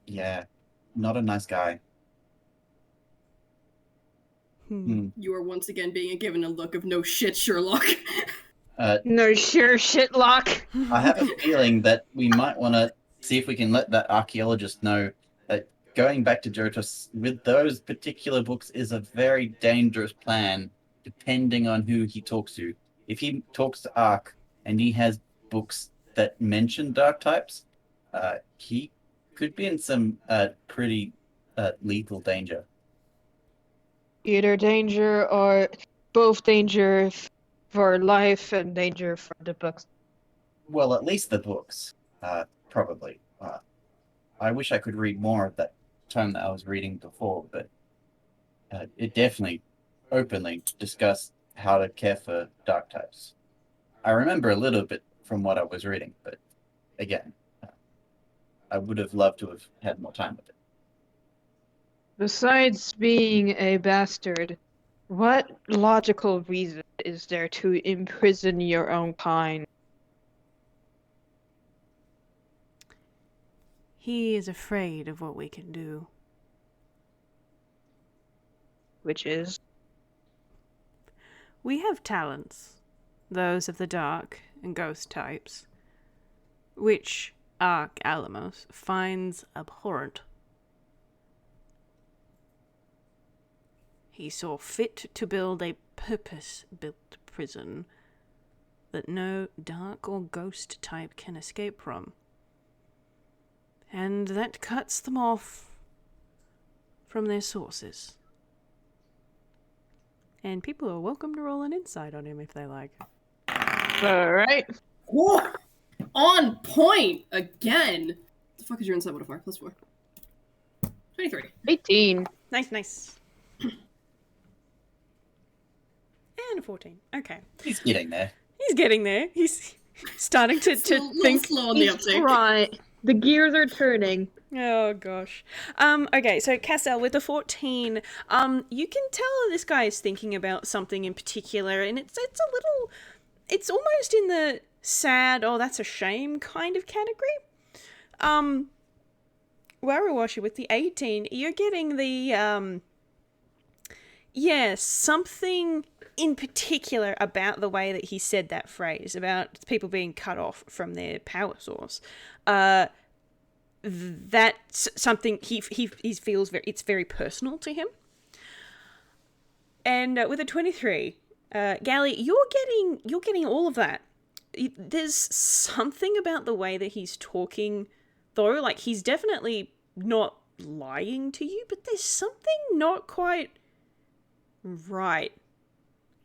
not a nice guy. You are once again being given a look of no shit, Sherlock. No sure shitlock. I have a feeling that we might want to see if we can let that archaeologist know that going back to Jotos with those particular books is a very dangerous plan, depending on who he talks to. If he talks to Ark and he has books that mention dark types, he could be in some pretty lethal danger. Either danger or both danger for life and danger for the books. Well, at least the books, probably. I wish I could read more of that tome that I was reading before, but it definitely openly discussed how to care for dark types. I remember a little bit from what I was reading, but again, I would have loved to have had more time with it. Besides being a bastard, what logical reason is there to imprison your own kind? He is afraid of what we can do. Which is? We have talents, those of the dark and ghost types, which Ark Alamos finds abhorrent. He saw fit to build a purpose-built prison that no dark or ghost type can escape from. And that cuts them off from their sources. And people are welcome to roll an insight on him if they like. Alright. Whoa! On point! Again! The fuck is your insight modifier? +4. 23. 18. Nice. And a 14. Okay. He's getting there. He's getting there. He's starting to Little think. slow on the He's uptake. right. The gears are turning. Oh gosh. Okay, so Cassel with the 14, you can tell this guy is thinking about something in particular, and it's a little, it's almost in the sad, oh that's a shame kind of category. Wariwashi with the 18, you're getting the something in particular about the way that he said that phrase about people being cut off from their power source. That's something he feels it's very personal to him. And with a 23, Gali, you're getting all of that. There's something about the way that he's talking, though. Like, he's definitely not lying to you, but there's something not quite right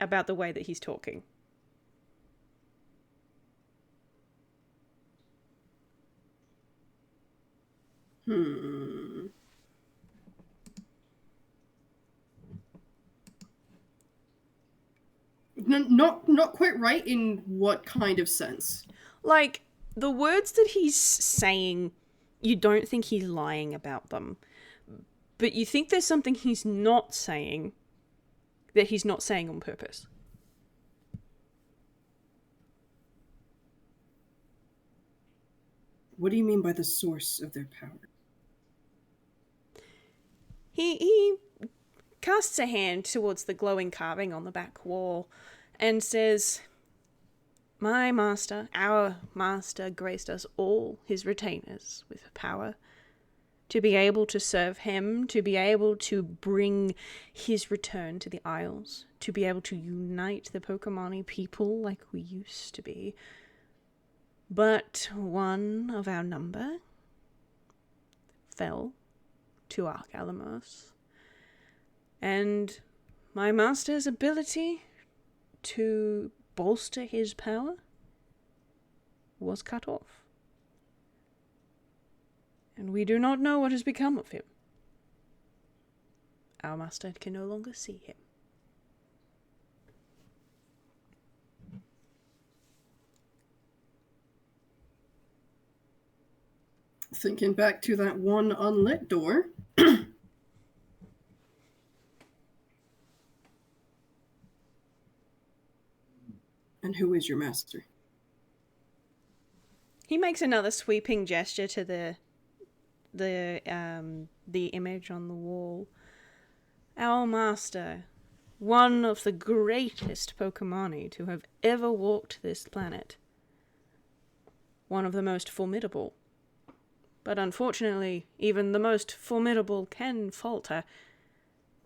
about the way that he's talking. Not quite right in what kind of sense? Like, the words that he's saying, you don't think he's lying about them, but you think there's something he's not saying that he's not saying on purpose. What do you mean by the source of their power? He casts a hand towards the glowing carving on the back wall and says, "My master, our master, graced us all, his retainers, with power to be able to serve him, to be able to bring his return to the Isles, to be able to unite the Pokemani people like we used to be. But one of our number fell to Alamos, and my master's ability to bolster his power was cut off. And we do not know what has become of him. Our master can no longer see him." Thinking back to that one unlit door. And who is your master? He makes another sweeping gesture to the image on the wall. "Our master, one of the greatest Pokemani to have ever walked this planet. One of the most formidable. But unfortunately, even the most formidable can falter,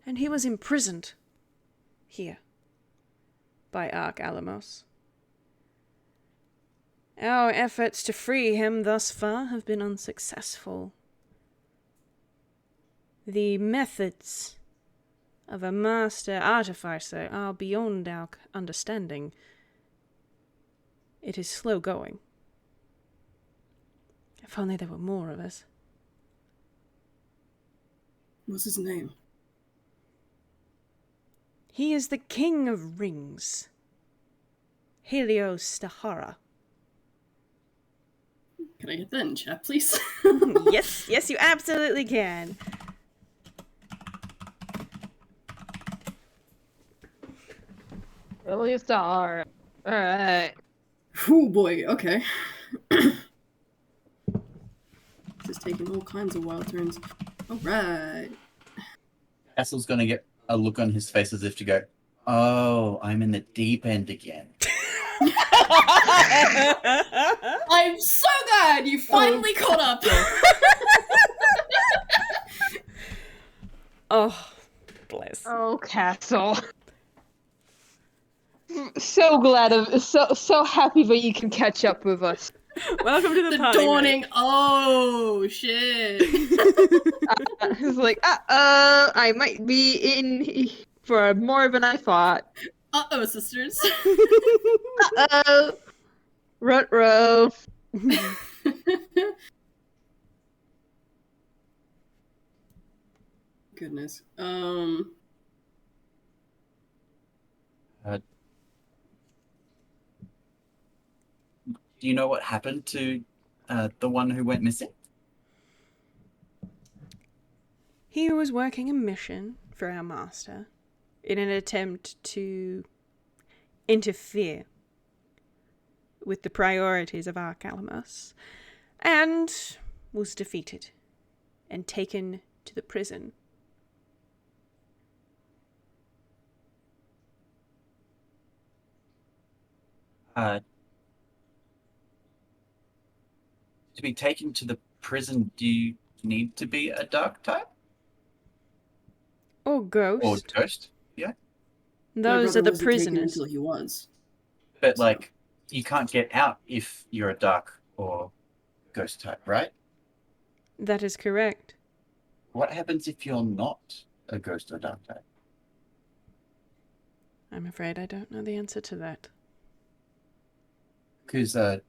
and he was imprisoned here by Alamos. Our efforts to free him thus far have been unsuccessful. The methods of a master artificer are beyond our understanding. It is slow going. If only there were more of us." What's his name? "He is the King of Rings. Heliostahara." Can I get that in chat, please? Yes, you absolutely can. Really a star. Alright. Oh boy, okay. This is taking all kinds of wild turns. Alright. Cassel's gonna get a look on his face as if to go, "Oh, I'm in the deep end again." I'm so glad you finally caught up! Oh, bless. Oh, Cassel. So glad so happy that you can catch up with us. Welcome to the The party. dawning. Oh, shit. It's like, I might be in for more than I thought. Uh-oh, sisters. Uh-oh. Ruh-roh. goodness. Do you know what happened to the one who went missing? He was working a mission for our master in an attempt to interfere with the priorities of our Calamus, and was defeated and taken to the prison. To be taken to the prison, do you need to be a dark type? Or ghost. Or ghost? Yeah. Those are the prisoners. Until he was. But, like, you can't get out if you're a dark or ghost type, right? That is correct. What happens if you're not a ghost or dark type? I'm afraid I don't know the answer to that. Because, and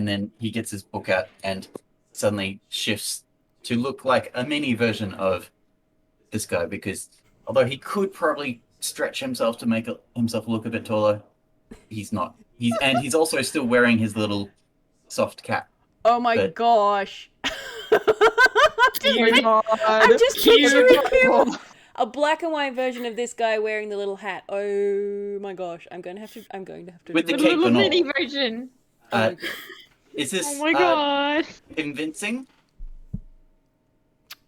then he gets his book out and suddenly shifts to look like a mini version of this guy, because although he could probably stretch himself to make himself look a bit taller, he's not. He's also still wearing his little soft cap. Oh my gosh. Dear God. I'm just Dear picturing God. him. A black and white version of this guy wearing the little hat. Oh my gosh. I'm going to have to With the The cape little and all. mini version. Is this Oh my God. convincing?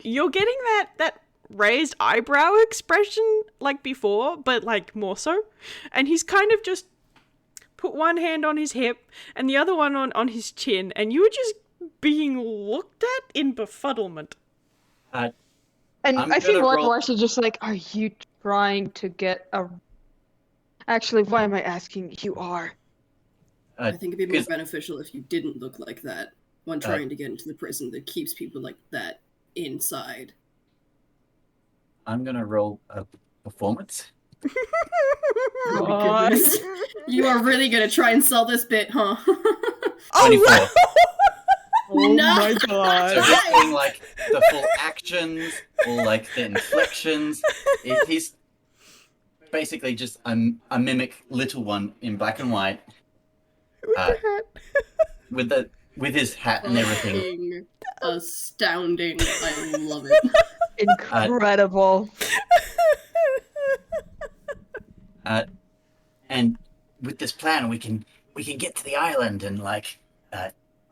You're getting that raised eyebrow expression like before, but like more so. And he's kind of just put one hand on his hip and the other one on his chin, and you were just being looked at in befuddlement. And I'm I think gonna roll- Wariwashi just like, are you trying to get a... Actually, why am I asking? You are. I think it'd be more 'cause- beneficial if you didn't look like that when trying to get into the prison that keeps people like that inside. I'm gonna roll a performance. Oh my goodness. You are really gonna try and sell this bit, huh? 24. Oh No. my So God. he's doing like the full actions or like the inflections. He's basically just a mimic little one in black and white with his hat and everything. Fucking astounding. I love it. Incredible. And with this plan, we can get to the island and like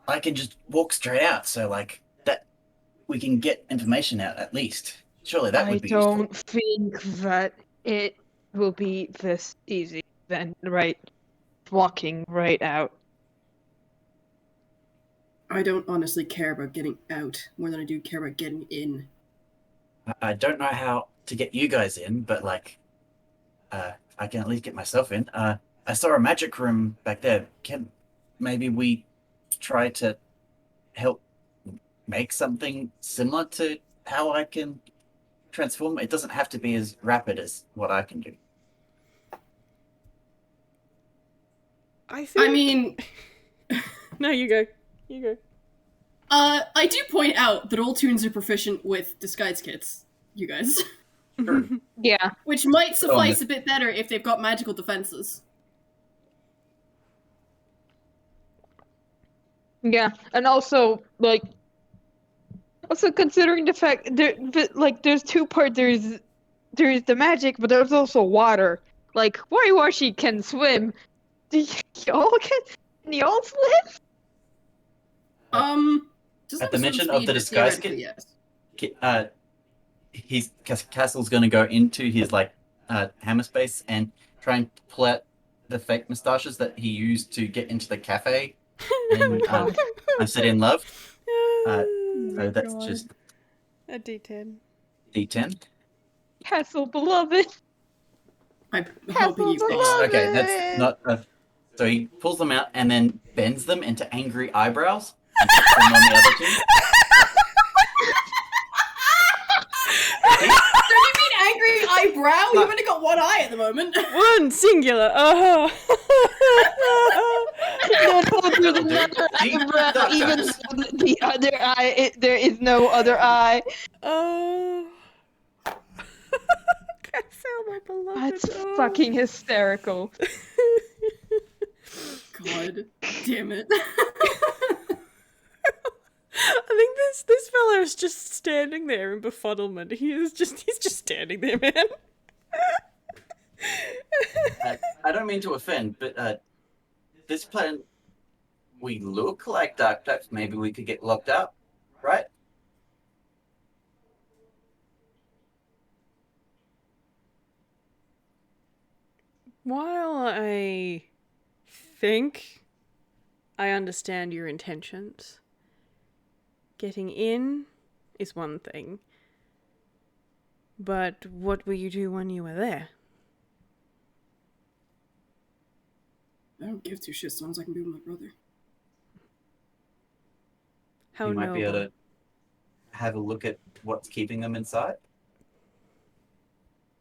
I can just walk straight out. So like that we can get information out at least. Surely that would be I useful. don't think that it will be this easy then, right? Walking right out. I don't honestly care about getting out more than I do care about getting in. I don't know how to get you guys in, but like I can at least get myself in. I saw a magic room back there. Can maybe we try to help make something similar to how I can transform? It doesn't have to be as rapid as what I can do. I think... I mean, No, you go. You go. I do point out that all toons are proficient with disguise kits, you guys. Sure. Yeah. Which might suffice a bit better if they've got magical defenses. Yeah, and also considering the fact there's two parts. There's the magic, but there's also water. Like Wariwashi can swim. Do y'all swim? Just At the have mention some of the speed, disguise theoretically, kit, Castle's going to go into his like hammer space and try and pull out the fake mustaches that he used to get into the cafe and I said in love. So that's just a D10. D10. Cassel, beloved. I'm hoping you Love Okay, it. that's not. So he pulls them out and then bends them into angry eyebrows and puts them on the other two. Don't you mean angry eyebrow? You've only got one eye at the moment. One singular. Oh. No, there's another eyebrow. Even the other eye, there is no other eye. Oh. my beloved. That's fucking hysterical. God damn it. I think this fellow is just standing there in befuddlement. He's just standing there, man. I don't mean to offend, but this plan, we look like dark types. Maybe we could get locked up, right? While I think I understand your intentions, getting in is one thing. But what will you do when you were there? I don't give two shits as long as I can be with my brother. How We might noble. be able to have a look at what's keeping them inside.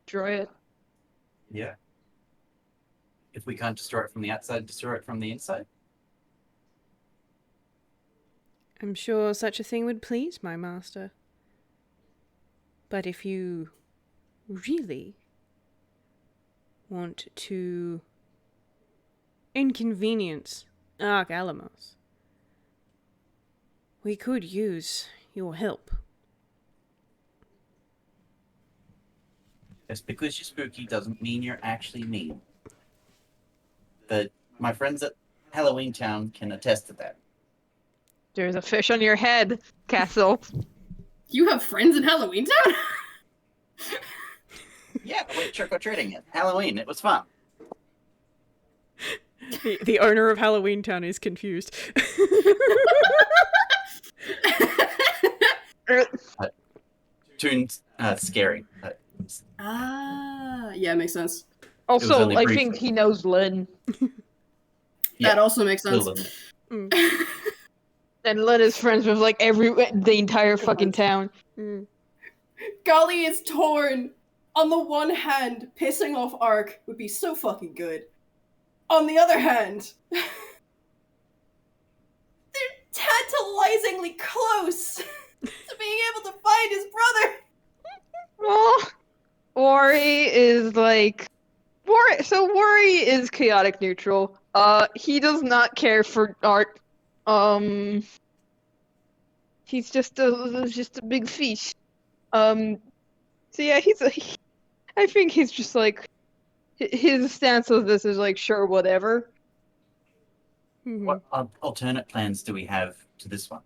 Destroy it. Yeah. If we can't destroy it from the outside, destroy it from the inside. I'm sure such a thing would please my master. But if you really want to inconvenience Ark Alamos, we could use your help. Just because you're spooky doesn't mean you're actually mean. My friends at Halloween Town can attest to that. There's a fish on your head, Cassel. You have friends in Halloween Town? Yeah, we went trick-or-treating at Halloween. It was fun. The owner of Halloween Town is confused. Toon's scary. Yeah, makes sense. Also, only I brief. think he knows Lynn. That also makes sense. And Lynn is friends with like the entire fucking town. Gali is torn. On the one hand, pissing off Ark would be so fucking good. On the other hand, they're tantalizingly close to being able to find his brother. Well, Wari is like... Wari is chaotic neutral. He does not care for art. He's just a big fish. So yeah, I think he's just like, his stance of this is like, sure, whatever. What alternate plans do we have to this one?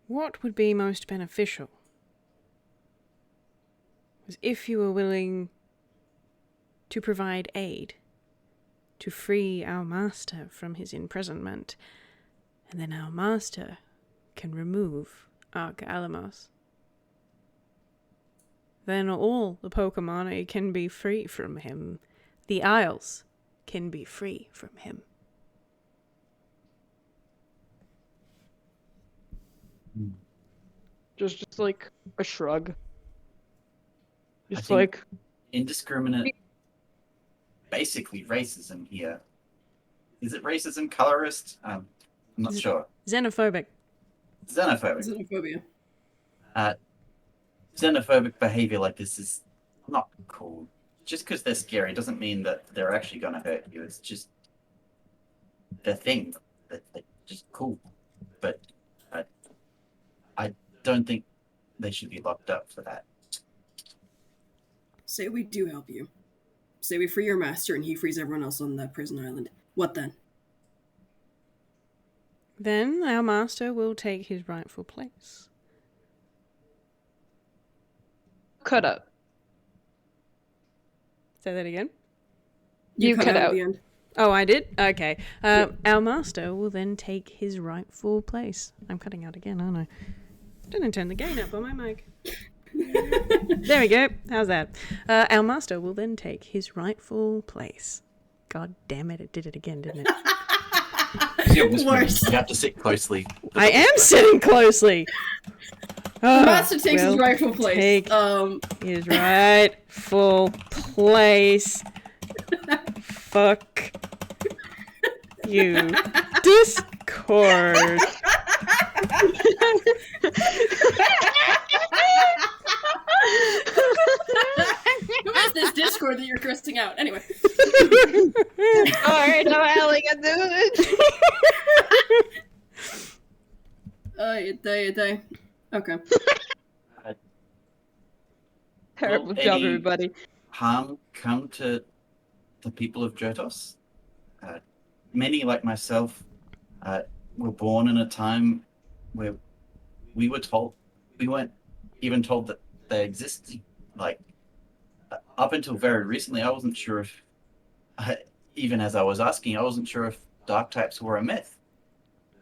What would be most beneficial? Was if you were willing to provide aid to free our master from his imprisonment, and then our master can remove Ark Alamos. Then all the Pokemani can be free from him. The Isles can be free from him. Just like a shrug. I Just think like... indiscriminate, basically racism here. Is it racism, colorist? I'm not sure. Xenophobic. Xenophobic. Xenophobic behavior like this is not cool. Just because they're scary doesn't mean that they're actually going to hurt you. It's just the thing. They're just cool. But I don't think they should be locked up for that. Say we do help you. Say we free your master and he frees everyone else on that prison island. What then? Then our master will take his rightful place. Cut up. Say that again. You cut out. at the end. Oh, I did? Okay. Our master will then take his rightful place. I'm cutting out again, aren't I? Didn't turn the gain up on my mic. There we go. How's that? Our master will then take his rightful place. God damn it, it did it again, didn't it? Worse. You have to sit closely. I am sitting closely. The master takes his rightful place. Take his rightful place. Fuck you. Discord. Discord that you're cursing out. Anyway. Alright, now Allie can do it. Day. Okay. Terrible Will job, any everybody. harm come to the people of Jotos? Many, like myself, were born in a time where we weren't even told that they existed. Like, up until very recently, I wasn't sure if, even as I was asking, I wasn't sure if dark types were a myth.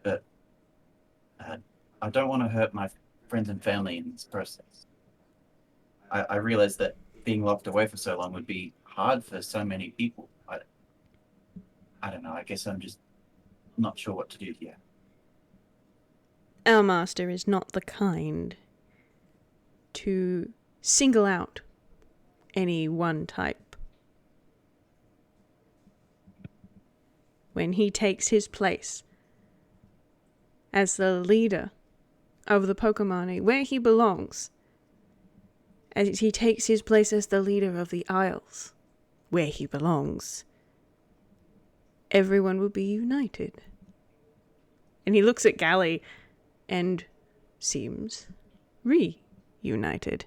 But I don't want to hurt my friends and family in this process. I realized that being locked away for so long would be hard for so many people. I don't know, I guess I'm just not sure what to do here. Our master is not the kind to single out any one type. When he takes his place as the leader of the Pokemani, where he belongs, as he takes his place as the leader of the Isles, where he belongs, everyone will be united. And he looks at Gali and seems reunited.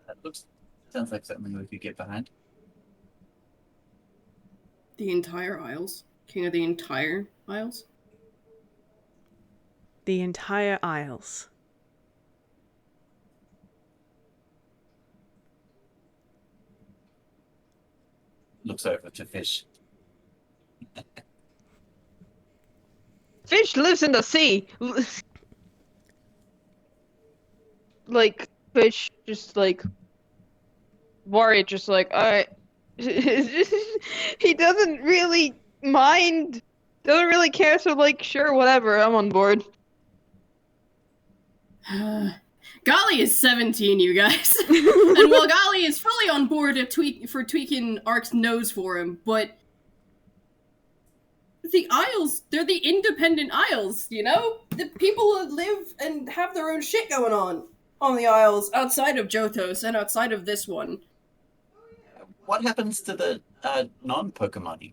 That sounds like something we could get behind. The entire Isles? King of the entire Isles? The entire Isles. Looks over to Fish. Fish lives in the sea. Like, Fish just like worried, just like, alright. He doesn't really mind, doesn't really care, so like, sure, whatever, I'm on board. Gali is 17, you guys. And while Gali is fully on board for tweaking Ark's nose for him, but the Isles, they're the independent Isles, you know? The people who live and have their own shit going on the Isles outside of Johtos and outside of this one. What happens to the non-Pokemani?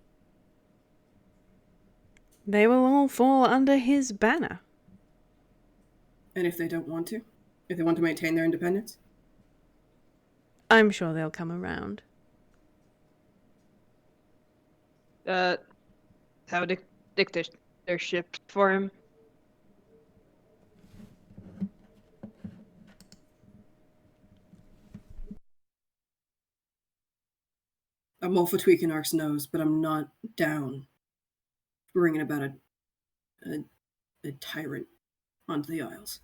They will all fall under his banner. And if they don't want to? If they want to maintain their independence? I'm sure they'll come around. Have a dictatorship for him. I'm all for tweaking Ark's nose, but I'm not down for bringing about a tyrant onto the Isles.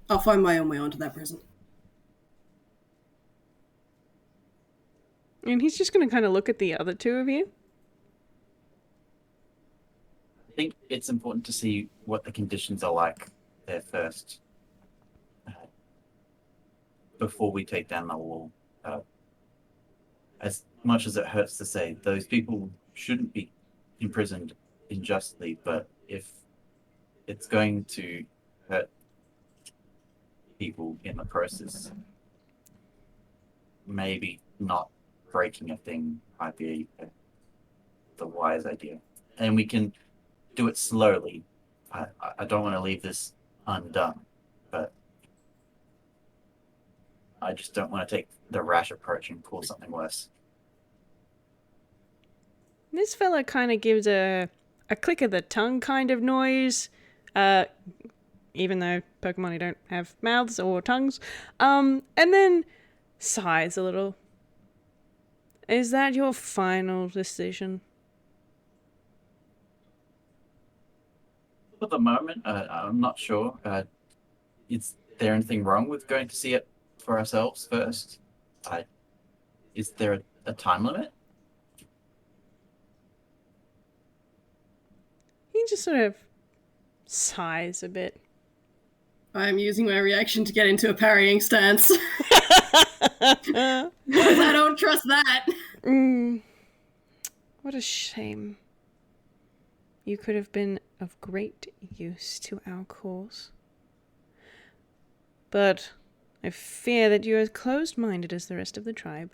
I'll find my own way onto that prison. And he's just going to kind of look at the other two of you. I think it's important to see what the conditions are like there first. Before we take down the wall. As much as it hurts to say, those people shouldn't be imprisoned unjustly, but if it's going to hurt people in the process, maybe not breaking a thing might be the wise idea. And we can do it slowly. I don't want to leave this undone, but I just don't want to take the rash approach and cause something worse. This fella kind of gives a click of the tongue kind of noise, even though Pokemon don't have mouths or tongues, and then sighs a little. Is that your final decision? For the moment, I'm not sure. Is there anything wrong with going to see it for ourselves first? Is there a time limit? He just sort of sighs a bit. I'm using my reaction to get into a parrying stance. Because I don't trust that. What a shame. you could have been of great use to our cause. But I fear that you are as closed-minded as the rest of the tribe.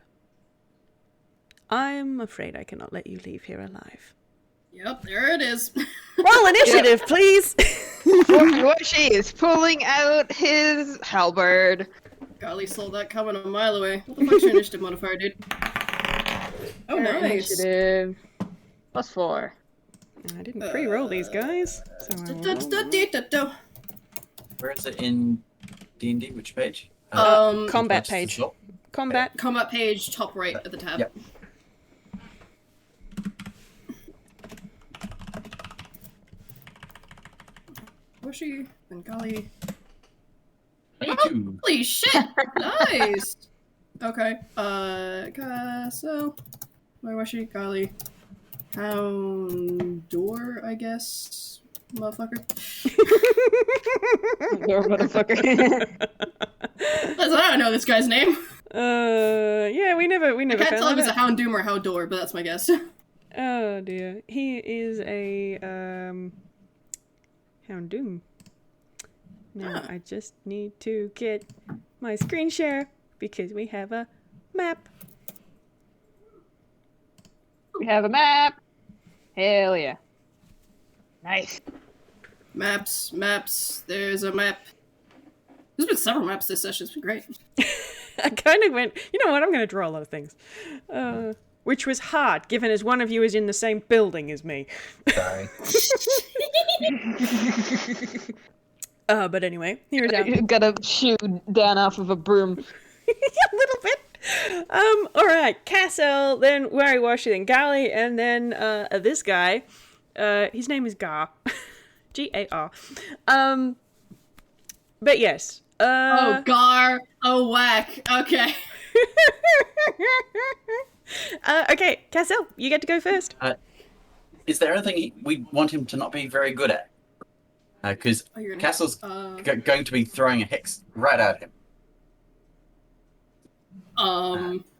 I'm afraid I cannot let you leave here alive. Yep, there it is. Roll initiative, please! Wariwashi is pulling out his halberd. Gali saw that coming a mile away. What the fuck's your initiative modifier, dude? Oh, nice. Initiative. +4. I didn't pre-roll these guys, so I will... Where is it in D&D? Which page? Combat Just page. the top? Combat. Combat page, top right at the tab. Yep. Washi and Gali. 22. Holy shit! Nice! Okay. Cassel. Wariwashi, Gali. Houndor, I guess. Motherfucker. Motherfucker. I don't know this guy's name. Yeah, we never I can't found tell if that it's a out. Houndoom or Houndor, but that's my guess. Oh dear. He is a Houndoom. Now I just need to get my screen share because we have a map. We have a map. Hell yeah. Nice. Maps. There's a map. There's been several maps this session. It's been great. I kind of went, you know what, I'm going to draw a lot of things. Which was hard, given as one of you is in the same building as me. Sorry. But anyway, here's our... You gotta shoot Dan off of a broom. a little bit. Alright, Cassel, then Wariwashi, then Gali, and then this guy. His name is Gar. Gar. But yes. Oh, Gar. Oh, whack. Okay. Okay, Cassel, you get to go first. Is there anything we want him to not be very good at? Because Castle's going to be throwing a hex right at him.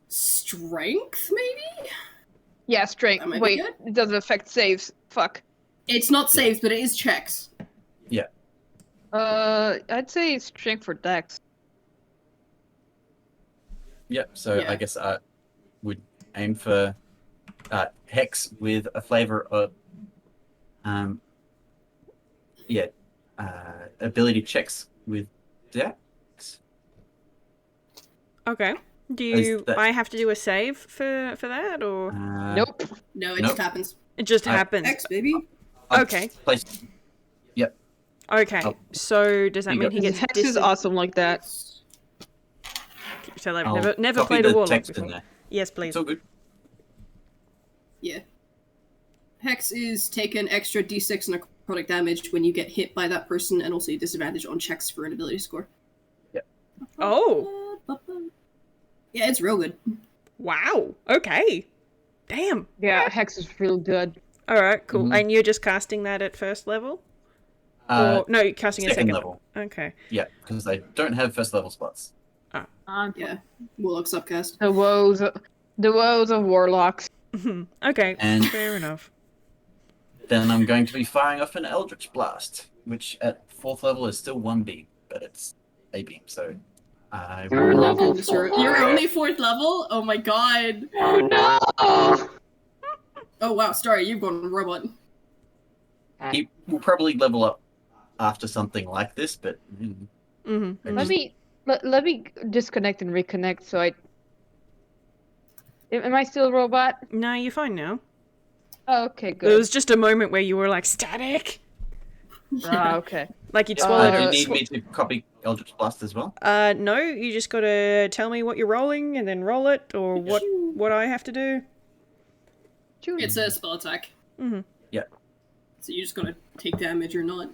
Strength, maybe? Yeah, strength. That might be Wait, good. it doesn't affect saves. Fuck. It's not saves, but it is checks. Yeah. I'd say strength for Dex. Yep. So Yeah. I guess I would aim for hex with a flavor of ability checks with Dex. Okay. I have to do a save for that, or Nope. No, it Nope. just happens. it just happens? X, baby. Okay. Yep. Okay. Oh. So does that You mean got- he gets Hex is awesome like that. So I've I'll never copy played a the warlock text in before. there. Yes, please. It's all good. Yeah. Hex is taken extra d6 necrotic damage when you get hit by that person, and also disadvantage on checks for an ability score. Oh. Yeah, it's real good. Wow. Okay. Damn. Yeah, Hex is real good. All right. Cool. Mhm. And you're just casting that at first level? Or no, you're casting at second second level. Okay. Yeah, because they don't have first level spots. Yeah. Warlock subcast. The woes of warlocks. Okay. And- Fair enough. Then I'm going to be firing off an Eldritch Blast, which at 4th level is still 1 beam, but it's a beam, so I You're will... level Goodness, you're only 4th level? Oh my god. Oh no! Oh wow, Staria, you've gone robot. He will probably level up after something like this, but... Mm-hmm. Let me disconnect and reconnect so I... Am I still a robot? No, you're fine now. Oh, okay, There good. was just a moment where you were like, static! Ah, okay. Like you'd Yeah, swallowed do you a... need me to copy Eldritch Blast as well? No, you just gotta tell me what you're rolling and then roll it, or what I have to do. It's a spell attack. Mm-hmm. Yeah. So you're just gonna take damage or not.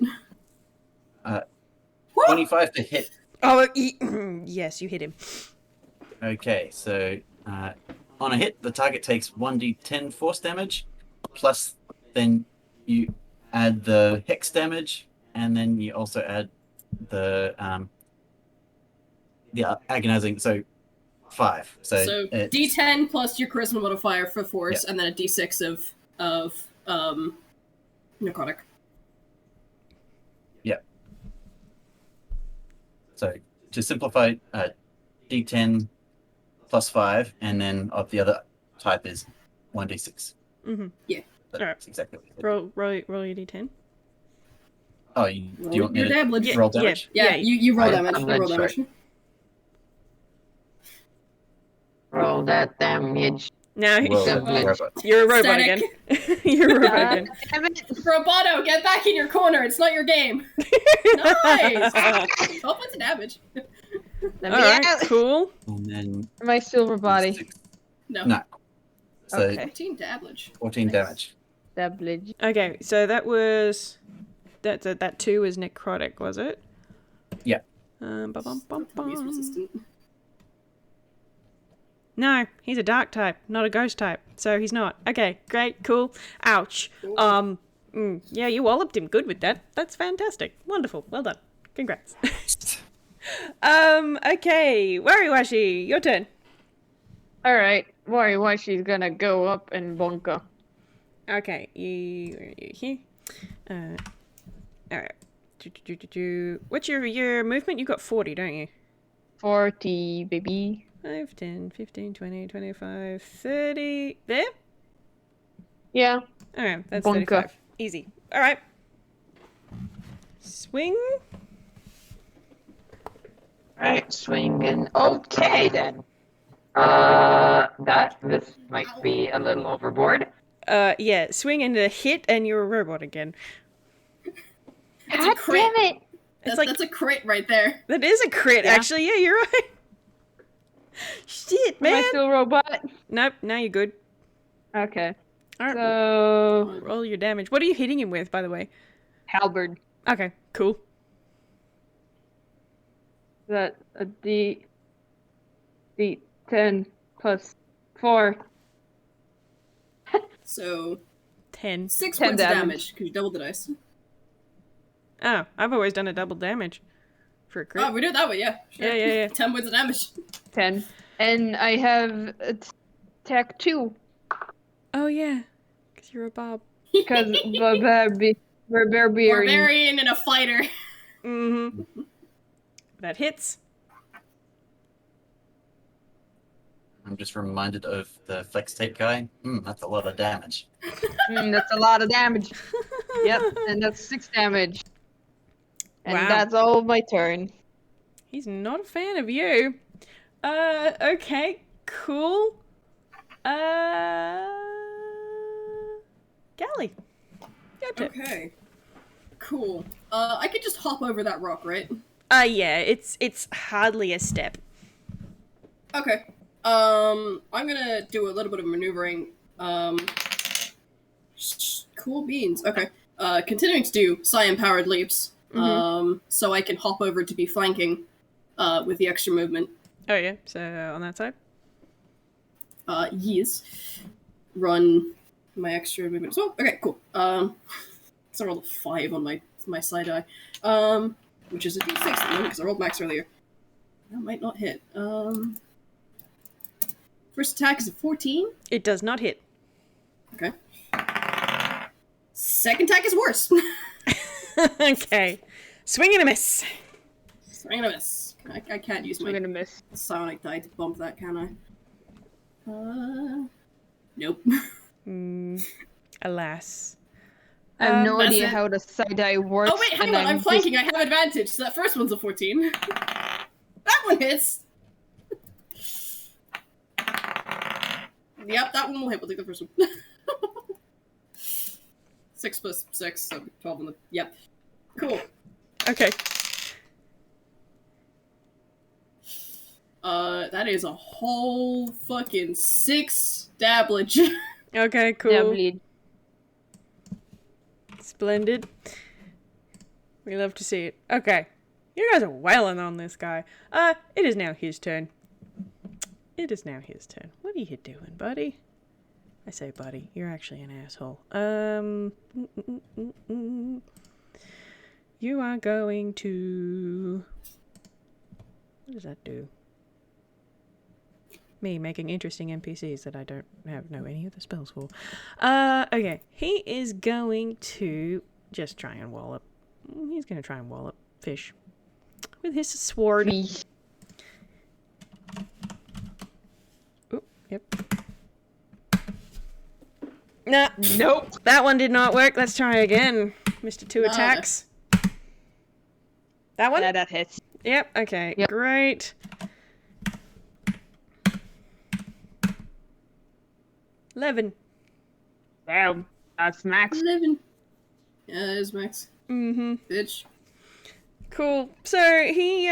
25 to hit. Oh, yes, you hit him. Okay, so on a hit, the target takes 1d10 force damage, plus then you add the hex damage, and then you also add the agonizing, so 5. So it's- d10 plus your charisma modifier for force, Yeah. and then a d6 of Necrotic. So to simplify, D10 plus 5, and then of the other type is 1d6. Mm-hmm. Yeah. That's Alright. exactly what you said. Roll your d10. Oh, do you want me your to damage. roll damage? Yeah, you roll I- damage. I'm You roll not damage. sure. Roll that damage. Now Whoa, Damage. robot. you're a robot Static. again. You're a robot again. Damn it. Roboto, get back in your corner. It's not your game. Nice. 12 points of damage. Let All me right, out. cool. And then My silver body. 6. No. No. So Okay. 14 damage. 14 Nice. damage. Doublage. Okay, so that was that 2 was necrotic, was it? Yeah. Bum, bum, bum, He's bum. resistant. No, he's a dark type, not a ghost type. So he's not. Okay, great, cool. Ouch. Cool. Yeah, you walloped him good with that. That's fantastic. Wonderful. Well done. Congrats. Okay, Wariwashi, your turn. Alright. Wariwashi's gonna go up and bunker. Okay, you here. Alright. What's your movement? You got 40, don't you? 40, baby. 5, 10, 15, 20, 25, 30. There? Yeah. Alright, that's Bunker. 35. Easy. Alright. Swing. Right, swinging. Okay then. This might be a little overboard. Yeah, swing and a hit and you're a robot again. That's a God crit. damn it! That's a crit right there. That is a crit, Yeah. actually. Yeah, you're right. Shit, Am I man. still robot? Nope, now you're good. Okay. Alright, So roll your damage. What are you hitting him with, by the way? halberd. Okay, cool. That a D10 plus 4. So 10. 6 10 points of damage. damage because you doubled the dice. Oh, I've always done a double damage for a crit. Oh, we do it that way, yeah. Sure. Yeah. 10 points of damage. 10. And I have attack 2 Oh, yeah. Because you're a Bob. because barbarian. Barbarian and a fighter. Mm-hmm. That hits. I'm just reminded of the flex tape guy. That's a lot of damage. That's a lot of damage. Yep, and that's 6 damage. And Wow. that's all my turn. He's not a fan of you. Okay, cool. Gali. Your turn. Okay. Cool. I could just hop over that rock, right? Yeah, it's hardly a step. Okay. I'm gonna do a little bit of maneuvering. Cool beans. Okay. Continuing to do psi-empowered leaps. So I can hop over to be flanking, with the extra movement. Oh, yeah, so on that side? Yes. Run my extra movement. So, okay, cool. So I rolled a 5 on my side eye. Which is a d6 at the moment because I rolled max earlier. That might not hit. First attack is a 14. It does not hit. Okay. Second attack is worse. Okay. Swing and a miss. Swing and a miss. I can't use We're my gonna miss. psionic die to bump that, can I? Nope. Alas. I have no That's idea it. how the side eye works. Oh wait, hang and on, I'm just- flanking, I have advantage, so that first one's a 14. That one hits! Yep, that one will hit, we'll take the first one. 6 plus 6, so 12 on the... Yep. Cool. Okay. That is a whole fucking 6 damage. Okay, cool. Yeah, bleed. Splendid. We love to see it. Okay. You guys are wailing on this guy. It is now his turn. It is now his turn. What are you doing, buddy? I say buddy. You're actually an asshole. You are going to... What does that do? Me making interesting NPCs that I don't know any of the spells for. Okay. He is going to just try and wallop. He's going to try and wallop fish with his sword. Oh, yep. Nah. Nope. That one did not work. Let's try again. Mr. Two attacks. That one? Yeah, that hits. Yep, okay. Yep. Great. 11. Damn. That's max. 11. Yeah, it is max. Mm-hmm. Bitch. Cool. So he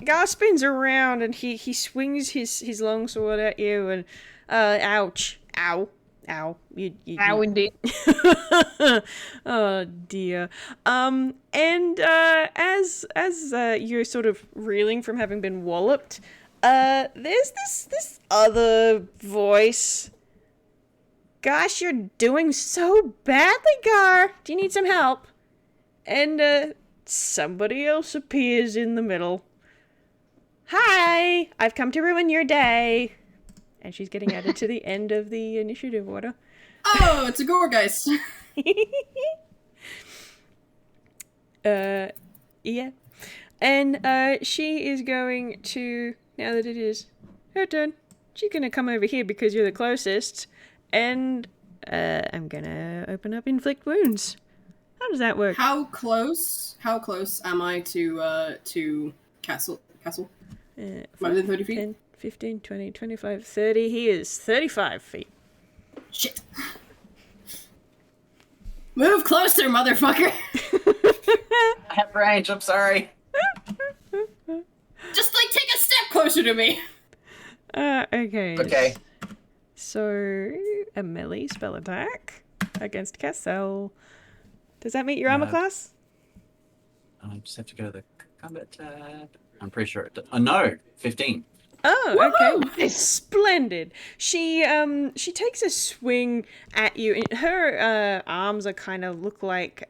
Gar spins around and he swings his long sword at you and ouch. Ow. You Ow, indeed. Oh dear. And as you're sort of reeling from having been walloped, there's this other voice. Gosh, you're doing so badly, Gar. Do you need some help? And somebody else appears in the middle. Hi, I've come to ruin your day. And she's getting added to the end of the initiative order. Oh, it's a Gorgeist. Yeah. And she is going to, now that it is her turn, she's going to come over here because you're the closest. And I'm going to open up Inflict Wounds. How does that work? How close am I to Cassel? Am I within 30 feet? 10, 15, 20, 25, 30. He is 35 feet. Shit. Move closer, motherfucker! I have range, I'm sorry. Just, take a step closer to me! Okay. Okay. So, a melee spell attack against Cassel. Does that meet your armor class? I just have to go to the combat tab. I'm pretty sure it does. No, 15. Oh, okay. Splendid. She takes a swing at you. And her arms are kind of look like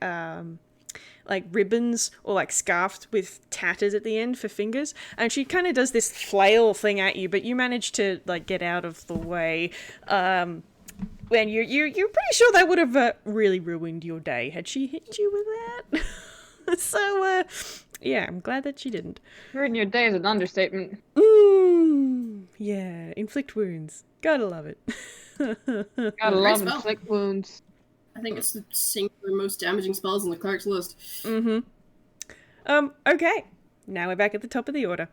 ribbons or like scarves with tatters at the end for fingers. And she kind of does this flail thing at you, but you manage to get out of the way. And you're pretty sure that would have really ruined your day had she hit you with that. So yeah, I'm glad that she didn't. Ruin your day is an understatement. Yeah, inflict wounds. Gotta love it. Gotta love spell. inflict wounds. I think it's the singular most damaging spells on the cleric's list. Okay. Now we're back at the top of the order.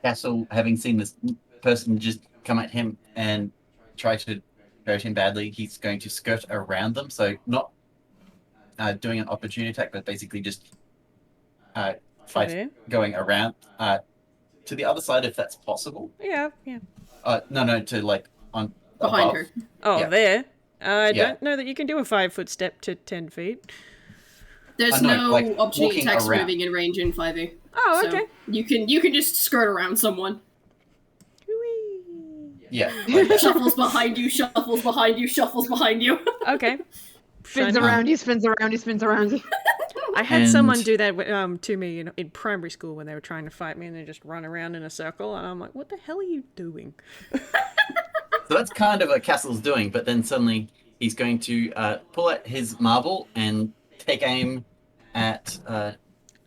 Cassel, having seen this person just come at him and try to hurt him badly, he's going to skirt around them. So not doing an opportunity attack, but basically just going around to the other side if that's possible. Yeah. No, to on Behind above. her. Oh, Yeah. there. I Yeah. don't know that you can do a 5-foot step to 10 feet. There's no, no like, opportunity walking attacks around. moving in range in 5e. Oh, So okay. you can just skirt around someone. Whee! Yeah. Shuffles behind you, shuffles behind you, shuffles behind you. Okay. Spins Fun. around you, spins around you, spins around you. I had And- someone do that to me in primary school when they were trying to fight me, and they just run around in a circle, and I'm like, what the hell are you doing? So that's kind of what Castle's doing, but then suddenly he's going to pull out his marble and take aim at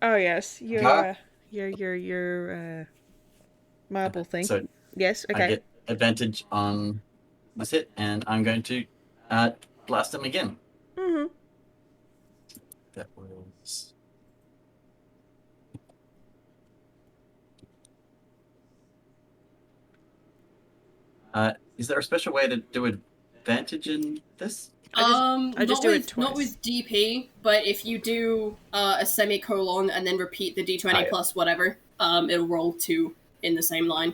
Oh yes, your Huh? your marble thing. So Yes. I Okay. get advantage on this hit, and I'm going to blast him again. Mm-hmm. That was is there a special way to do advantage in this? I just do it twice. Not with DP, but if you do a semicolon and then repeat the d20 yeah. plus whatever, it'll roll 2 in the same line.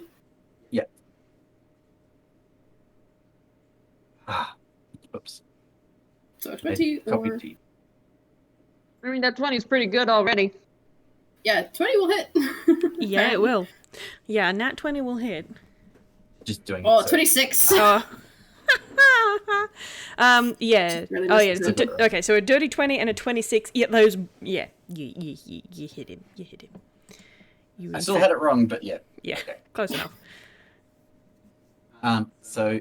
Yeah. Oops. So 20 I or... copied I mean, that 20 is pretty good already. Yeah, 20 will hit. Yeah, it will. Yeah, nat 20 will hit. just doing Oh, it. So 26. Oh. Yeah. Really Oh, yeah. just- Okay, so a dirty 20 and a 26. Yeah, those. Yeah, you hit him. You hit him. You I in still fact- had it wrong, but yeah. Yeah, Okay. close enough. So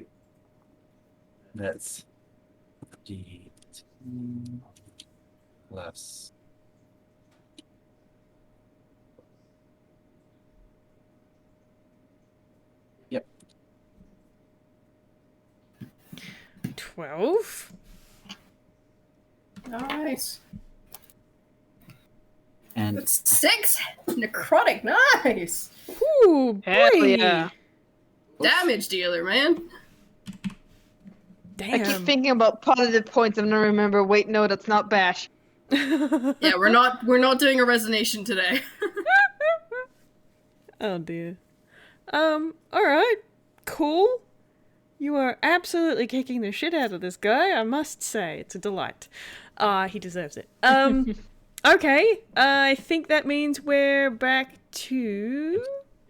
that's D10 plus. Yep. 12. Nice. And That's 6 necrotic. Nice. Ooh, boy. Hell yeah. Damage dealer, man. Damn. I keep thinking about positive points and I remember, wait, no, that's not bash. Yeah, we're not doing a resonation today. Oh dear. Alright. Cool. You are absolutely kicking the shit out of this guy, I must say. It's a delight. He deserves it. Okay. I think that means we're back to...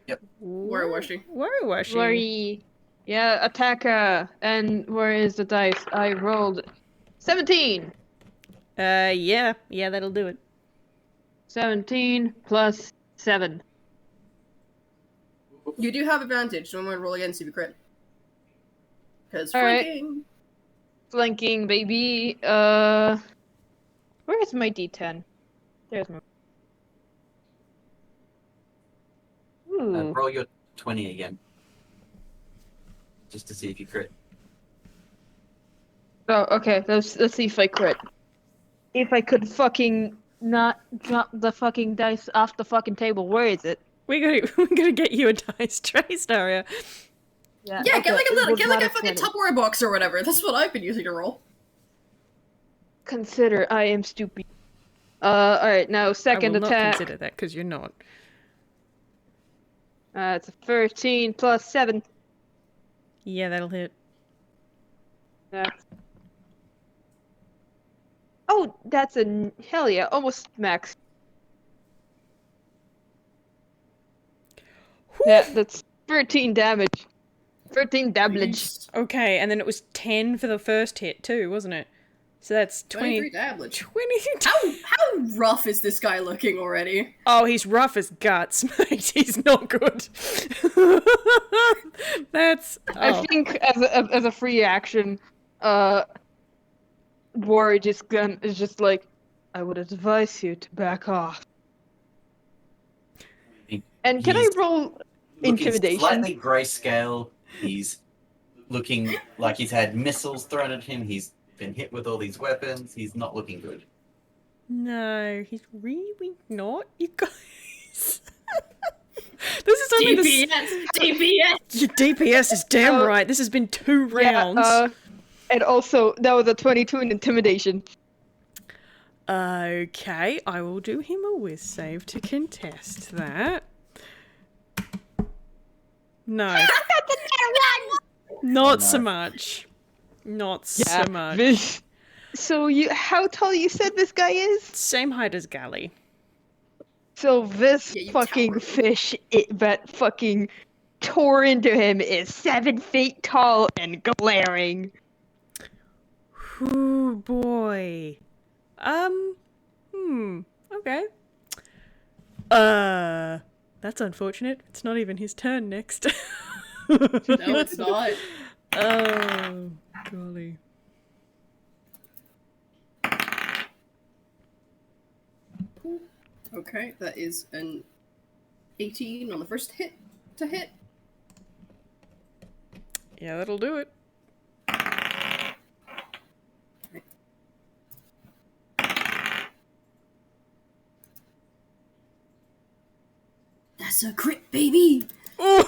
Yep. Wariwashi. Wariwashi. Worry. Yeah, attacker. And where is the dice? I rolled 17. Yeah, that'll do it. 17 plus 7. You do have advantage, so I'm gonna roll again, see if you crit. Because Alright. flanking. Flanking, baby. Where is my D10? There's my... Ooh. roll your 20 again. Just to see if you crit. Oh, okay. Let's see if I crit. If I could fucking not drop the fucking dice off the fucking table. Where is it? We're gonna get you a dice tray, Staria. Yeah, okay, get like a it little, was get like not a fucking 20. Tupperware box or whatever. That's what I've been using to roll. Consider I am stupid. Alright, now second I will attack. not consider that, because you're not. It's a 13 plus 7. Yeah, that'll hit. That's... Oh, that's a... Hell yeah, almost max. Yeah, that's 13 damage. 13 damage. Okay, and then it was 10 for the first hit too, wasn't it? So that's 23 20... damage. 20... How rough is this guy looking already? Oh, he's rough as guts, mate. He's not good. That's... I Oh. think as a free action, War just is just like, I would advise you to back off. And can I He's roll looking intimidation? slightly grayscale. He's looking like he's had missiles thrown at him. He's been hit with all these weapons. He's not looking good. No, he's really not, you guys. This is only DPS! DPS! Your DPS is damn Oh. right. This has been 2 rounds. Yeah, and also, that was a 22 in intimidation. Okay, I will do him a whiz save to contest that. No. Not so much. Not so much. This... So how tall you said this guy is? Same height as Gali. So this Yeah, you fucking tower. fish that fucking tore into him is 7 feet tall and glaring. Ooh, boy. Okay. That's unfortunate. It's not even his turn next. No, it's not. Oh, golly. Okay, that is an 18 on the first hit to hit. Yeah, that'll do it. That's a crit, baby! Oh,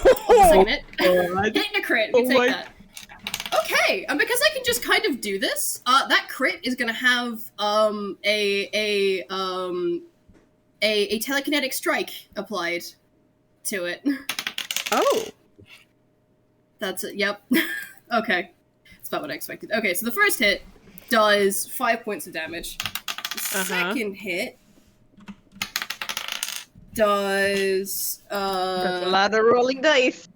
Second it. Hitting a crit, we Oh take my- that. Okay, and because I can just kind of do this, that crit is gonna have a telekinetic strike applied to it. Oh. That's it. Yep. Okay, that's about what I expected. Okay, so the first hit does 5 points of damage. The second hit does That's a lot of rolling dice.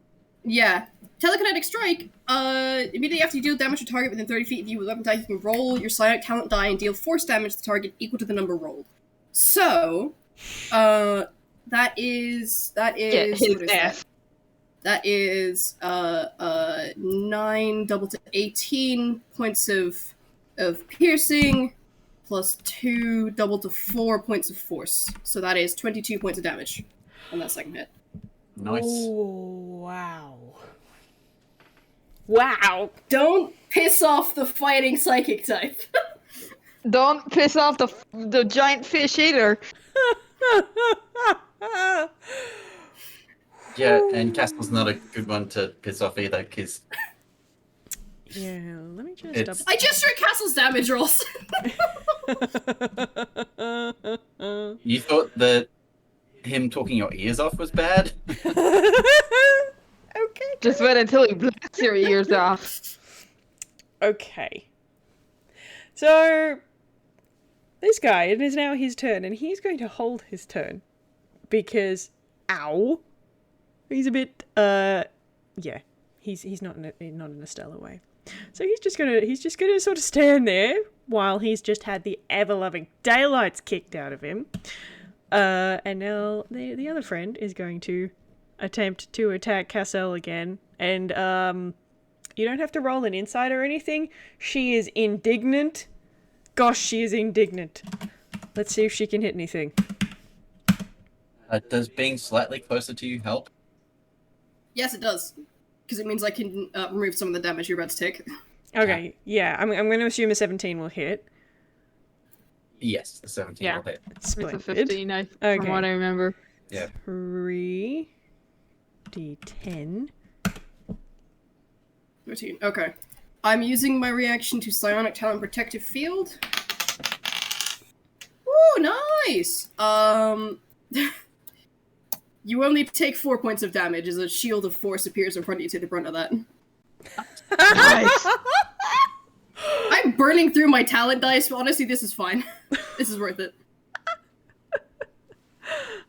yeah. Telekinetic strike. Immediately after you deal damage to target within 30 feet of you with a weapon die, you can roll your psionic talent die and deal force damage to the target equal to the number rolled. So, that is Get what his is ass. That is 9 double to 18 points of piercing, plus 2 double to 4 points of force. So that is 22 points of damage on that second hit. Nice. Oh, wow. Wow. Don't piss off the fighting psychic type. Don't piss off the giant fish either. Yeah, and Cassel's not a good one to piss off either, because Yeah, let me just It's- I just read Castle's damage rolls. you thought that him talking your ears off was bad. Okay. Just wait until he blasts your ears off. Okay. So, this guy, it is now his turn, and he's going to hold his turn. Because, ow. He's a bit, yeah. He's not in a stellar way. So he's just gonna sort of stand there while he's just had the ever-loving daylights kicked out of him. And now the other friend is going to attempt to attack Cassel again. And, you don't have to roll an insight or anything. She is indignant. Gosh, she is indignant. Let's see if she can hit anything. Does being slightly closer to you help? Yes, it does. Because it means I can remove some of the damage you're about to take. Okay, yeah, I'm going to assume a 17 will hit. Yes, the 17 Yeah. will hit. It's a Splendid. 15, from Okay. what I remember. Yeah. 3d10. 13. Okay. I'm using my reaction to Psionic Talent Protective Field. Ooh, nice! You only take 4 points of damage as a shield of force appears in front of you to the front of that. Nice. I'm burning through my talent dice, but honestly, this is fine. This is worth it.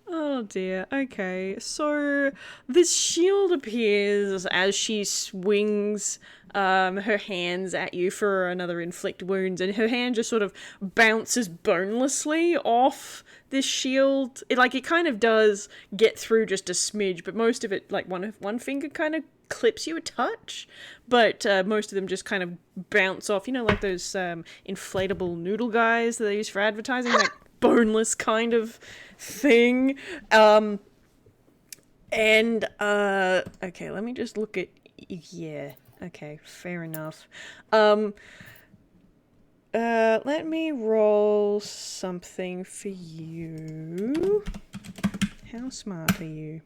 Oh dear, okay. So, this shield appears as she swings her hands at you for another inflict wounds, and her hand just sort of bounces bonelessly off this shield. It kind of does get through just a smidge, but most of it, like one finger kind of clips you a touch, but most of them just kind of bounce off, like those inflatable noodle guys that they use for advertising, that boneless kind of thing. Okay, let me just look at, yeah, okay, fair enough. Let me roll something for you. How smart are you?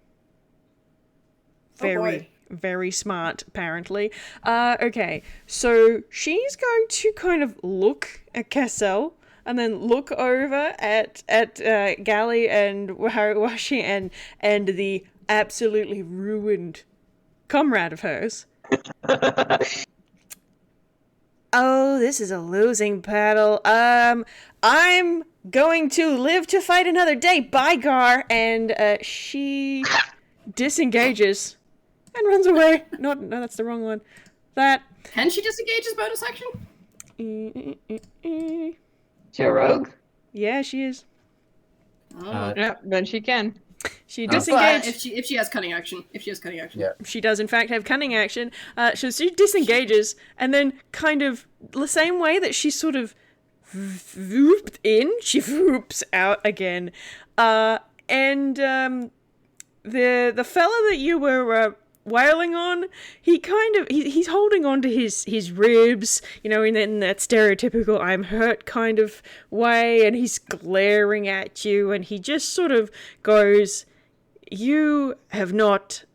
boy. Very smart, apparently. Okay, so she's going to kind of look at Cassel, and then look over at Gali and Wariwashi and the absolutely ruined comrade of hers. Oh, this is a losing battle. I'm going to live to fight another day. Bye, Gar. And she disengages and runs away. No, that's the wrong one. Can she disengage as bonus action? She a rogue? Yeah, she is. Oh. Yeah, then she can. She But disengages. if she has cunning action. Yeah. She does, in fact, have cunning action. So she disengages, and then kind of the same way that she sort of whooped in, she whoops out again. The fella that you were wailing on, he's holding on to his ribs, in that stereotypical I'm hurt kind of way, and he's glaring at you, and he just sort of goes, "You have not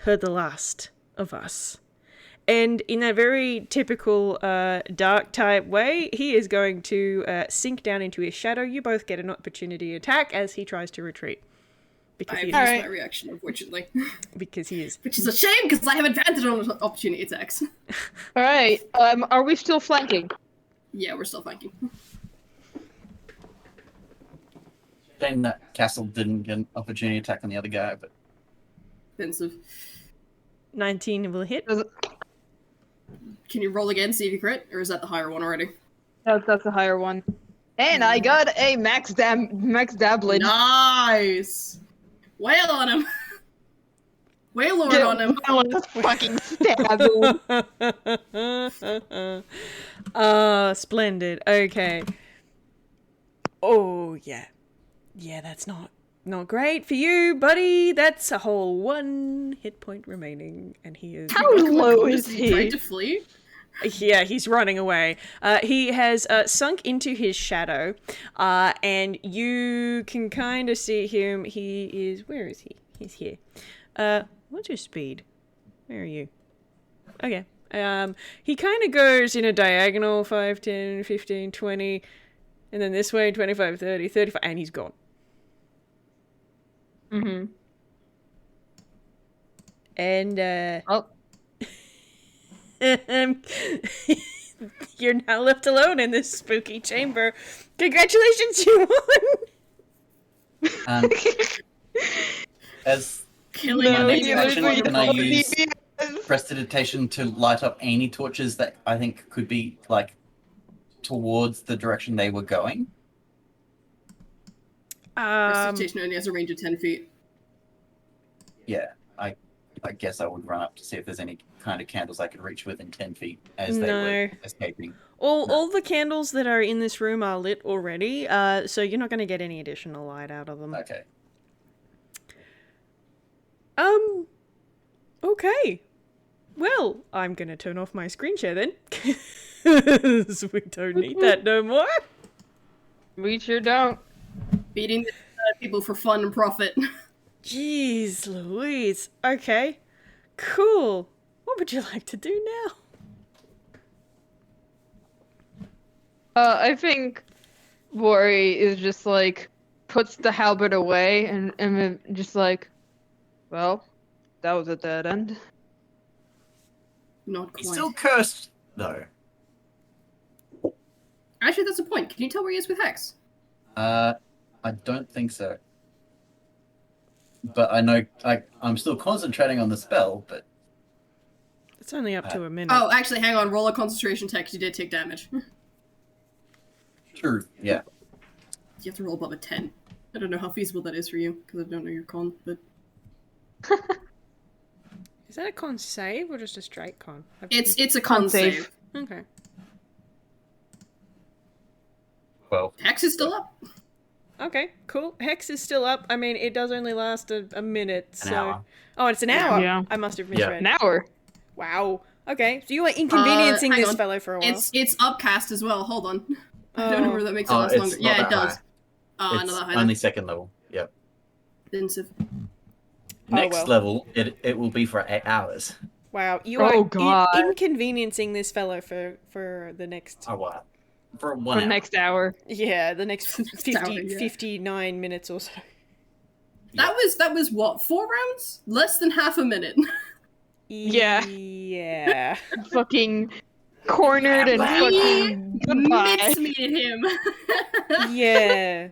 heard the last of us." And in a very typical dark type way, he is going to sink down into his shadow. You both get an opportunity attack as he tries to retreat. Because I've he used is. my reaction, unfortunately. Because he is. Which is a shame, because I have advantage on opportunity attacks. Alright, are we still flanking? Yeah, we're still flanking. Shame that Cassel didn't get an opportunity attack on the other guy, but Offensive. 19 will hit. Can you roll again, see if you crit? Or is that the higher one already? That's a higher one. And I got a max damage. Nice! Wail on him! Waylord Get on him. well and fucking stab him. Splendid. Okay. Oh, yeah. Yeah, that's not great for you, buddy. That's a whole 1 hit point remaining, and he is... How low is He tried he? to flee. Yeah, he's running away. He has sunk into his shadow, and you can kind of see him. He is... Where is he? He's here. What's your speed? Where are you? Okay. He kind of goes in a diagonal, 5, 10, 15, 20, and then this way, 25, 30, 35, and he's gone. Mm-hmm. And, Oh. you're now left alone in this spooky chamber. Congratulations, you won! As Killing my him. next he action, literally can I told me use because- prestidigitation to light up any torches that I think could be, like, towards the direction they were going? Prestidigitation only has a range of 10 feet. Yeah, I guess I would run up to see if there's any kind of candles I could reach within 10 feet as they No. were escaping. All the candles that are in this room are lit already, so you're not going to get any additional light out of them. Okay. Okay. Well, I'm going to turn off my screen share then. 'Cause we don't need that no more. We sure don't. Beating the people for fun and profit. Jeez Louise. Okay. Cool. What would you like to do now? I think Worry is just like puts the halberd away and then just like, well, that was a dead end. Not He's quite. still cursed, though. Actually, that's a point. Can you tell where he is with Hex? I don't think so. But I know I'm still concentrating on the spell, but It's only up to a minute. Oh, actually, hang on. Roll a concentration check 'cause you did take damage. You true, yeah. have to roll above a 10. I don't know how feasible that is for you, because I don't know your con, but... Is that a con save or just a straight con? It's a con save. Okay. Well, Hex is still up. Okay, cool. Hex is still up. I mean, it does only last a minute, so... an hour. Oh, it's an hour? Yeah. I must have Yeah. misread. An hour. Wow. Okay, so you are inconveniencing hang this on. fellow for a while. It's upcast as well. Hold on. I don't know where that makes it Oh, last it's longer. not Yeah, that it does. high. It's Another high. only second level. Yep. Expensive. Next well. level, it will be for 8 hours. Wow, you Oh, are God. inconveniencing this fellow for the next... Oh, wow. For For 1 hour. next hour. Yeah, the next 50, hour, yeah. 59 minutes or so. That was what, 4 rounds? Less than half a minute. Yeah. Yeah. Fucking cornered and fucking goodbye. Mincemeated him. Yeah.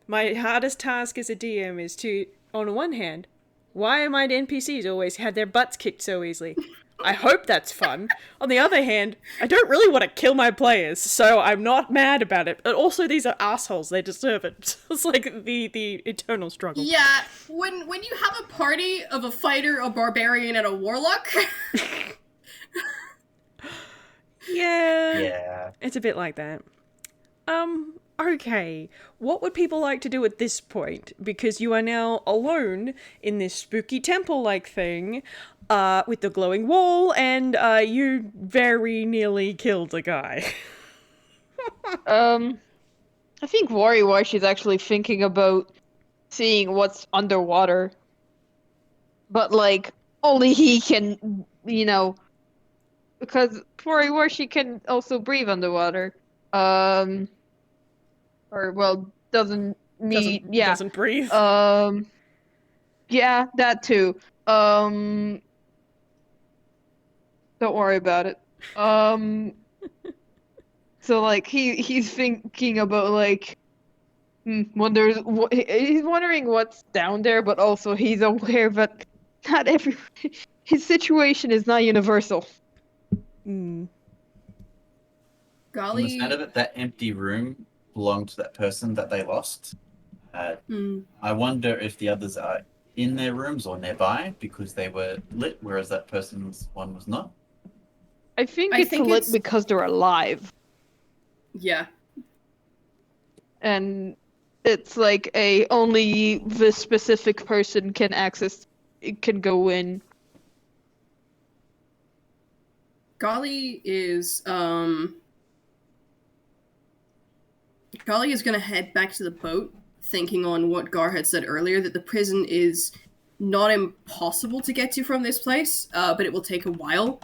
My hardest task as a DM is to, on one hand, why might NPCs always had their butts kicked so easily? I hope that's fun. On the other hand, I don't really want to kill my players, so I'm not mad about it. But also, these are assholes. They deserve it. It's like the eternal struggle. Yeah, when you have a party of a fighter, a barbarian, and a warlock, Yeah. Yeah. It's a bit like that. Okay. What would people like to do at this point? Because you are now alone in this spooky temple-like thing, with the glowing wall, and, you very nearly killed a guy. I think Wariwashi is actually thinking about seeing what's underwater. But, like, only he can, because Wariwashi can also breathe underwater. Or, well, doesn't need, Doesn't breathe. yeah, that too. Don't worry about it. So like he's thinking about like he's wondering what's down there, but also he's aware that not every his situation is not universal. Mm. From the golly. sound of it, that empty room belonged to that person that they lost. Hmm. I wonder if the others are in their rooms or nearby because they were lit, whereas that person's one was not. I think I it's think lit it's- because they're alive. Yeah. And it's like only the specific person can go in. Gali is gonna head back to the boat, thinking on what Gar had said earlier, that the prison is not impossible to get to from this place, but it will take a while,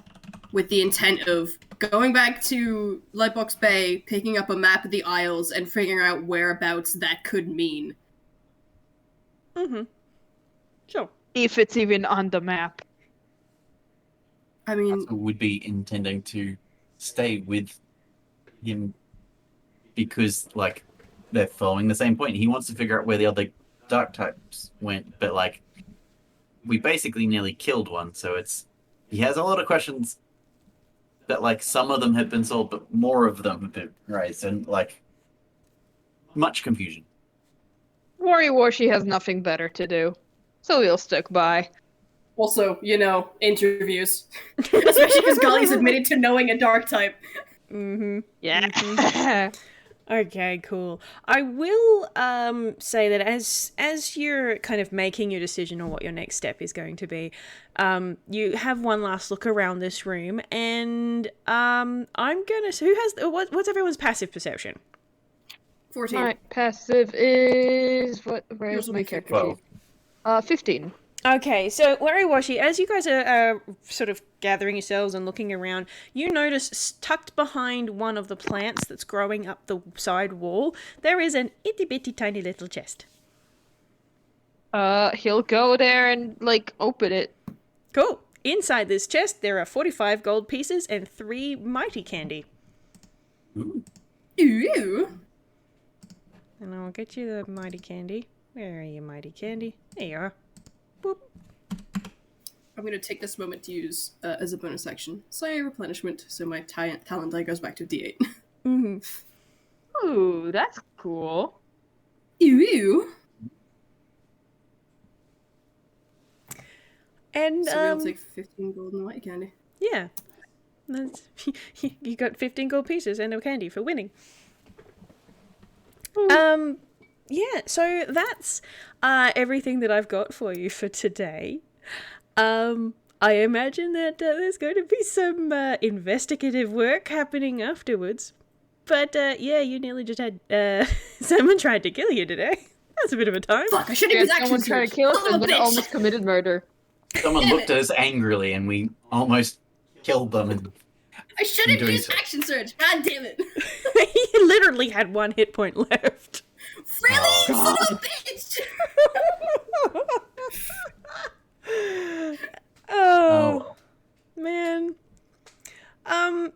with the intent of going back to Lightbox Bay, picking up a map of the Isles, and figuring out whereabouts that could mean. Mm-hmm. Sure. If it's even on the map. I mean, Cassel would be intending to stay with him because, like, they're following the same point. He wants to figure out where the other dark types went, but, like, we basically nearly killed one, so he has a lot of questions that, like, some of them have been solved, but more of them have been raised, and, like, much confusion. Wariwashi has nothing better to do, so he'll stick by. also, interviews. Especially because Gali's admitted to knowing a dark type. Mm-hmm. Yeah. Okay, cool. I will say that as you're kind of making your decision on what your next step is going to be, you have one last look around this room, and I'm gonna. So what's everyone's passive perception? 14. My passive is where's Yours will my be character 12. sheet? 15. Okay, so Wariwashi, as you guys are sort of gathering yourselves and looking around, you notice tucked behind one of the plants that's growing up the side wall, there is an itty bitty tiny little chest. He'll go there and open it. Cool. Inside this chest, there are 45 gold pieces and 3 mighty candy. Ooh. Ooh. And I'll get you the mighty candy. Where are you, mighty candy? There you are. Boop. I'm going to take this moment to use, as a bonus action, Saya Replenishment, so my talent die goes back to D8. Mm-hmm. Ooh, that's cool. Ew. And, So we'll take 15 gold and white candy. yeah. That's, you got 15 gold pieces and a candy for winning. Yeah, so that's everything that I've got for you for today. I imagine that there's going to be some investigative work happening afterwards. But yeah, you nearly just had someone tried to kill you today. That's a bit of a time. Fuck, I should have Yeah, used action someone tried to surge. kill us Son of and a then bitch. almost committed murder. Someone Damn looked it. at us angrily, and we almost killed them. And I should have doing used so. action surge. God damn it. He literally had 1 hit point left. Really? Oh, Son of a bitch. Oh, man.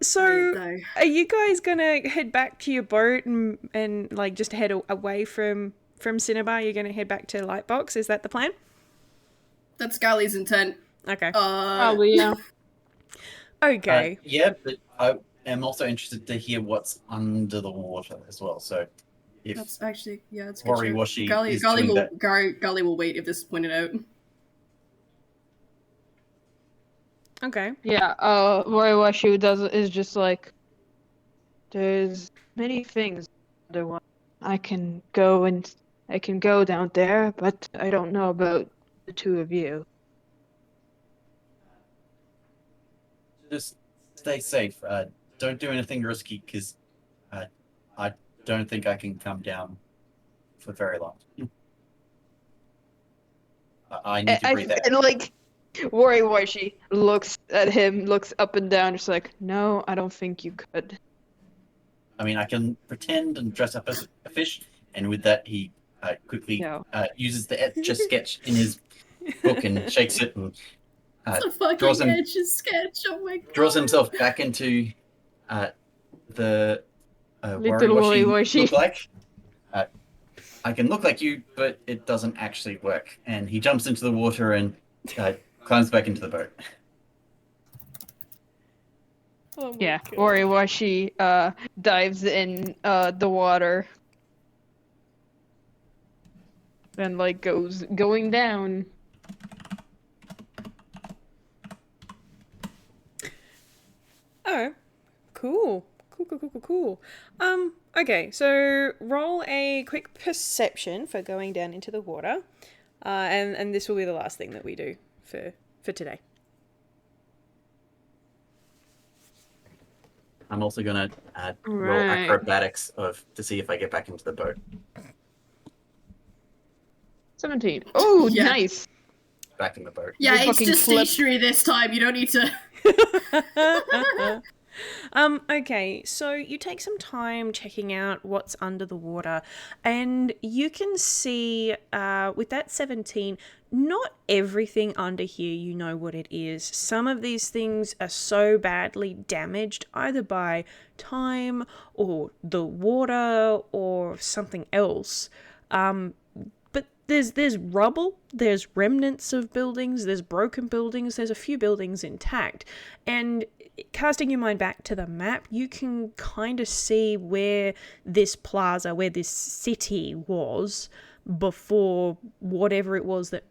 So No. are you guys gonna head back to your boat and like just head away from Cinnabar? You're gonna head back to Lightbox? Is that the plan? That's Gali's intent. Okay. Probably, yeah. Okay. yeah, but I am also interested to hear what's under the water as well. So, if That's actually, yeah, it's a good. shout. Wariwashi Gali, is Gali doing will that, Gali will wait if this is pointed out. Okay. Yeah, Wariwashi is just like, there's many things under one. I can go down there, but I don't know about the two of you. just stay safe. Don't do anything risky because I don't think I can come down for very long. I need to breathe out. And Wariwashi looks at him, looks up and down, just like, no, I don't think you could. I mean, I can pretend and dress up as a fish, and with that, he quickly No. uses the etch-a-sketch in his book and shakes it and It's a fucking draws him- edge sketch. Oh my god. draws himself back into the Little Wariwashi Wariwashi. look like. I can look like you, but it doesn't actually work. And he jumps into the water and climbs back into the boat. Oh my Yeah, God. Wariwashi dives in the water and going down Cool. Okay, so roll a quick perception for going down into the water. And this will be the last thing that we do for today. I'm also gonna roll Right. acrobatics to see if I get back into the boat. 17. Oh, Yeah. nice. Back in the boat. Yeah, You it's fucking just flip. stationary this time. You don't need to. Okay, so you take some time checking out what's under the water, and you can see, with that 17, not everything under here you know what it is. Some of these things are so badly damaged, either by time, or the water, or something else. But there's rubble, there's remnants of buildings, there's broken buildings, there's a few buildings intact, and casting your mind back to the map, you can kind of see where this plaza, where this city was before whatever it was that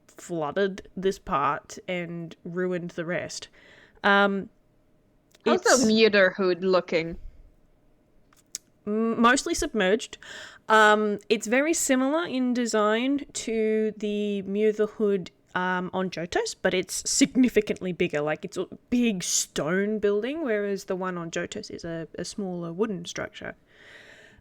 flooded this part and ruined the rest. How's the Mutterhood looking? Mostly submerged. It's very similar in design to the Mutherhood on Johtos, but it's significantly bigger. Like, it's a big stone building, whereas the one on Johtos is a smaller wooden structure.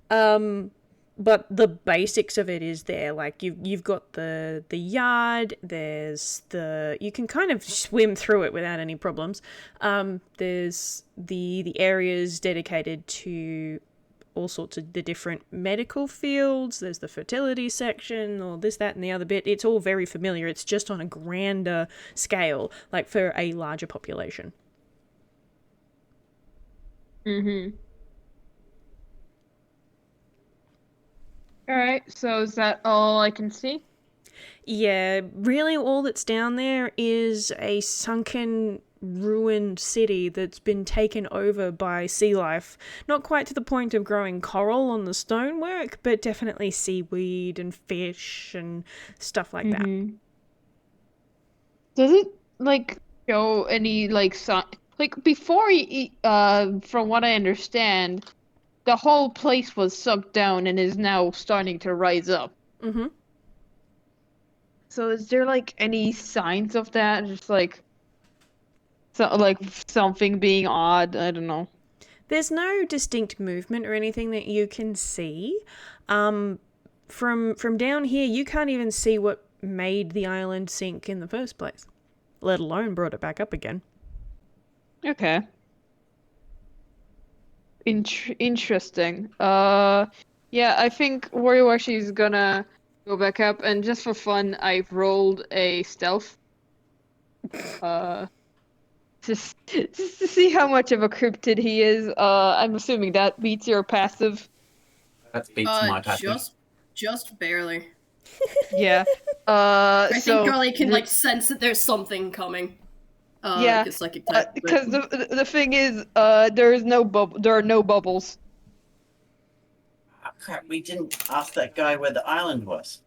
But the basics of it is there. Like, you've got the yard. There's you can kind of swim through it without any problems. There's the areas dedicated to all sorts of the different medical fields. There's the fertility section, or this, that, and the other bit. It's all very familiar. It's just on a grander scale, like for a larger population. Mm-hmm. Alright, so is that all I can see? Yeah, really all that's down there is a sunken, ruined city that's been taken over by sea life. Not quite to the point of growing coral on the stonework, but definitely seaweed and fish and stuff like that. Mhm. Does it, like, show any, like, like, before, from what I understand, the whole place was sunk down and is now starting to rise up. Mm-hmm. So is there, like, any signs of that? Just, like, like something being odd? I don't know. There's no distinct movement or anything that you can see. From down here, you can't even see what made the island sink in the first place, let alone brought it back up again. Okay. Interesting. Yeah, I think Wariwashi is gonna go back up, and just for fun, I've rolled a stealth. Just to see how much of a cryptid he is. I'm assuming that beats your passive. That beats my passive. Just barely. Yeah. I So think Gali can like sense that there's something coming. Yeah, like a psychic type, because the thing is, there are no bubbles. Oh, crap, we didn't ask that guy where the island was.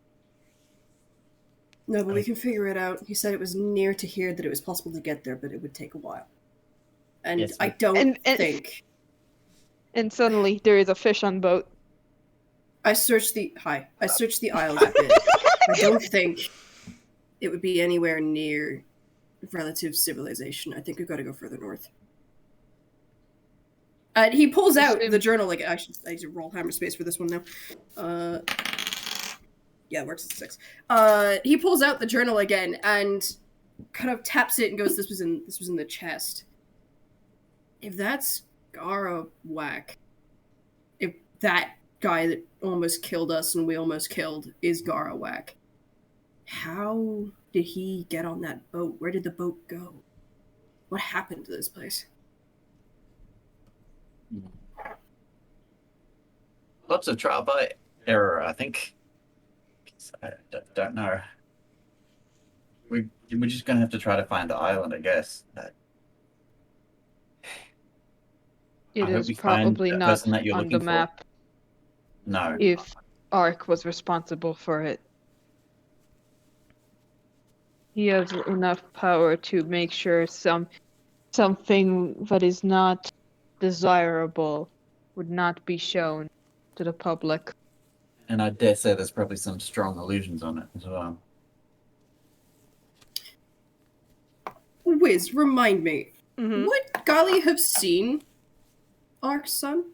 No, but we can figure it out. He said it was near to here, that it was possible to get there, but it would take a while. And Yes, I don't and- think... And suddenly there is a fish on boat. I searched the isles a bit. I don't think it would be anywhere near relative civilization. I think we've got to go further north. He pulls out the journal. Like, I should roll hammer space for this one now. Yeah, it works at 6. He pulls out the journal again and kind of taps it and goes, "This was in the chest. If that's Garawak, if that guy that almost killed us and we almost killed is Garawak, how did he get on that boat? Where did the boat go? What happened to this place?" Lots of trial by error, I think. I don't know. We're just gonna have to try to find the island, I guess. It I hope is we find probably the not person that you're on looking the for. map No. if Ark was responsible for it. He has enough power to make sure something that is not desirable would not be shown to the public. And I dare say there's probably some strong illusions on it as well. Whis, remind me, Mhm. would Gali have seen our son?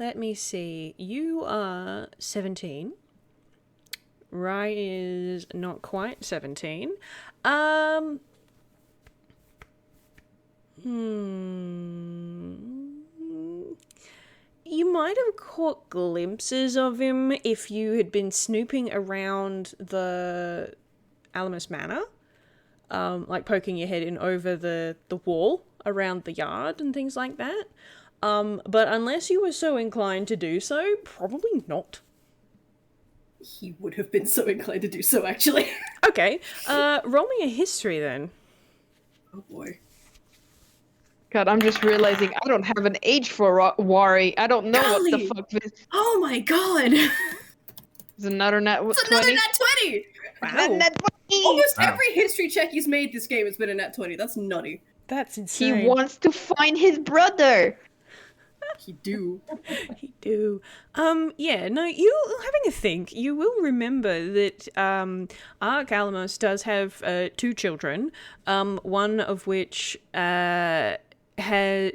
Let me see. You are 17. Rai is not quite 17. You might have caught glimpses of him if you had been snooping around the Alamus Manor, like poking your head in over the wall around the yard and things like that. But unless you were so inclined to do so, probably not. He would have been so inclined to do so, actually. Okay, roll me a history then. Oh boy. God, I'm just realizing I don't have an age for Wari. I don't know what the Golly! fuck this Oh my god! is. Another net. It's 20? another nat 20! Wow, Net 20! Almost Wow. every history check he's made this game has been a nat 20. That's nutty. that's He insane. wants to find his brother. He do. He do. Yeah, no, you having a think, you will remember that Ark Alamos does have 2 children, one of which had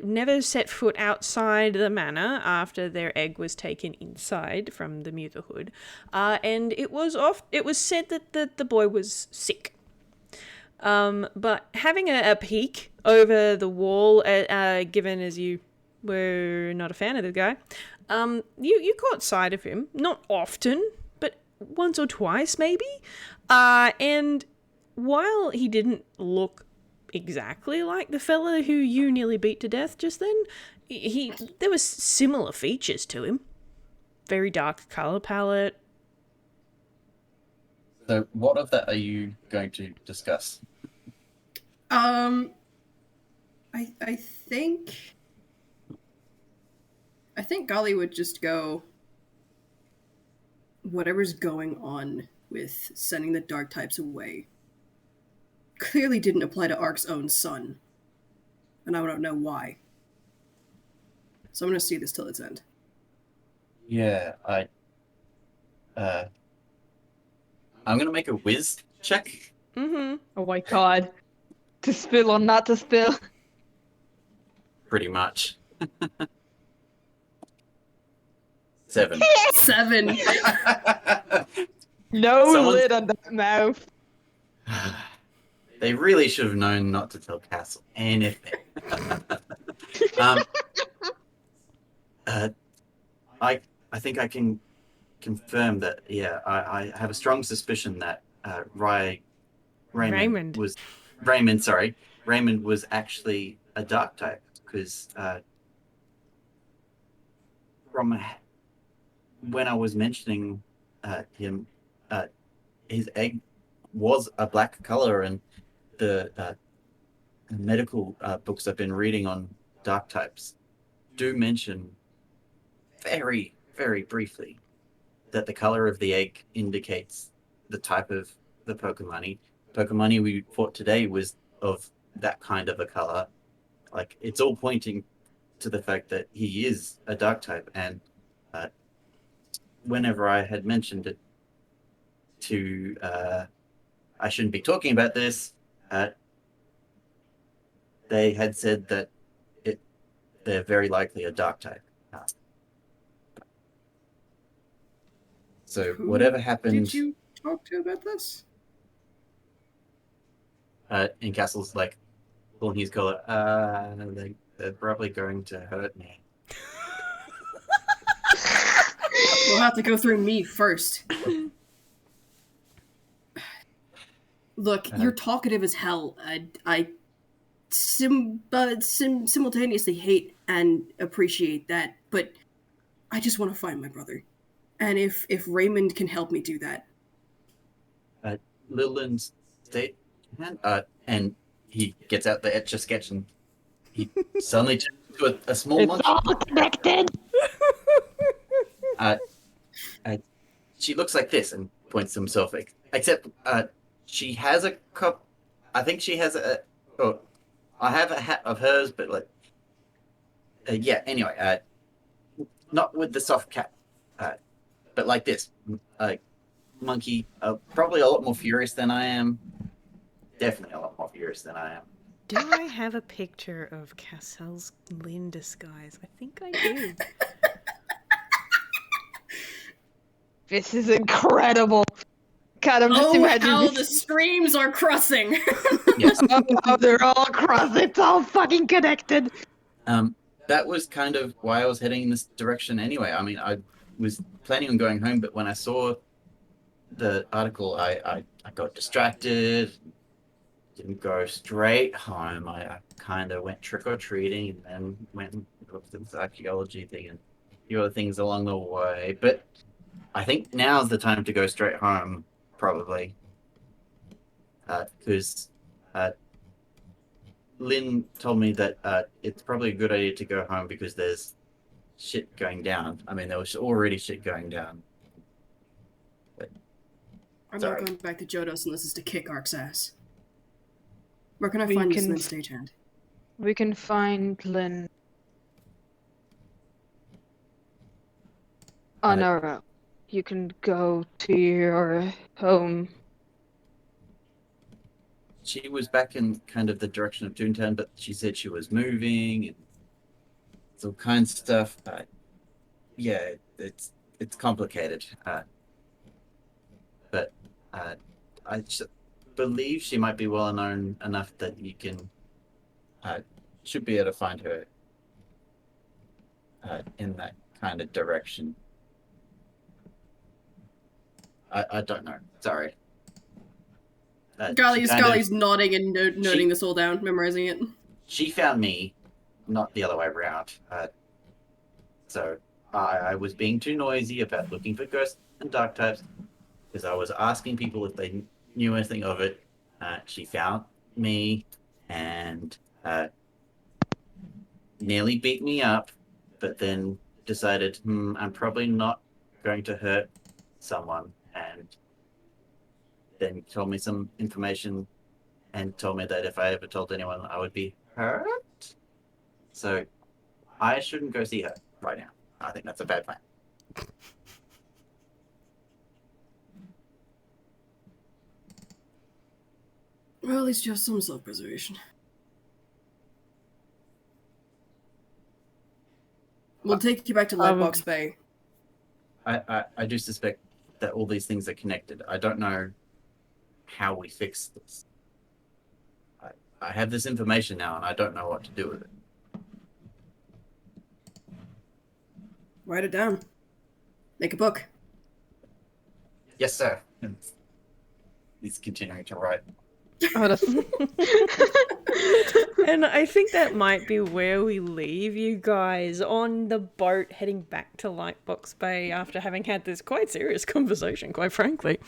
never set foot outside the manor after their egg was taken inside from the Mutherhood, and it was said that the boy was sick. But having a peek over the wall, given as you were not a fan of the guy, you caught sight of him, not often, but once or twice maybe, and while he didn't look exactly like the fella who you nearly beat to death just then, there was similar features to him. Very dark color palette. So, what of that are you going to discuss? I think Gali would just go, whatever's going on with sending the dark types away clearly didn't apply to Ark's own son. And I don't know why. So I'm gonna see this till its end. Yeah, I'm gonna make a whiz check. Mm-hmm. Oh my god. To spill or not to spill? Pretty much. 7. 7! No Someone- lid on that mouth. They really should have known not to tell Cassel anything. I think I can confirm that. Yeah, I have a strong suspicion that Raymond was actually a dark type, because from when I was mentioning him, his egg was a black color, and the medical books I've been reading on dark types do mention very, very briefly that the color of the egg indicates the type of the Pokemani. Pokemani we fought today was of that kind of a color. Like, it's all pointing to the fact that he is a dark type, and whenever I had mentioned it to I shouldn't be talking about this, they had said that they're very likely a dark type. So Who whatever happened Did you talk to about this? in Castle's like pulling his collar, they're probably going to hurt me. We'll have to go through me first. Look, you're talkative as hell. I simultaneously hate and appreciate that, but I just want to find my brother. And if Raymond can help me do that. Littleland's state hand, and he gets out the Etch-a-Sketch, and he suddenly turns into a small It's monster. all connected. She looks like this and points to himself. Except she has a cup. I think she has a. Oh, I have a hat of hers, but like, yeah. Anyway, not with the soft cap, but like this, monkey, probably a lot more furious than I am. Definitely a lot more furious than I am. Do I have a picture of Cassel's Lynn disguise? I think I do. This is incredible. God, I'm just imagining. How the streams are crossing. Yes. Oh, they're all across. It's all fucking connected. That was kind of why I was heading in this direction anyway. I mean, I was planning on going home, but when I saw the article, I got distracted. Didn't go straight home. I kind of went trick-or-treating and then went and looked at this archaeology thing and a few other things along the way. But I think now's the time to go straight home, probably. Because Lynn told me that it's probably a good idea to go home because there's shit going down. I mean, there was already shit going down. But, I'm sorry. not going back to Jodos unless it's to kick Ark's ass. Where can I We find Miss can- Lynn stagehand? We can find Lynn on our own. You can go to your home. She was back in kind of the direction of Toontown, but she said she was moving and all kinds of stuff. Yeah, it's complicated. But I just believe she might be well known enough that you can should be able to find her in that kind of direction. I don't know. Sorry. Gali's nodding and noting this all down, memorizing it. She found me, not the other way around. So I was being too noisy about looking for ghosts and dark types because I was asking people if they knew anything of it. She found me and nearly beat me up, but then decided, I'm probably not going to hurt someone, and then told me some information and told me that if I ever told anyone, I would be hurt. So I shouldn't go see her right now. I think that's a bad plan. Well, at least you have some self-preservation. We'll take you back to Lightbox Bay. I do suspect that all these things are connected. I don't know how we fix this. I have this information now, and I don't know what to do with it. Write it down. Make a book. Yes, sir. He's continuing to write. And I think that might be where we leave you guys on the boat heading back to Lightbox Bay after having had this quite serious conversation, quite frankly.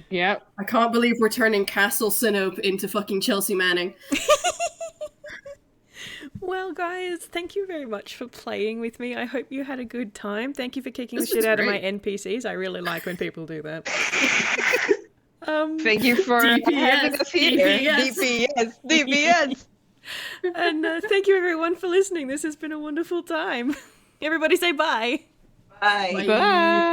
Yep. I can't believe we're turning Cassel Sinop into fucking Chelsea Manning. Well, guys, thank you very much for playing with me. I hope you had a good time. Thank you for kicking This the shit was out of my great. NPCs. I really like when people do that. Thank you for having us here. DPS. DPS. And thank you everyone for listening. This has been a wonderful time. Everybody say bye. Bye. Bye. Bye.